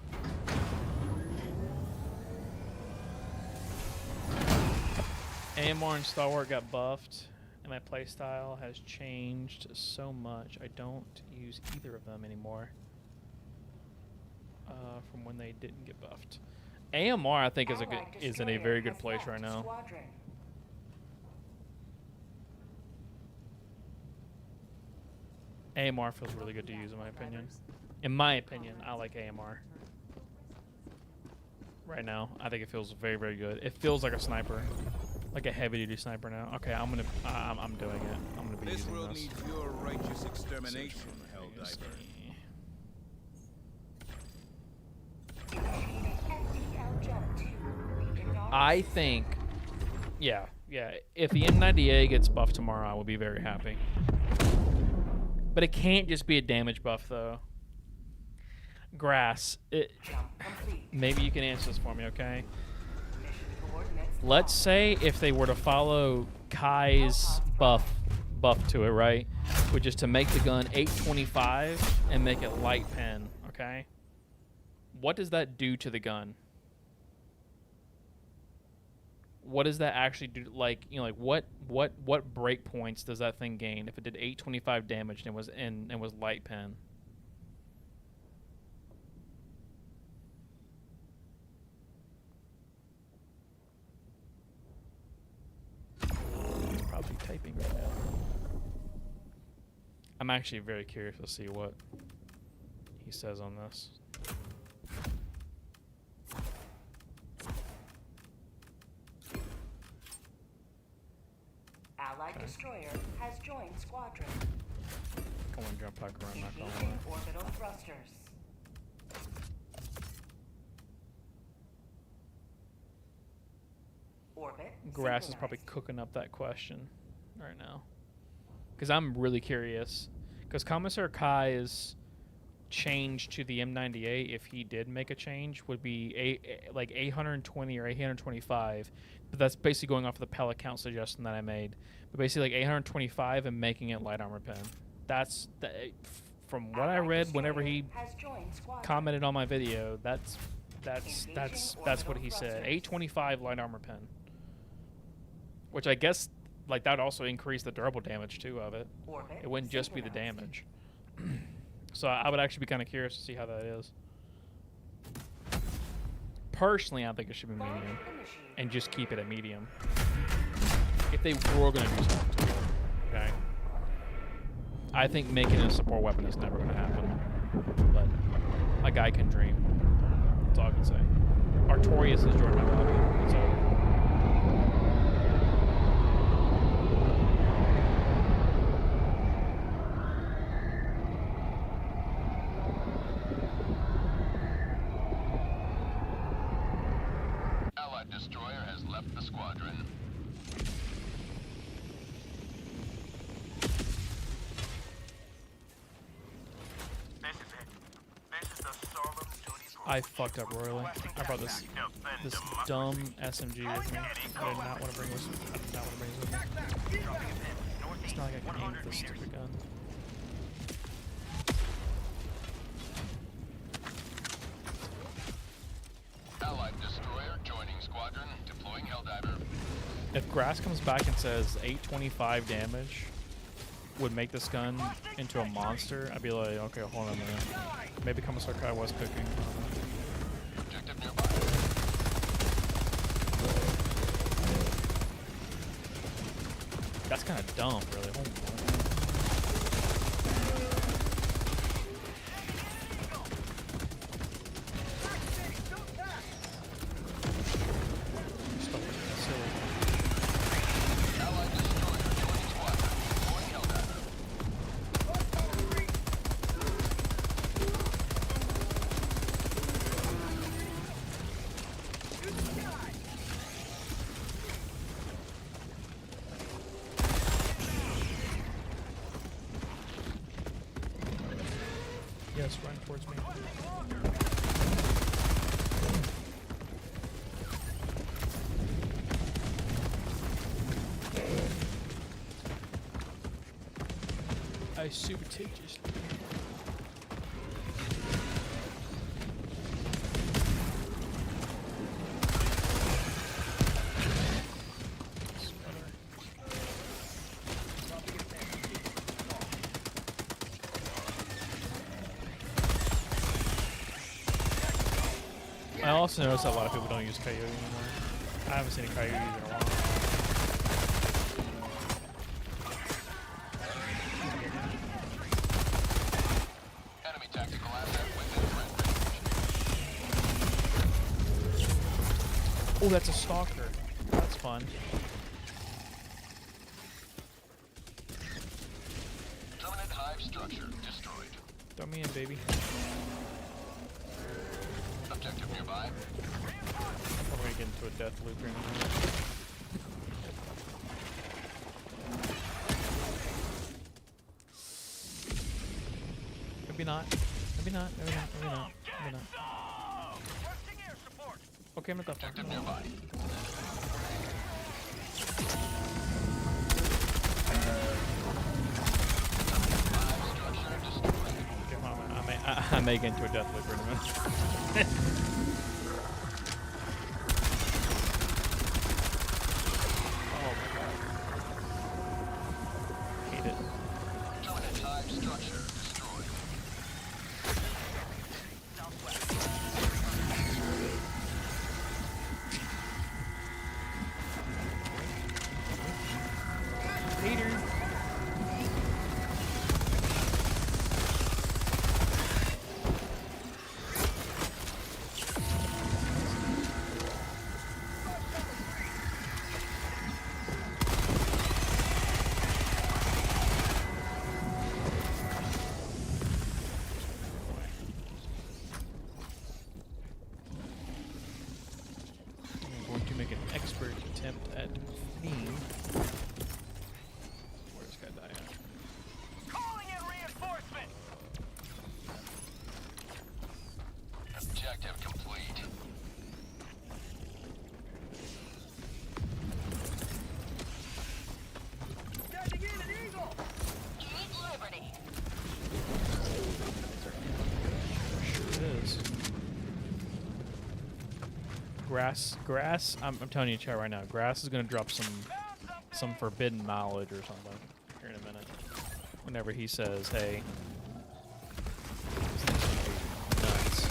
AMR and Stalwart got buffed, and my playstyle has changed so much. I don't use either of them anymore from when they didn't get buffed. AMR, I think, is in a very good place right now. Squadron. AMR feels really good to use, in my opinion. In my opinion, I like AMR. Right now, I think it feels very, very good. It feels like a sniper. Like a heavy-duty sniper now. Okay, I'm doing it. I'm gonna be This using world this. needs your righteous extermination, Helldiver. I think, yeah. If the M90A gets buffed tomorrow, I will be very happy. But it can't just be a damage buff, though. Grass. Maybe you can answer this for me, okay? Let's say if they were to follow Kai's buff to it, right? Which is to make the gun 825 and make it light pen, okay? What does that do to the gun? What does that actually do? Like, you know, like what break points does that thing gain if it did 825 damage and was light pen? Probably typing right now. I'm actually very curious to see what he says on this. Allied destroyer has joined squadron. Come on, jump back around, not gonna Engaging lie. orbital thrusters. Orbit. Grass is probably synchronized. cooking up that question right now. Because I'm really curious. Because Commissar Kai's change to the M98, if he did make a change, would be like 820 or 825. But that's basically going off of the pellet count suggestion that I made. But basically like 825 and making it light armor pen. That's, from what I read whenever he Has joined squadron. commented on my video, that's what he said. 825 light armor pen. Which I guess, like, that would also increase the durable damage, too, of it. Orbit It wouldn't just be the synchronized. damage. So I would actually be kind of curious to see how that is. Personally, I think it should be medium. Initiated. And just keep it at medium. If they were going to do something to it. Okay? I think making it a support weapon is never going to happen. But a guy can dream. That's all I can say. Artorias has joined my lobby. That's all. Allied destroyer has left the squadron. This is it. This is the solemn duty for I fucked up royally. I brought this dumb SMG with me. I did not want to bring this. I did not want to bring this with me. It's not like I can aim with this stupid gun. Allied destroyer joining squadron, deploying Helldiver. If Grass comes back and says 825 damage would make this gun into a monster, I'd be like, okay, hold on a minute. Maybe Commissar Kai was cooking. I don't know. Objective nearby. That's kind of dumb, really. Hold on. Stuff like that, silly. Allied destroyer joining squadron, deploying Helldiver. Yes, run towards me. I super just. I also noticed that a lot of people don't use Coyote anymore. I haven't seen a Coyote in a while. Enemy tactical asset within threat range. Oh, that's a stalker. That's fun. Permanent hive structure destroyed. Throw me in, baby. Objective nearby. I'm probably gonna get into a death loop here in a minute. Maybe not. Maybe not. Maybe not. Maybe not. Maybe not. Okay, I'm not that far. Objective nearby. Okay, hold on, I may get into a death loop in a minute. Oh my god. Hate it. Terminate hive structure destroyed. Peter. I'm going to make an expert attempt at fleeing. Where's this guy die at? Calling in reinforcement. Objective complete. Sending in an eagle. Keep Liberty. Sure it is. Grass. I'm telling you, chat right now. Grass is gonna drop some forbidden knowledge or something here in a minute. Whenever he says, "Hey, this thing's nuts."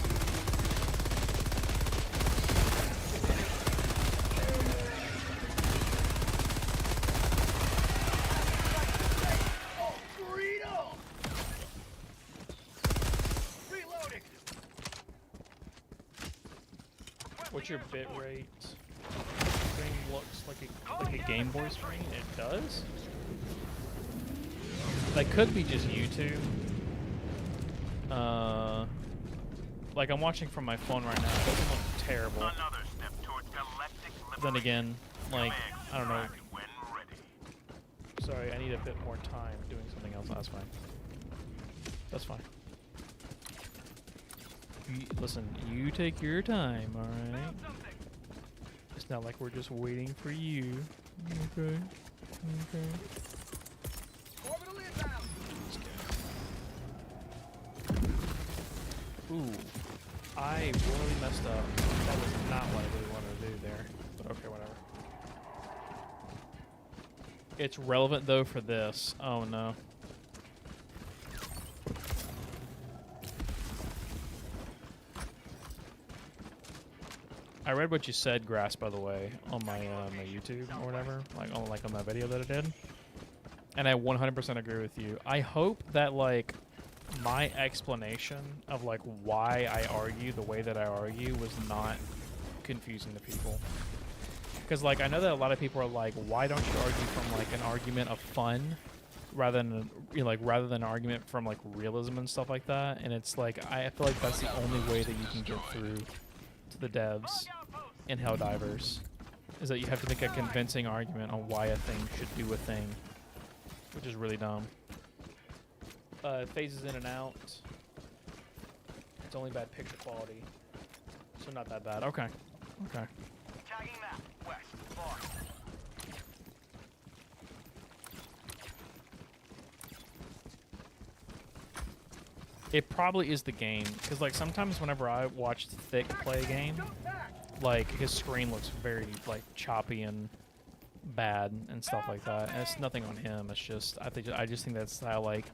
Burrito. Reloading. What's your bit rate? Screen looks like a Game Boy screen. It does. That could be just YouTube. Like I'm watching from my phone right now. It doesn't look terrible. Another step towards galactic liberation. Then again, like I don't know. When ready. Sorry, I need a bit more time doing something else. That's fine. That's fine. Listen, you take your time, alright? It's not like we're just waiting for you. Okay. Okay. Orbital inbound. Ooh. I really messed up. That was not what I really wanted to do there. But okay, whatever. It's relevant though for this. Oh no. I read what you said, Grass, by the way, on my my YouTube or whatever, like on that video that I did, and I 100% agree with you. I hope that like my explanation of like why I argue the way that I argue was not confusing to people, because like I know that a lot of people are like, why don't you argue from like an argument of fun rather than rather than an argument from like realism and stuff like that, and it's like I feel like that's the only way that you can get through to the devs in Helldivers, is that you have to make a convincing argument on why a thing should do a thing, which is really dumb. Phases in and out. It's only bad picture quality, so not that bad. Okay. Okay. Tagging map. West. Far. It probably is the game, because like sometimes whenever I watch Thick play a game, like his screen looks very like choppy and bad and stuff like that. And it's nothing on him. It's just I just think that's how like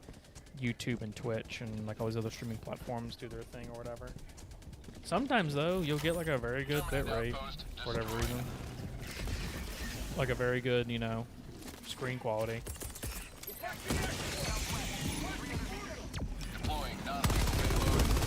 YouTube and Twitch and like all these other streaming platforms do their thing or whatever. Sometimes though, you'll get like a very good bit rate for whatever reason, like a very good, you know, screen quality. Deploying non-lethal payload.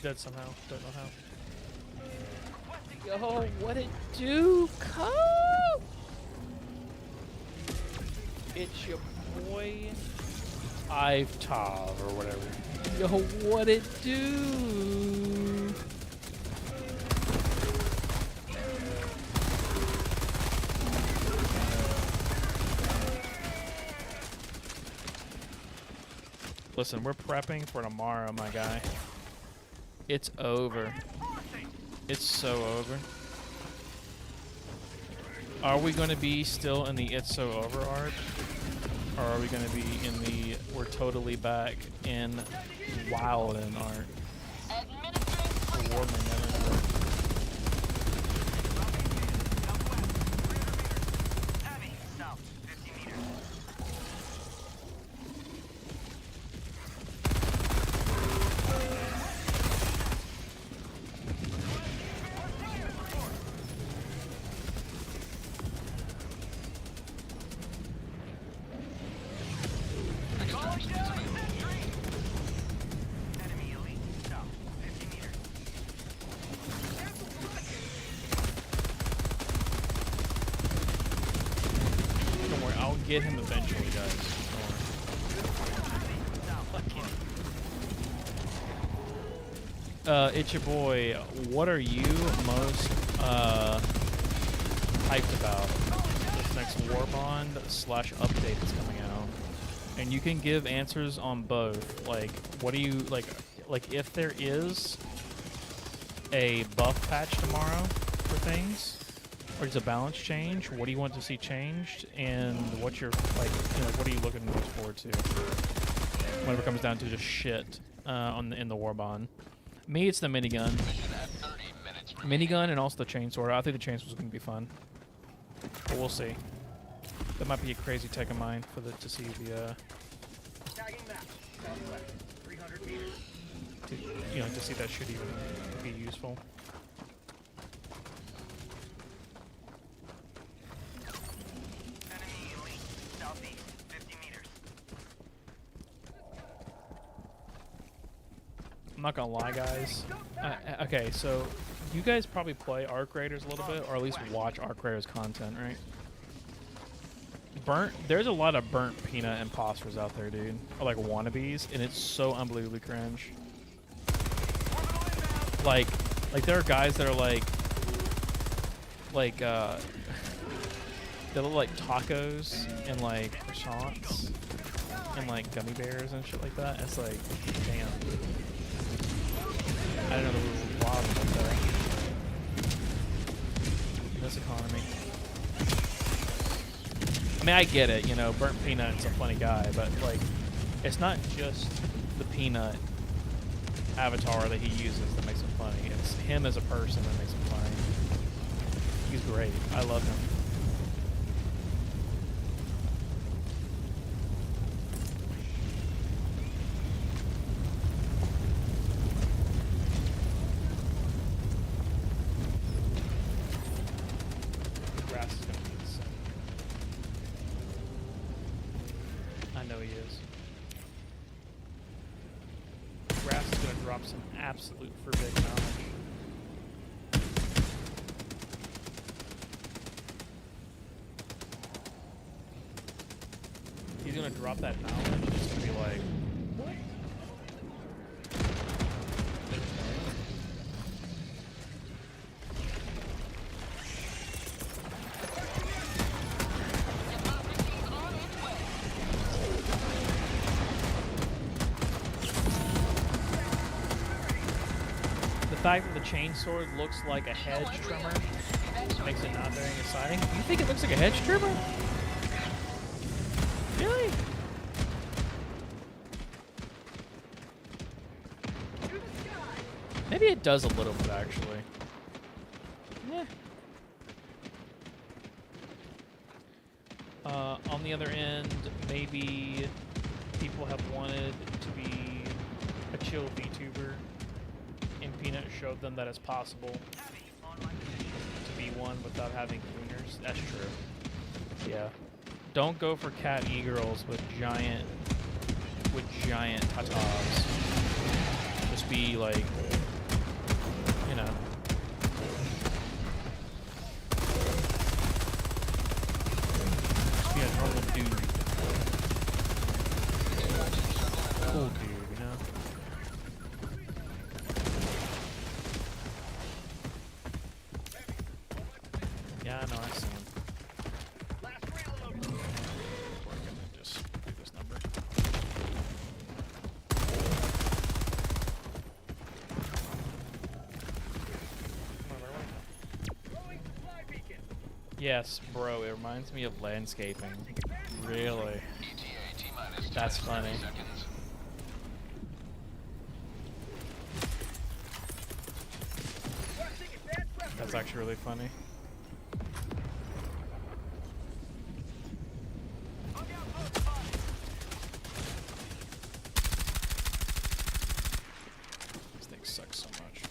dead somehow. Don't know how. Yo, what it do, Co? It's your boy, Ivetav or whatever. Yo, what it do? Listen, we're prepping for tomorrow, my guy. It's over. It's so over. Are we going to be still in the It's So Over arc? Or are we going to be in the We're Totally Back in Wildin arc? Administering War Momentum. Heavy, south, 50 meters. Enemy elite, south, 50 meters. Don't worry, I'll get him eventually, guys. Don't worry. It's your boy. What are you most hyped about? This next War Bond / update that's coming out, and you can give answers on both. Like, what do you like if there is a buff patch tomorrow for things, or just a balance change? What do you want to see changed, and what's your what are you looking most forward to whenever it comes down to just shit in the War Bond? Me, it's the minigun. Minigun and also the chainsaw. I think the chainsaw is going to be fun. But we'll see. That might be a crazy tech of mine for to see the Tagging map, southwest, 300 meters. to see that should even be useful. Enemy elite, southeast, 50 meters. I'm not gonna lie, guys. Okay, so you guys probably play Arc Raiders a little bit, or at least watch Arc Raiders content, right? There's a lot of burnt peanut imposters out there, dude, or like wannabes, and it's so unbelievably cringe. Like there are guys that are like they look like tacos and like croissants and like gummy bears and shit like that. It's like, damn. I didn't know there was wild like that in this economy. I mean, I get it, burnt peanut's a funny guy, but like, it's not just the peanut avatar that he uses that makes him funny. It's him as a person that makes him funny. He's great. I love him. The grass is gonna be insane. I know he is. Grass is going to drop some absolute forbidden knowledge. He's going to drop that knowledge. It's going to be like, what? The fact that the chainsword looks like a hedge trimmer makes it not very exciting. You think it looks like a hedge trimmer? Really? Maybe it does a little bit, actually. Yeah. On the other end, maybe people have wanted to be a chill VTuber, and Peanut showed them that it's possible to be one without having cleaners. That's true. Yeah. Don't go for cat e-girls with giant tatas. Just be like Yes, bro, it reminds me of landscaping. Really? ETA T-minus That's funny. seconds. That's actually really funny. These things suck so much.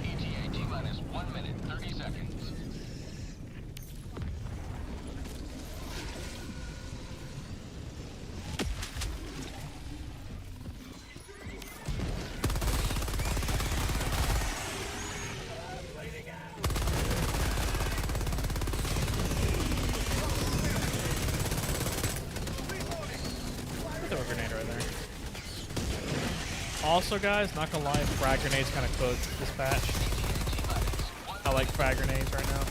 ETA T-minus 1 minute, 30 seconds. Throw a grenade right there. Also, guys, not gonna lie, frag grenades kind of close dispatch. I like frag grenades right now.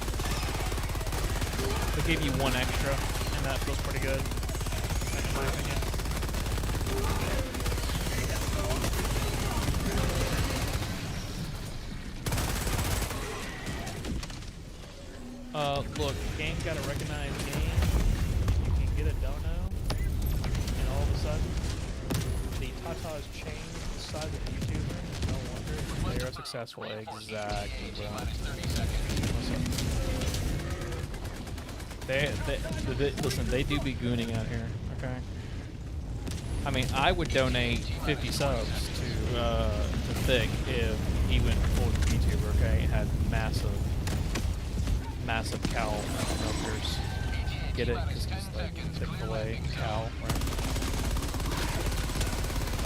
They give you one extra, and that feels pretty good, in my opinion. Look, game got a recognized game. You can get a dono, and all of a sudden, the Tata's changed the size of the YouTuber. No wonder they are successful. Exactly, bro. Listen. Listen, they do be gooning out here, okay? I mean, I would donate 50 subs to Thick if he went full YouTuber, okay? And had massive cow milkers. Get it? Because it's like Chick-fil-A cow, right?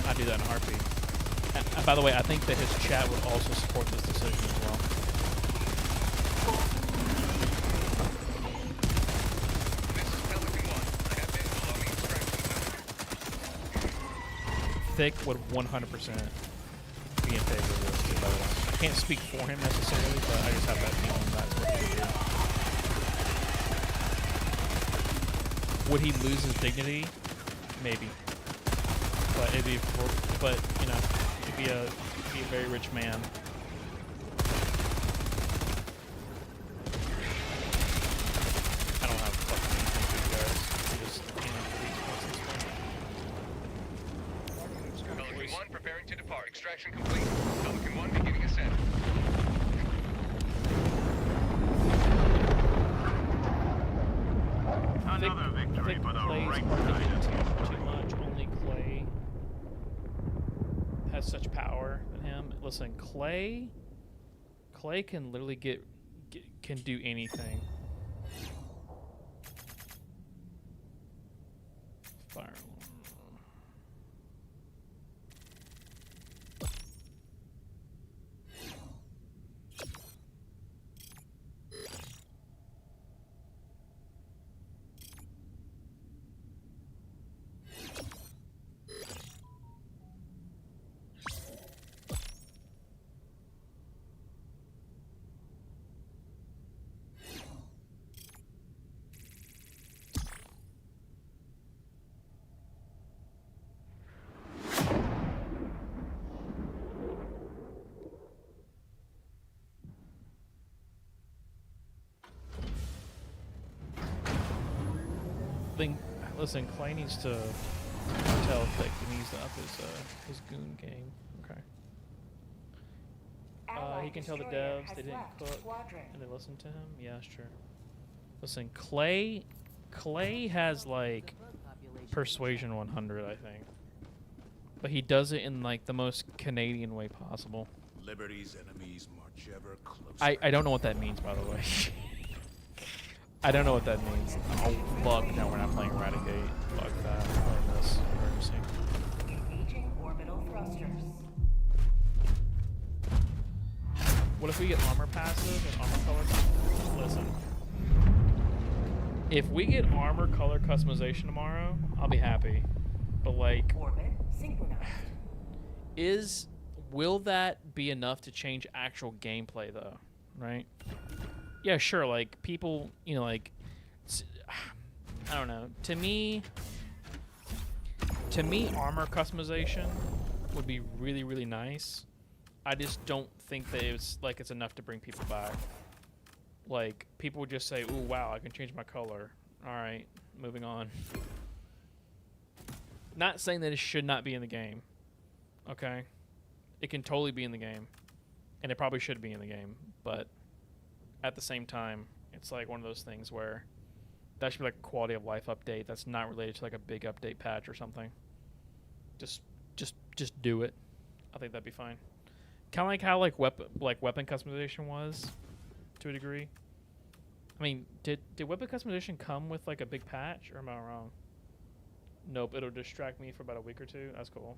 I'd do that in a heartbeat. And by the way, I think that his chat would also support this decision as well. This is Pelican 1. I have been belonging extraction. Thick would 100% be in favor of this, by the way. I can't speak for him necessarily, but I just have that feeling that's what he would do. Would he lose his dignity? Maybe. But it'd be, you know, he'd be a very rich man. I don't have fucking anything for you guys. You just Pelican 1 preparing to depart. Extraction complete. Pelican 1 beginning ascent. Another victory Thick for the plays rank hard to get Dynasty. too much. Only Clay has such power than him. Listen, Clay can literally can do anything. Fire. Listen, Clay needs to tell Thick he needs to up his goon game. Okay. He can tell the devs they didn't cook and they listen to him. Yeah, sure. Listen, Clay has like persuasion 100, I think, but he does it in like the most Canadian way possible. Liberty's enemies march ever closer. I don't know what that means, by the way. I don't know what that means. Oh fuck! Now we're not playing Eradicate. Fuck that. We're playing this emergency. Launching orbital thrusters. What if we get armor passive and armor color? Listen. If we get armor color customization tomorrow, I'll be happy. But like, Orbit synchronized. will that be enough to change actual gameplay though? Right? Yeah, sure. Like people, you know, like I don't know. To me, armor customization would be really, really nice. I just don't think that it's enough to bring people back. Like people would just say, "Ooh, wow, I can change my color." All right, moving on. Not saying that it should not be in the game. Okay, it can totally be in the game, and it probably should be in the game. But at the same time, it's like one of those things where that should be like a quality of life update that's not related to like a big update patch or something. Just do it. I think that'd be fine. Kind of like how weapon customization was, to a degree. I mean, did weapon customization come with like a big patch, or am I wrong? Nope, it'll distract me for about a week or two. That's cool.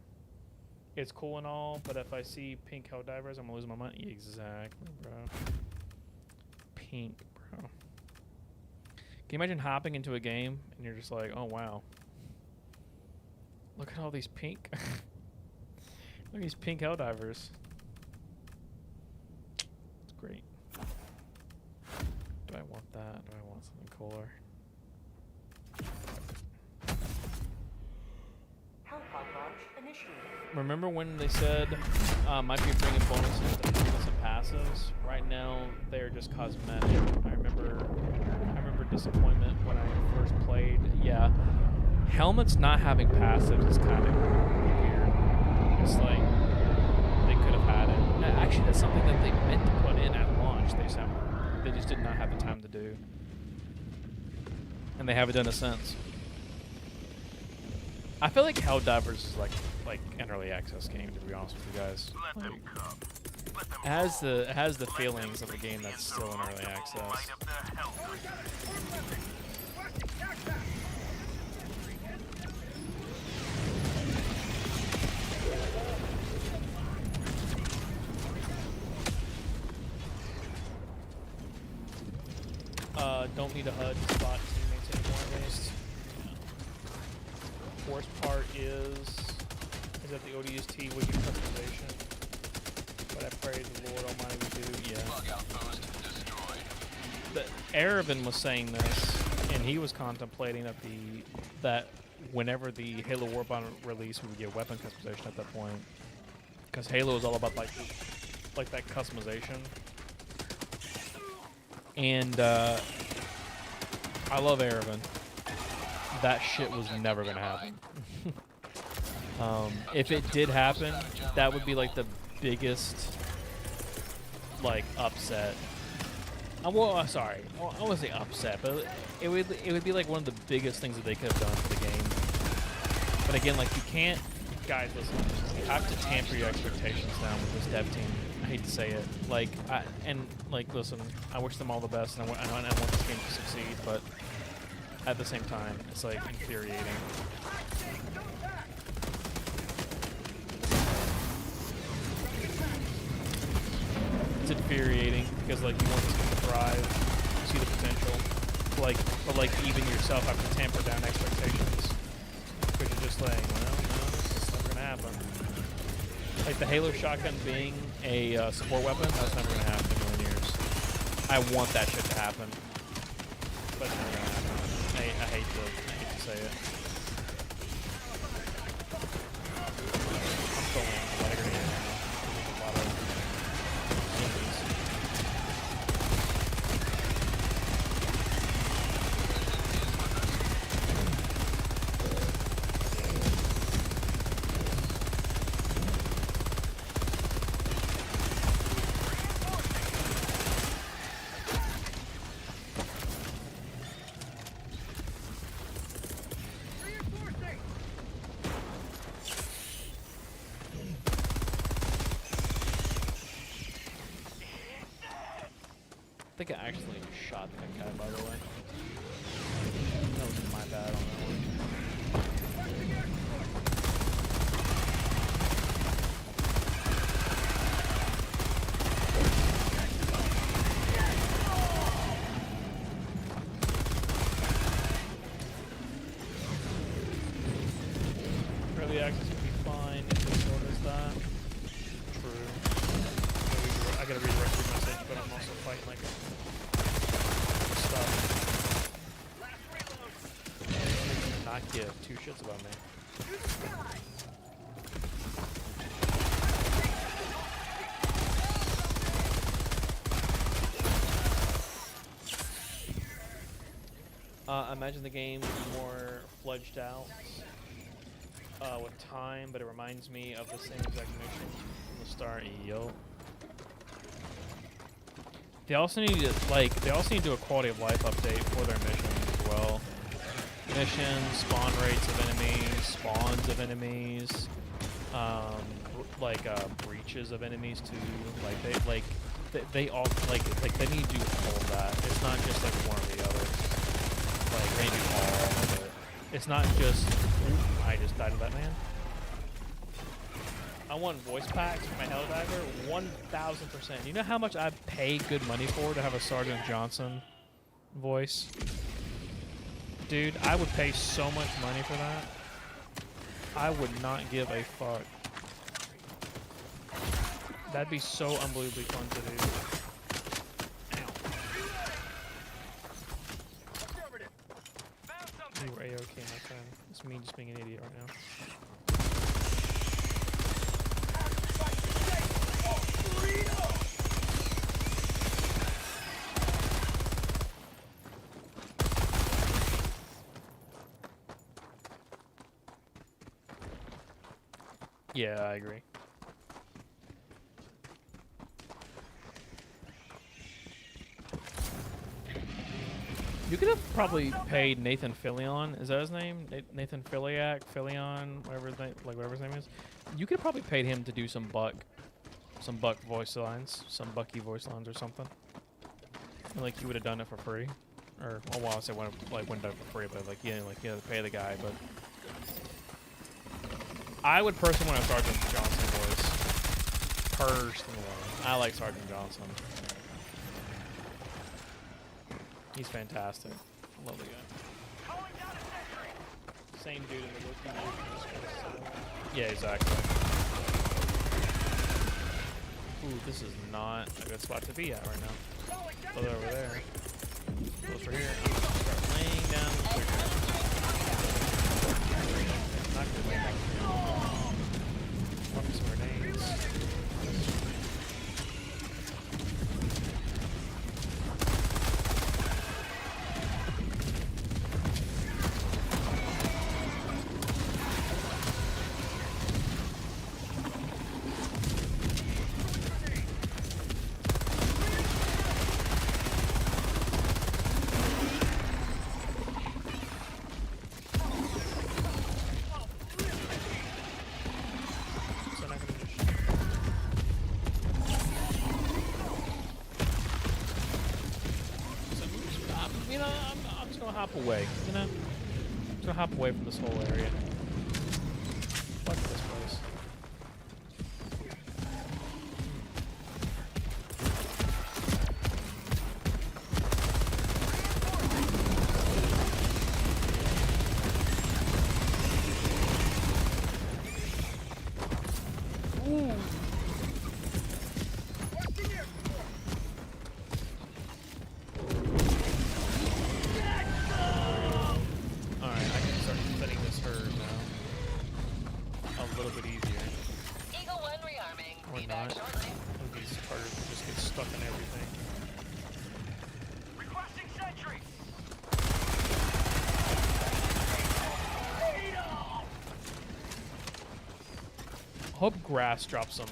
It's cool and all, but if I see pink Helldivers, I'm gonna lose my money. Exactly, bro. Pink, bro. Can you imagine hopping into a game and you're just like, oh wow, look at all these pink. Look at these pink Helldivers. It's great. Do I want that? Do I want something cooler? Hellpod launch initiated. Remember when they said might be bringing bonuses and some passives? Right now, they're just cosmetic. I remember disappointment when I first played. Yeah, helmets not having passives is kind of weird. It's like they could have had it. Actually, that's something that they meant to put in at launch. They just did not have the time to do, and they haven't done it since. I feel like Helldivers is like an early access game, to be honest with you guys. Let them come. Let them It has the feelings of a game that's still in early access. light up the hell. Don't need a HUD to spot teammates anymore, at least. Worst part is that the ODST would be customization. But I pray the Lord Almighty would do, yeah. Bug outpost destroyed. But Arabin was saying this, and he was contemplating that whenever the Halo Warbond release, we would get weapon customization at that point. Because Halo is all about like that customization. And I love Arabin. That shit was never gonna happen. If it did happen, that would be like the biggest like upset. Well, sorry, I wouldn't say upset, but it would be like one of the biggest things that they could have done for the game. But again, like you can't, guys, listen, you have to tamper your expectations down with this dev team. I hate to say it, listen, I wish them all the best, and I want this game to succeed, but at the same time, it's like infuriating. It's infuriating because like you want this game to thrive, you see the potential, but like even yourself have to tamper down expectations because you're just like, well, no, it's never gonna happen. Like the Halo shotgun being a support weapon, that's never gonna happen in a million years. I want that shit to happen, but it's never gonna happen. I hate to say it. I'm throwing lighter here now. There's a lot of enemies. I think I actually shot that guy, by the way. That was my bad on that one. early access would be fine if the store does that. True. I gotta read the rest of the message, but I'm also fighting like stuff. Not give two shits about me. Imagine the game would be more fledged out with time, but it reminds me of the same exact mission from the start. Yo. They also need to to do a quality of life update for their missions as well. Missions, spawn rates of enemies, spawns of enemies, breaches of enemies too. They all they need to do all of that. It's not just like one or the other. Like they do all of it. It's not just I just died to that man. I want voice packs for my Helldiver, 1000%. You know how much I pay good money for to have a Sergeant Johnson voice? Dude, I would pay so much money for that. I would not give a fuck. That'd be so unbelievably fun to do. Ow. You were A-OK, my friend. It's me just being an idiot right now. Yeah, I agree. You could have probably paid Nathan Fillion. Is that his name? Nathan Fillion, whatever his name, whatever his name is. You could have probably paid him to do some Buck voice lines, some Bucky voice lines or something. And, like, you would have done it for free, or well, I say wouldn't done it for free, but like you had to pay the guy. But I would personally want a Sergeant Johnson voice. Personally, I like Sergeant Johnson. He's fantastic. Love the guy. Same dude in the Wiki. Yeah, exactly. Ooh, this is not a good spot to be at right now. Go over there. Go for here. I'm gonna start laying down the trigger. Not good. Fucking some grenades. Hop away, you know? I'm just gonna hop away from this whole area. Fuck this place. Ooh. I hope grass drops some.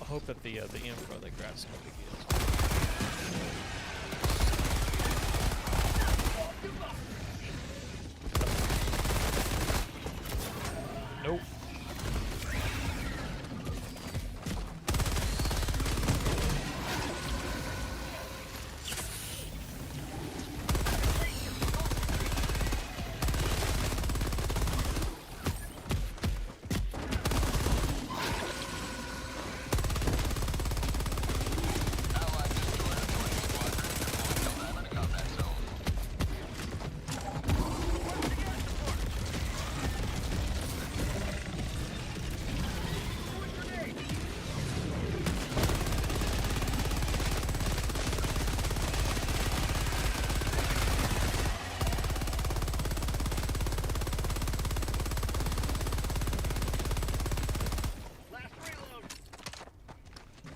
I hope that the info that grass probably gives. Nope.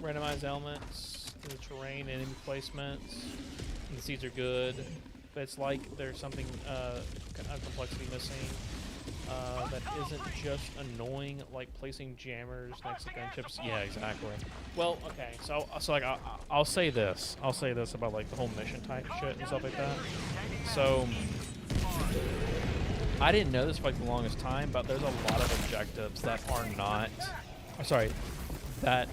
randomized elements, the terrain, and enemy placements. And the seeds are good, but it's like there's something complexity missing that isn't just annoying, like placing jammers next to gunships. Yeah, exactly. Well, okay, so like I'll say this. I'll say this about like the whole mission type shit and stuff like that. So I didn't know this for like the longest time, but there's a lot of objectives that are not. Sorry, that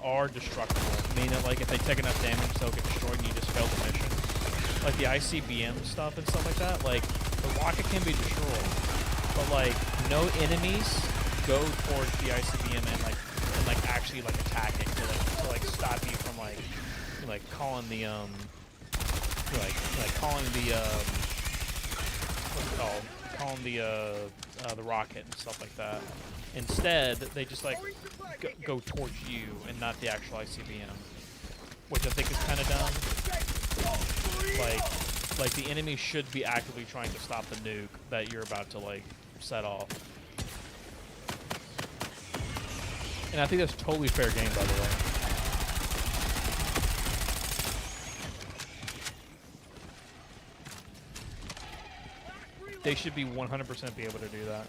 are destructible. Meaning, like if they take enough damage, they'll get destroyed, and you just fail the mission. Like the ICBM stuff and stuff like that. Like the rocket can be destroyed, but like no enemies go towards the ICBM and actually like attacking to like stop you from like calling the calling the what's it called? Calling the rocket and stuff like that. Instead, they just like go towards you and not the actual ICBM, which I think is kind of dumb. Like the enemy should be actively trying to stop the nuke that you're about to like set off. And I think that's totally fair game, by the way. They should be 100% be able to do that.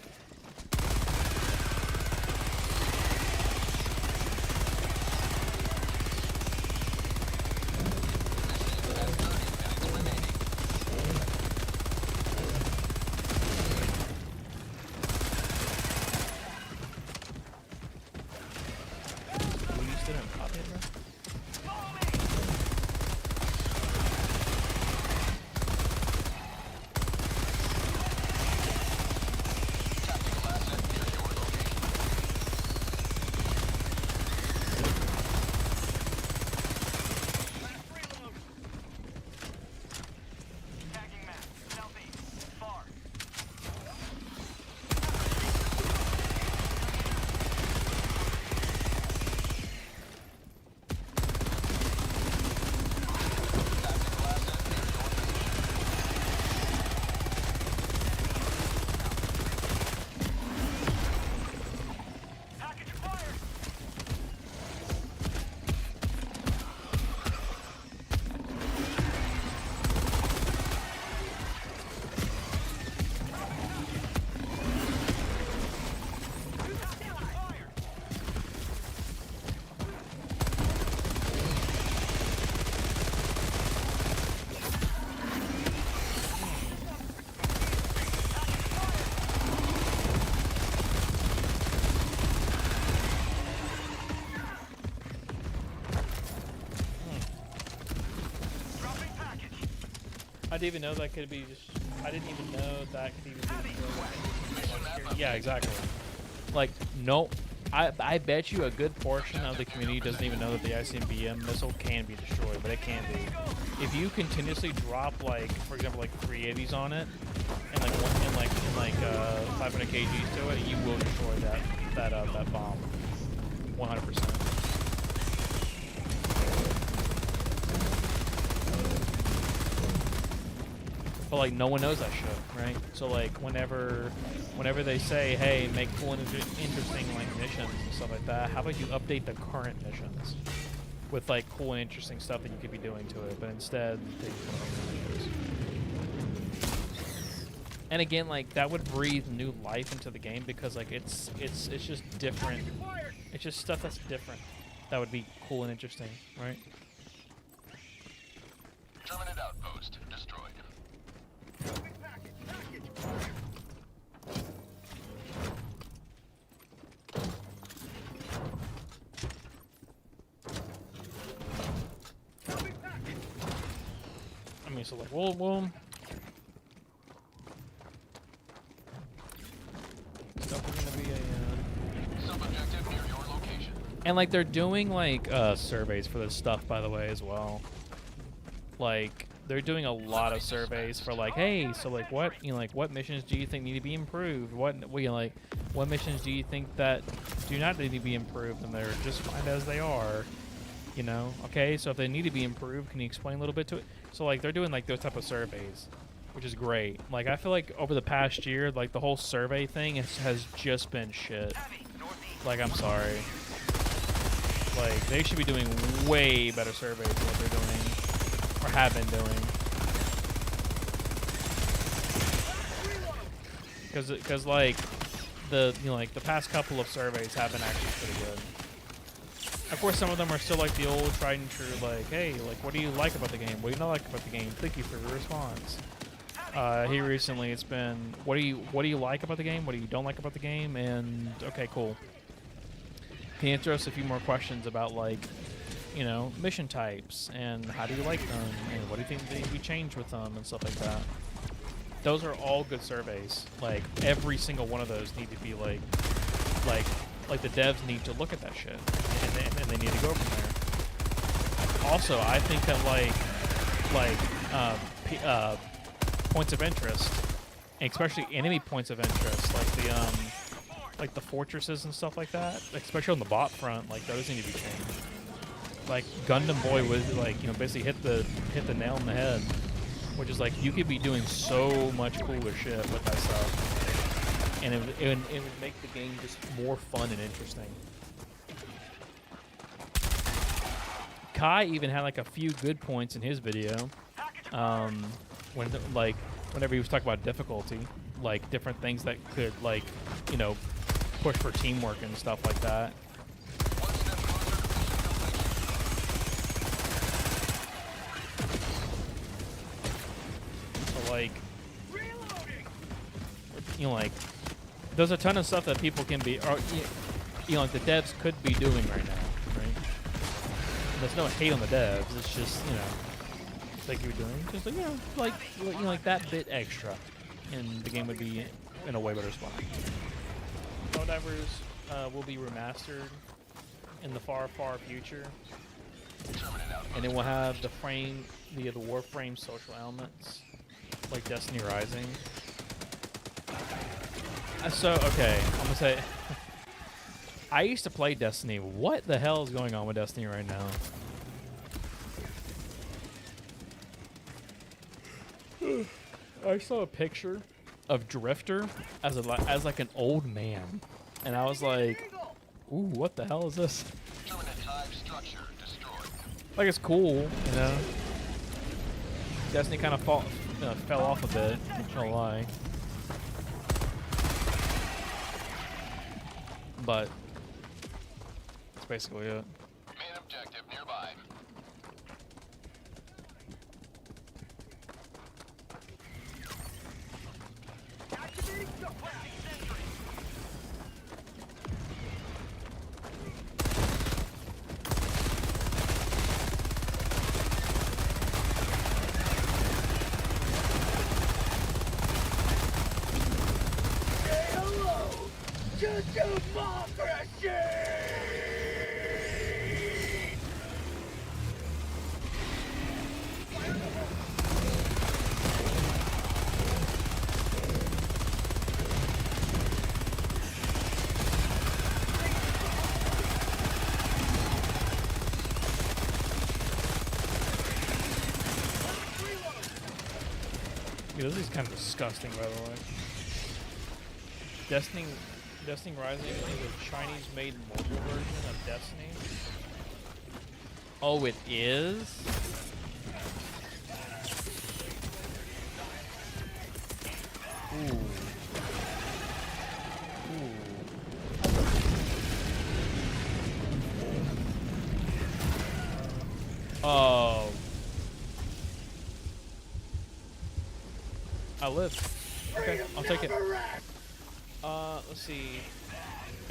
I didn't even know that could be just. I didn't even know that could even be. Yeah, exactly. Like, no. I bet you a good portion of the community doesn't even know that the ICBM missile can be destroyed, but it can be. If you continuously drop, like, for example, like 380s on it, and like 500 kgs to it, you will destroy that bomb, 100%. But like no one knows that shit, right? So like whenever they say, hey, make cool and interesting like missions and stuff like that, how about you update the current missions with like cool and interesting stuff that you could be doing to it? But instead, they just want to make missions. And again, like that would breathe new life into the game because like it's just different. It's just stuff that's different that would be cool and interesting, right? Terminate outpost destroyed. I mean, so like, well. Definitely gonna be a. Sub-objective near your location. And like they're doing like surveys for this stuff, by the way, as well. Like they're doing a lot of surveys for like, hey, so like what what missions do you think need to be improved? What missions do you think that do not need to be improved, and they're just fine as they are? You know, okay, so if they need to be improved, can you explain a little bit to it? So like they're doing like those type of surveys, which is great. Like I feel like over the past year, like the whole survey thing has just been shit. Like I'm sorry. like they should be doing way better surveys than what they're doing or have been doing. Because like the like the past couple of surveys have been actually pretty good. Of course, some of them are still like the old tried and true, like, hey, like, what do you like about the game? What do you not like about the game? Thank you for your response. Here recently, it's been, what do you like about the game? What do you don't like about the game? And okay, cool. Can you answer us a few more questions about like, you know, mission types and how do you like them and what do you think they be changed with them and stuff like that. Those are all good surveys. Like every single one of those need to be like the devs need to look at that shit and they need to go from there. Also, I think that points of interest, and especially enemy points of interest, like the fortresses and stuff like that, especially on the bot front, like those need to be changed. Like Gundam Boy was like, you know, basically hit the nail on the head, which is like you could be doing so much cooler shit with that stuff, and it would make the game just more fun and interesting. Kai even had like a few good points in his video, whenever he was talking about difficulty, like different things that could, like, you know, push for teamwork and stuff like that. So like, you know, like there's a ton of stuff that people can be, or you know, like the devs could be doing right now, right? There's no hate on the devs. It's just, you know, like you're doing, just like, you know, like that bit extra, and the game would be in a way better spot. Helldivers will be remastered in the far, far future, and it will have the Warframe social elements, like Destiny Rising. So okay, I'm gonna say. I used to play Destiny. What the hell is going on with Destiny right now? I saw a picture of Drifter as like an old man, and I was like, "Ooh, what the hell is this?" Like, it's cool, you know. Destiny kind of fell off a bit. Not gonna lie, but. Basically it. Main objective nearby. Say hello to democracy! Yeah, this is kind of disgusting, by the way. Destiny Rising is a Chinese-made mobile version of Destiny. Oh, it is? Ooh. Ooh. Oh. I live. Okay, I'll take it. Let's see.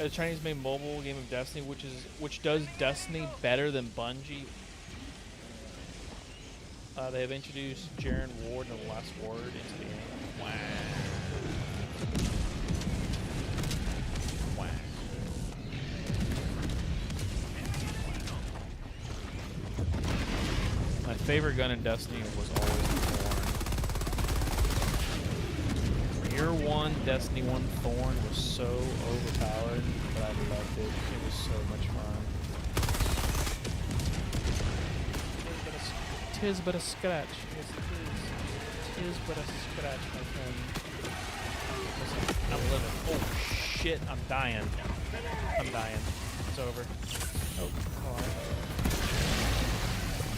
A Chinese-made mobile game of Destiny, which does Destiny better than Bungie. They have introduced Jaren Ward and the Last Word into the game. Wow. Wow. My favorite gun in Destiny was always the Thorn. Year 1, Destiny 1 Thorn was so overpowered, but I loved it. It was so much fun. Tis but a scratch. Yes, it is. Tis but a scratch, my friend. Listen, I'm living. Oh shit, I'm dying. I'm dying. It's over. Oh, car.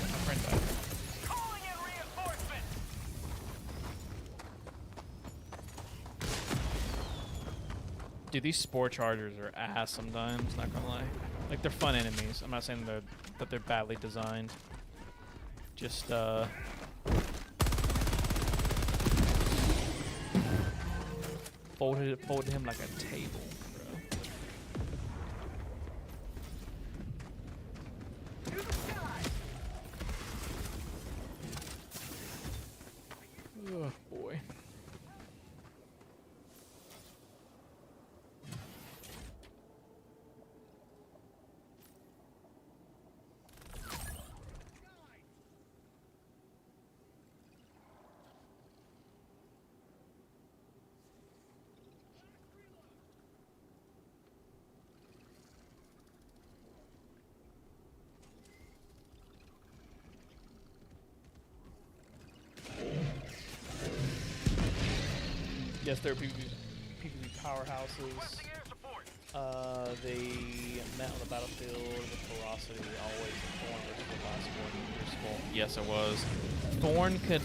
My friend died. Calling in reinforcements! Dude, these spore chargers are ass sometimes, not gonna lie. Like, they're fun enemies. I'm not saying that they're badly designed. Just, folded him like a table, bro. Oh, boy. Yes, they're PvP powerhouses. They met on the battlefield with ferocity. Always Thorn versus the last one. Useful. Yes, it was. Thorn could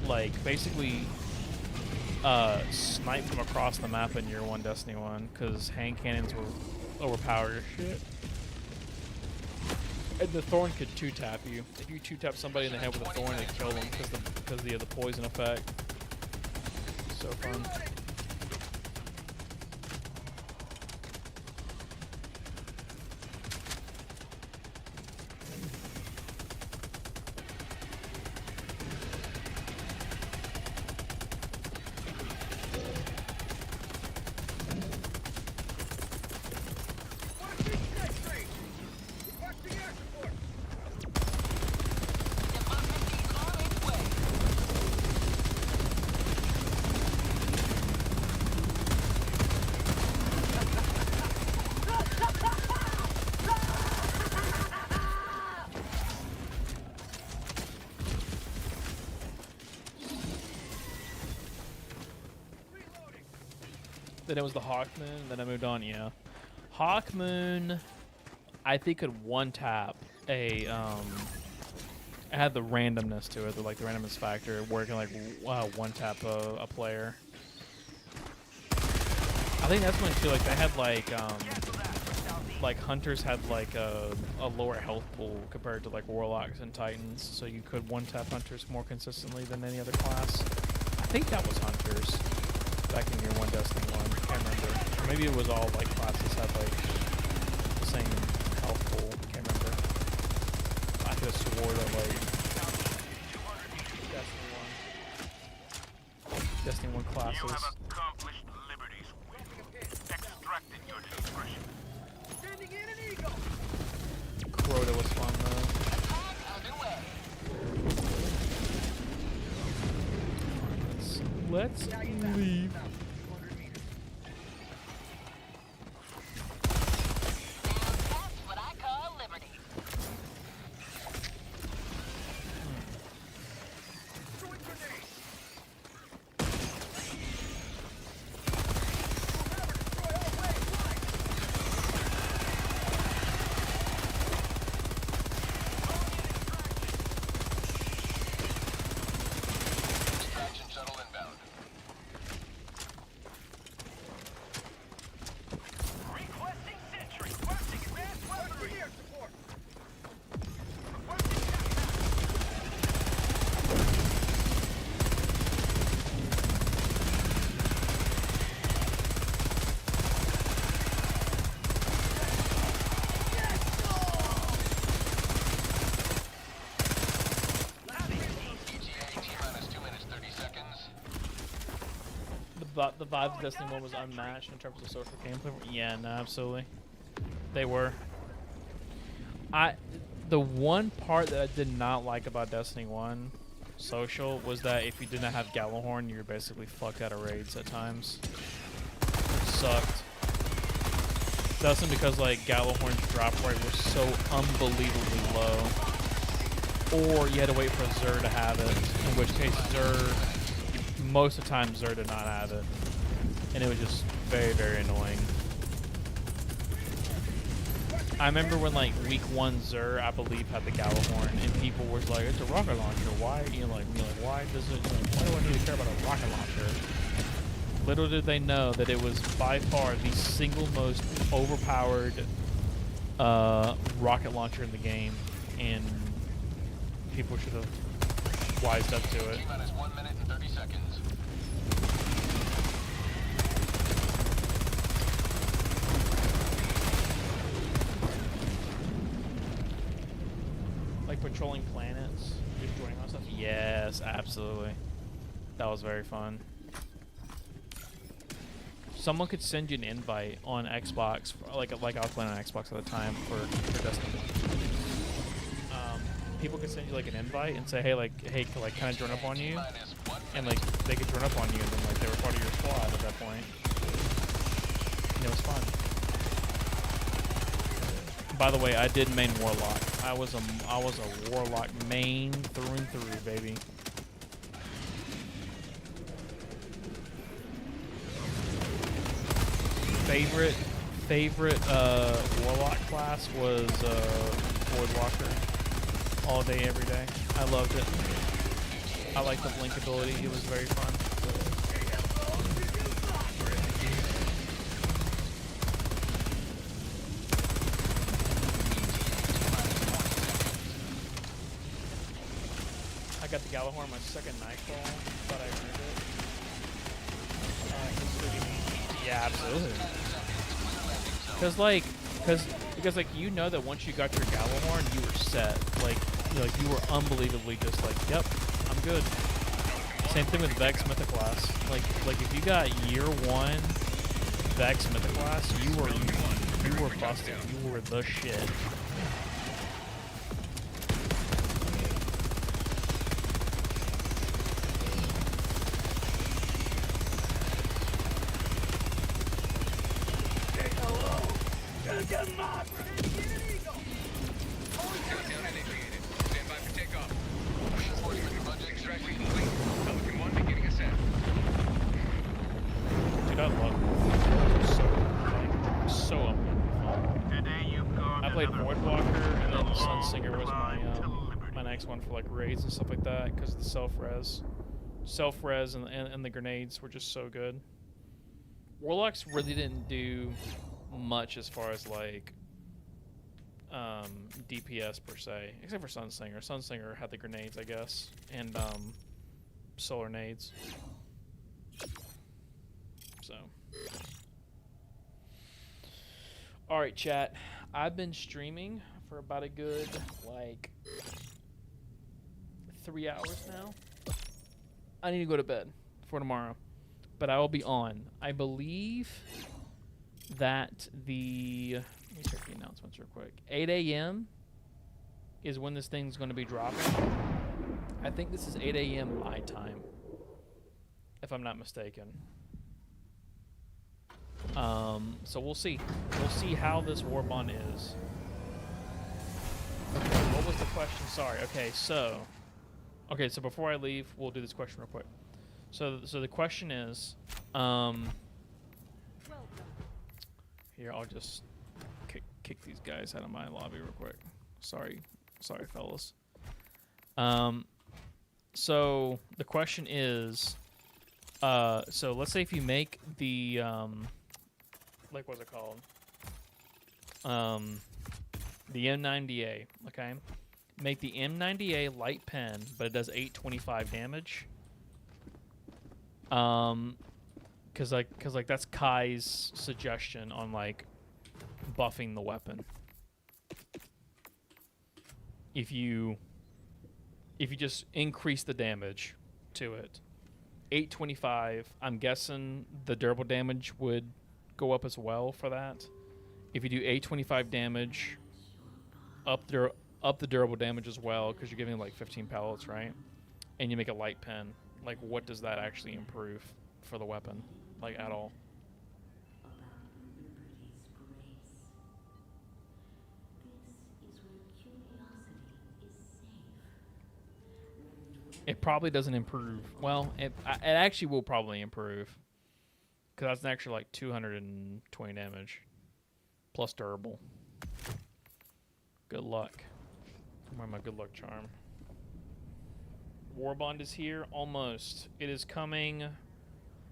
like basically snipe from across the map in year 1 Destiny 1 because hand cannons were overpowered as shit. And the Thorn could 2-tap you. If you 2-tap somebody in the head with a Thorn, they kill them because of the poison effect. So fun. Then it was the Hawkmoon, then I moved on, yeah. Hawkmoon, I think could 1-tap a, it had the randomness to it, the randomness factor, where it can 1-tap a player. I think that's when too, they had Hunters had a lower health pool compared to Warlocks and Titans, so you could 1-tap Hunters more consistently than any other class. I think that was Hunters. Back in year 1 Destiny 1, can't remember. Or maybe it was all classes had the same health pool, can't remember. I could have swore that Destiny 1 classes. You have accomplished Liberty's will. Extracted your discretion. Sending in an eagle! Crota was fun though. Let's leave. That's what I call liberty. Extraction shuttle inbound. Requesting sentry. Requesting advanced weaponry. Here, support. Requesting ETA T-minus 2 minutes 30 seconds. The vibe of Destiny 1 was unmatched in terms of social gameplay. Yeah, no, absolutely. They were. The one part that I did not like about Destiny 1 social was that if you did not have Gallahorn, you were basically fucked out of raids at times. It sucked. That's because Gallahorn's drop rate was so unbelievably low. Or you had to wait for Xur to have it, in which case most of the time Xur did not have it. And it was just very, very annoying. I remember when like week 1 Xur, I believe, had the Gallahorn, and people was like, "It's a rocket launcher. Why?" Why does it? Why do I need to care about a rocket launcher? Little did they know that it was by far the single most overpowered rocket launcher in the game, and people should have wised up to it. T-minus 1 minute and 30 seconds. Like patrolling planets, just joining on stuff. Yes, absolutely. That was very fun. Someone could send you an invite on Xbox, like I was playing on Xbox at the time for Destiny. People could send you like an invite and say, hey, can I join up on you? And like they could join up on you, and then like they were part of your squad at that point. And it was fun. By the way, I did main Warlock. I was a Warlock main through and through, baby. Favorite Warlock class was Voidwalker. All day, every day. I loved it. I liked the blink ability. It was very fun. I got the Gallahorn my second nightfall. Thought I earned it. Yeah, absolutely. Because you know that once you got your Gallahorn, you were set. You were unbelievably just like, yep, I'm good. Same thing with Vex Mythoclass. Like if you got year 1 Vex Mythoclass, you were busted. You were the shit. Countdown initiated. Stand by for takeoff. Reinforcement budget extraction complete. Pelican 1 beginning ascent. Dude, I love it. So unbelievably fun. Today you've gone I played another Voidwalker, and then long Sunsinger was climb to liberty. my next one for like raids and stuff like that because of the self-res and the grenades were just so good. Warlocks really didn't do much as far as like DPS per se, except for Sunsinger. Sunsinger had the grenades, I guess, and solar nades. So, all right, chat. I've been streaming for about a good like 3 hours now. I need to go to bed for tomorrow, but I will be on. I believe that let me check the announcements real quick. 8 a.m. is when this thing's going to be dropping. I think this is 8 a.m. my time, if I'm not mistaken. So we'll see. We'll see how this war bond is. Okay, what was the question? Sorry. Okay, so before I leave, we'll do this question real quick. So the question is, here, I'll just kick these guys out of my lobby real quick. Sorry, fellas. So the question is, so let's say if you make the like what's it called? The M90A, okay? Make the M90A light pen, but it does 825 damage. Cause that's Kai's suggestion on like buffing the weapon. If you just increase the damage to it, 825. I'm guessing the durable damage would go up as well for that. If you do 825 damage, up the durable damage as well, because you're giving like 15 pellets, right? And you make a light pen. Like, what does that actually improve for the weapon? Like, at all? It probably doesn't improve. Well, it actually will probably improve, because that's an extra like 220 damage plus durable. Good luck. I'm wearing my good luck charm. Warbond is here, almost. It is coming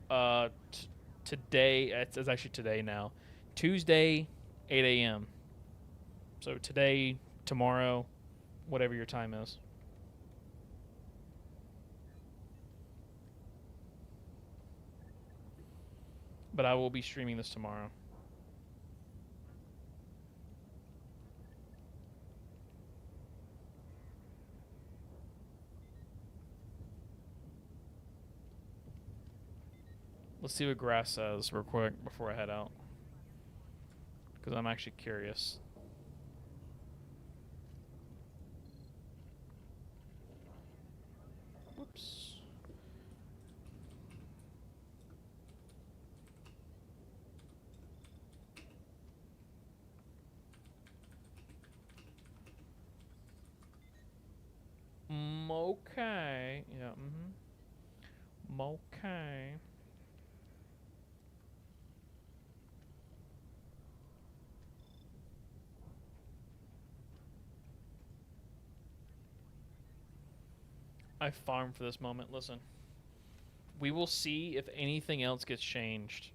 today. It's actually today now. Tuesday, 8 a.m. So today, tomorrow, whatever your time is. But I will be streaming this tomorrow. Let's see what Grass says real quick before I head out. Because I'm actually curious. Whoops. Okay. Yeah, okay. I farmed for this moment. Listen. We will see if anything else gets changed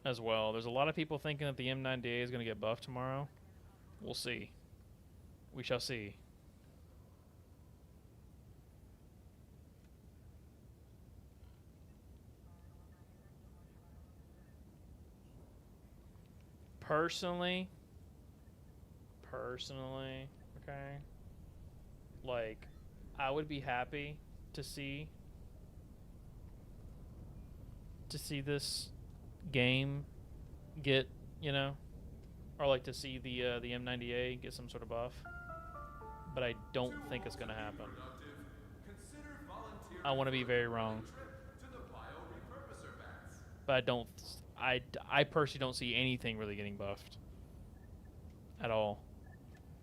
as well. There's a lot of people thinking that the M90A is going to get buffed tomorrow. We'll see. We shall see. Personally, okay, like, I would be happy to see this game get, you know, or like to see the M90A get some sort of buff, but I don't think it's gonna happen. I want to be very wrong, but I don't. I personally don't see anything really getting buffed at all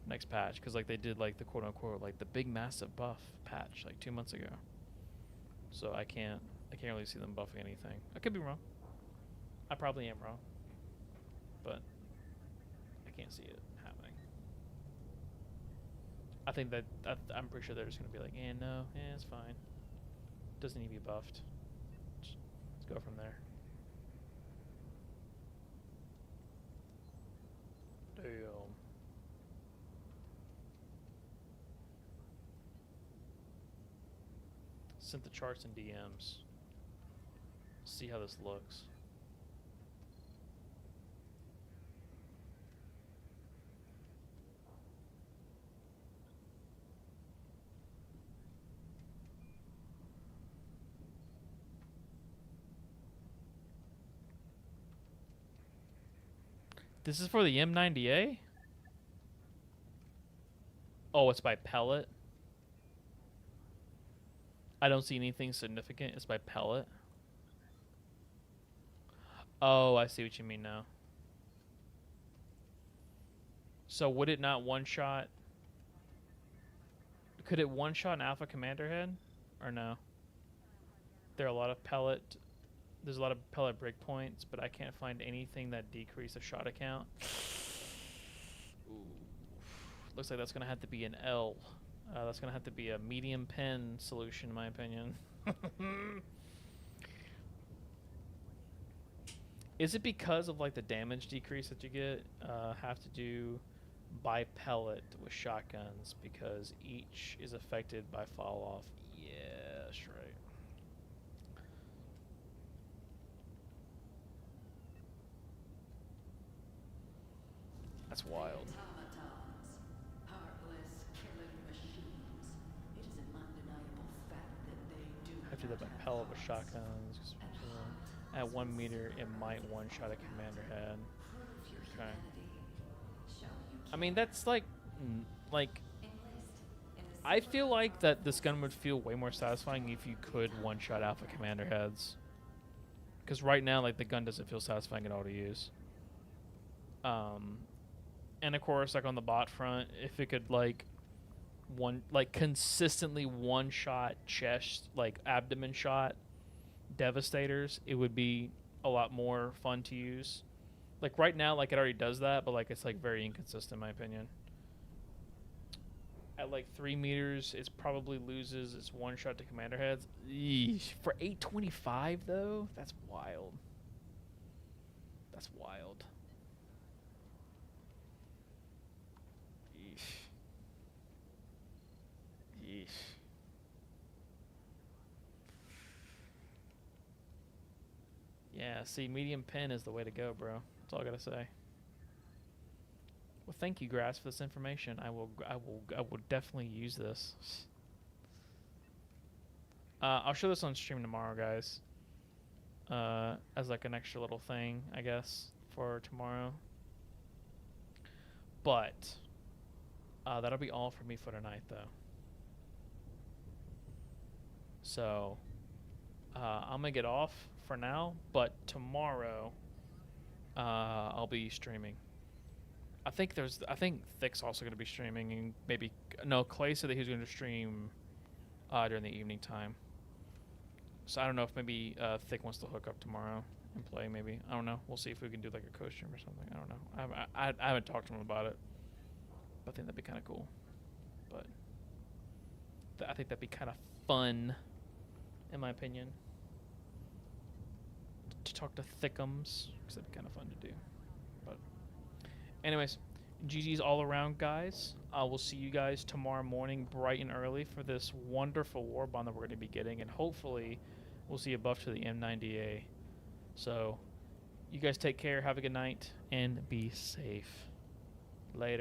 next patch, because like they did like the quote unquote like the big massive buff patch like 2 months ago. So I can't really see them buffing anything. I could be wrong. I probably am wrong, but I can't see it happening. I think that I'm pretty sure they're just gonna be like, no, it's fine. Doesn't need to be buffed. Let's go from there. Damn. Sent the charts and DMs. See how this looks. This is for the M90A? Oh, it's by pellet? I don't see anything significant. It's by pellet. Oh, I see what you mean now. So would it not one-shot? Could it one-shot an Alpha Commander head? Or no? There are a lot of pellet... There's a lot of pellet breakpoints, but I can't find anything that decrease the shot account. Ooh. Looks like that's going to have to be an L. That's going to have to be a medium pen solution, in my opinion. Is it because of like the damage decrease that you get? Have to do by pellet with shotguns because each is affected by fall off. Yeah, that's right. That's wild. Have to do that by pellet with shotguns. At 1 meter, it might one-shot a commander head. Okay. I mean, that's like, I feel like that this gun would feel way more satisfying if you could one-shot Alpha Commander heads. Because right now, like, the gun doesn't feel satisfying at all to use. And of course, like on the bot front, if it could consistently one-shot chest, like abdomen shot Devastators, it would be a lot more fun to use. Like right now, like it already does that, but like it's like very inconsistent in my opinion. at like 3 meters, it probably loses its one shot to commander heads. Eesh. For 825 though, that's wild. That's wild. Yeesh. Yeesh. Yeah, see, medium pen is the way to go, bro. That's all I gotta say. Well, thank you, Grass, for this information. I will definitely use this. I'll show this on stream tomorrow, guys. As like an extra little thing, I guess, for tomorrow. But that'll be all for me for tonight, though. So I'm gonna get off for now, but tomorrow I'll be streaming. I think Thick's also gonna be streaming, and maybe no, Clay said that he was gonna stream during the evening time. So I don't know if maybe Thick wants to hook up tomorrow and play. Maybe, I don't know. We'll see if we can do like a co-stream or something. I don't know. I haven't talked to him about it, but I think that'd be kind of cool. But I think that'd be kind of fun, in my opinion, to talk to Thickums, because that'd be kind of fun to do. But anyways, GG's all around, guys. We'll see you guys tomorrow morning bright and early for this wonderful war bond that we're going to be getting, and hopefully we'll see a buff to the M90A. So you guys take care, have a good night, and be safe. Later.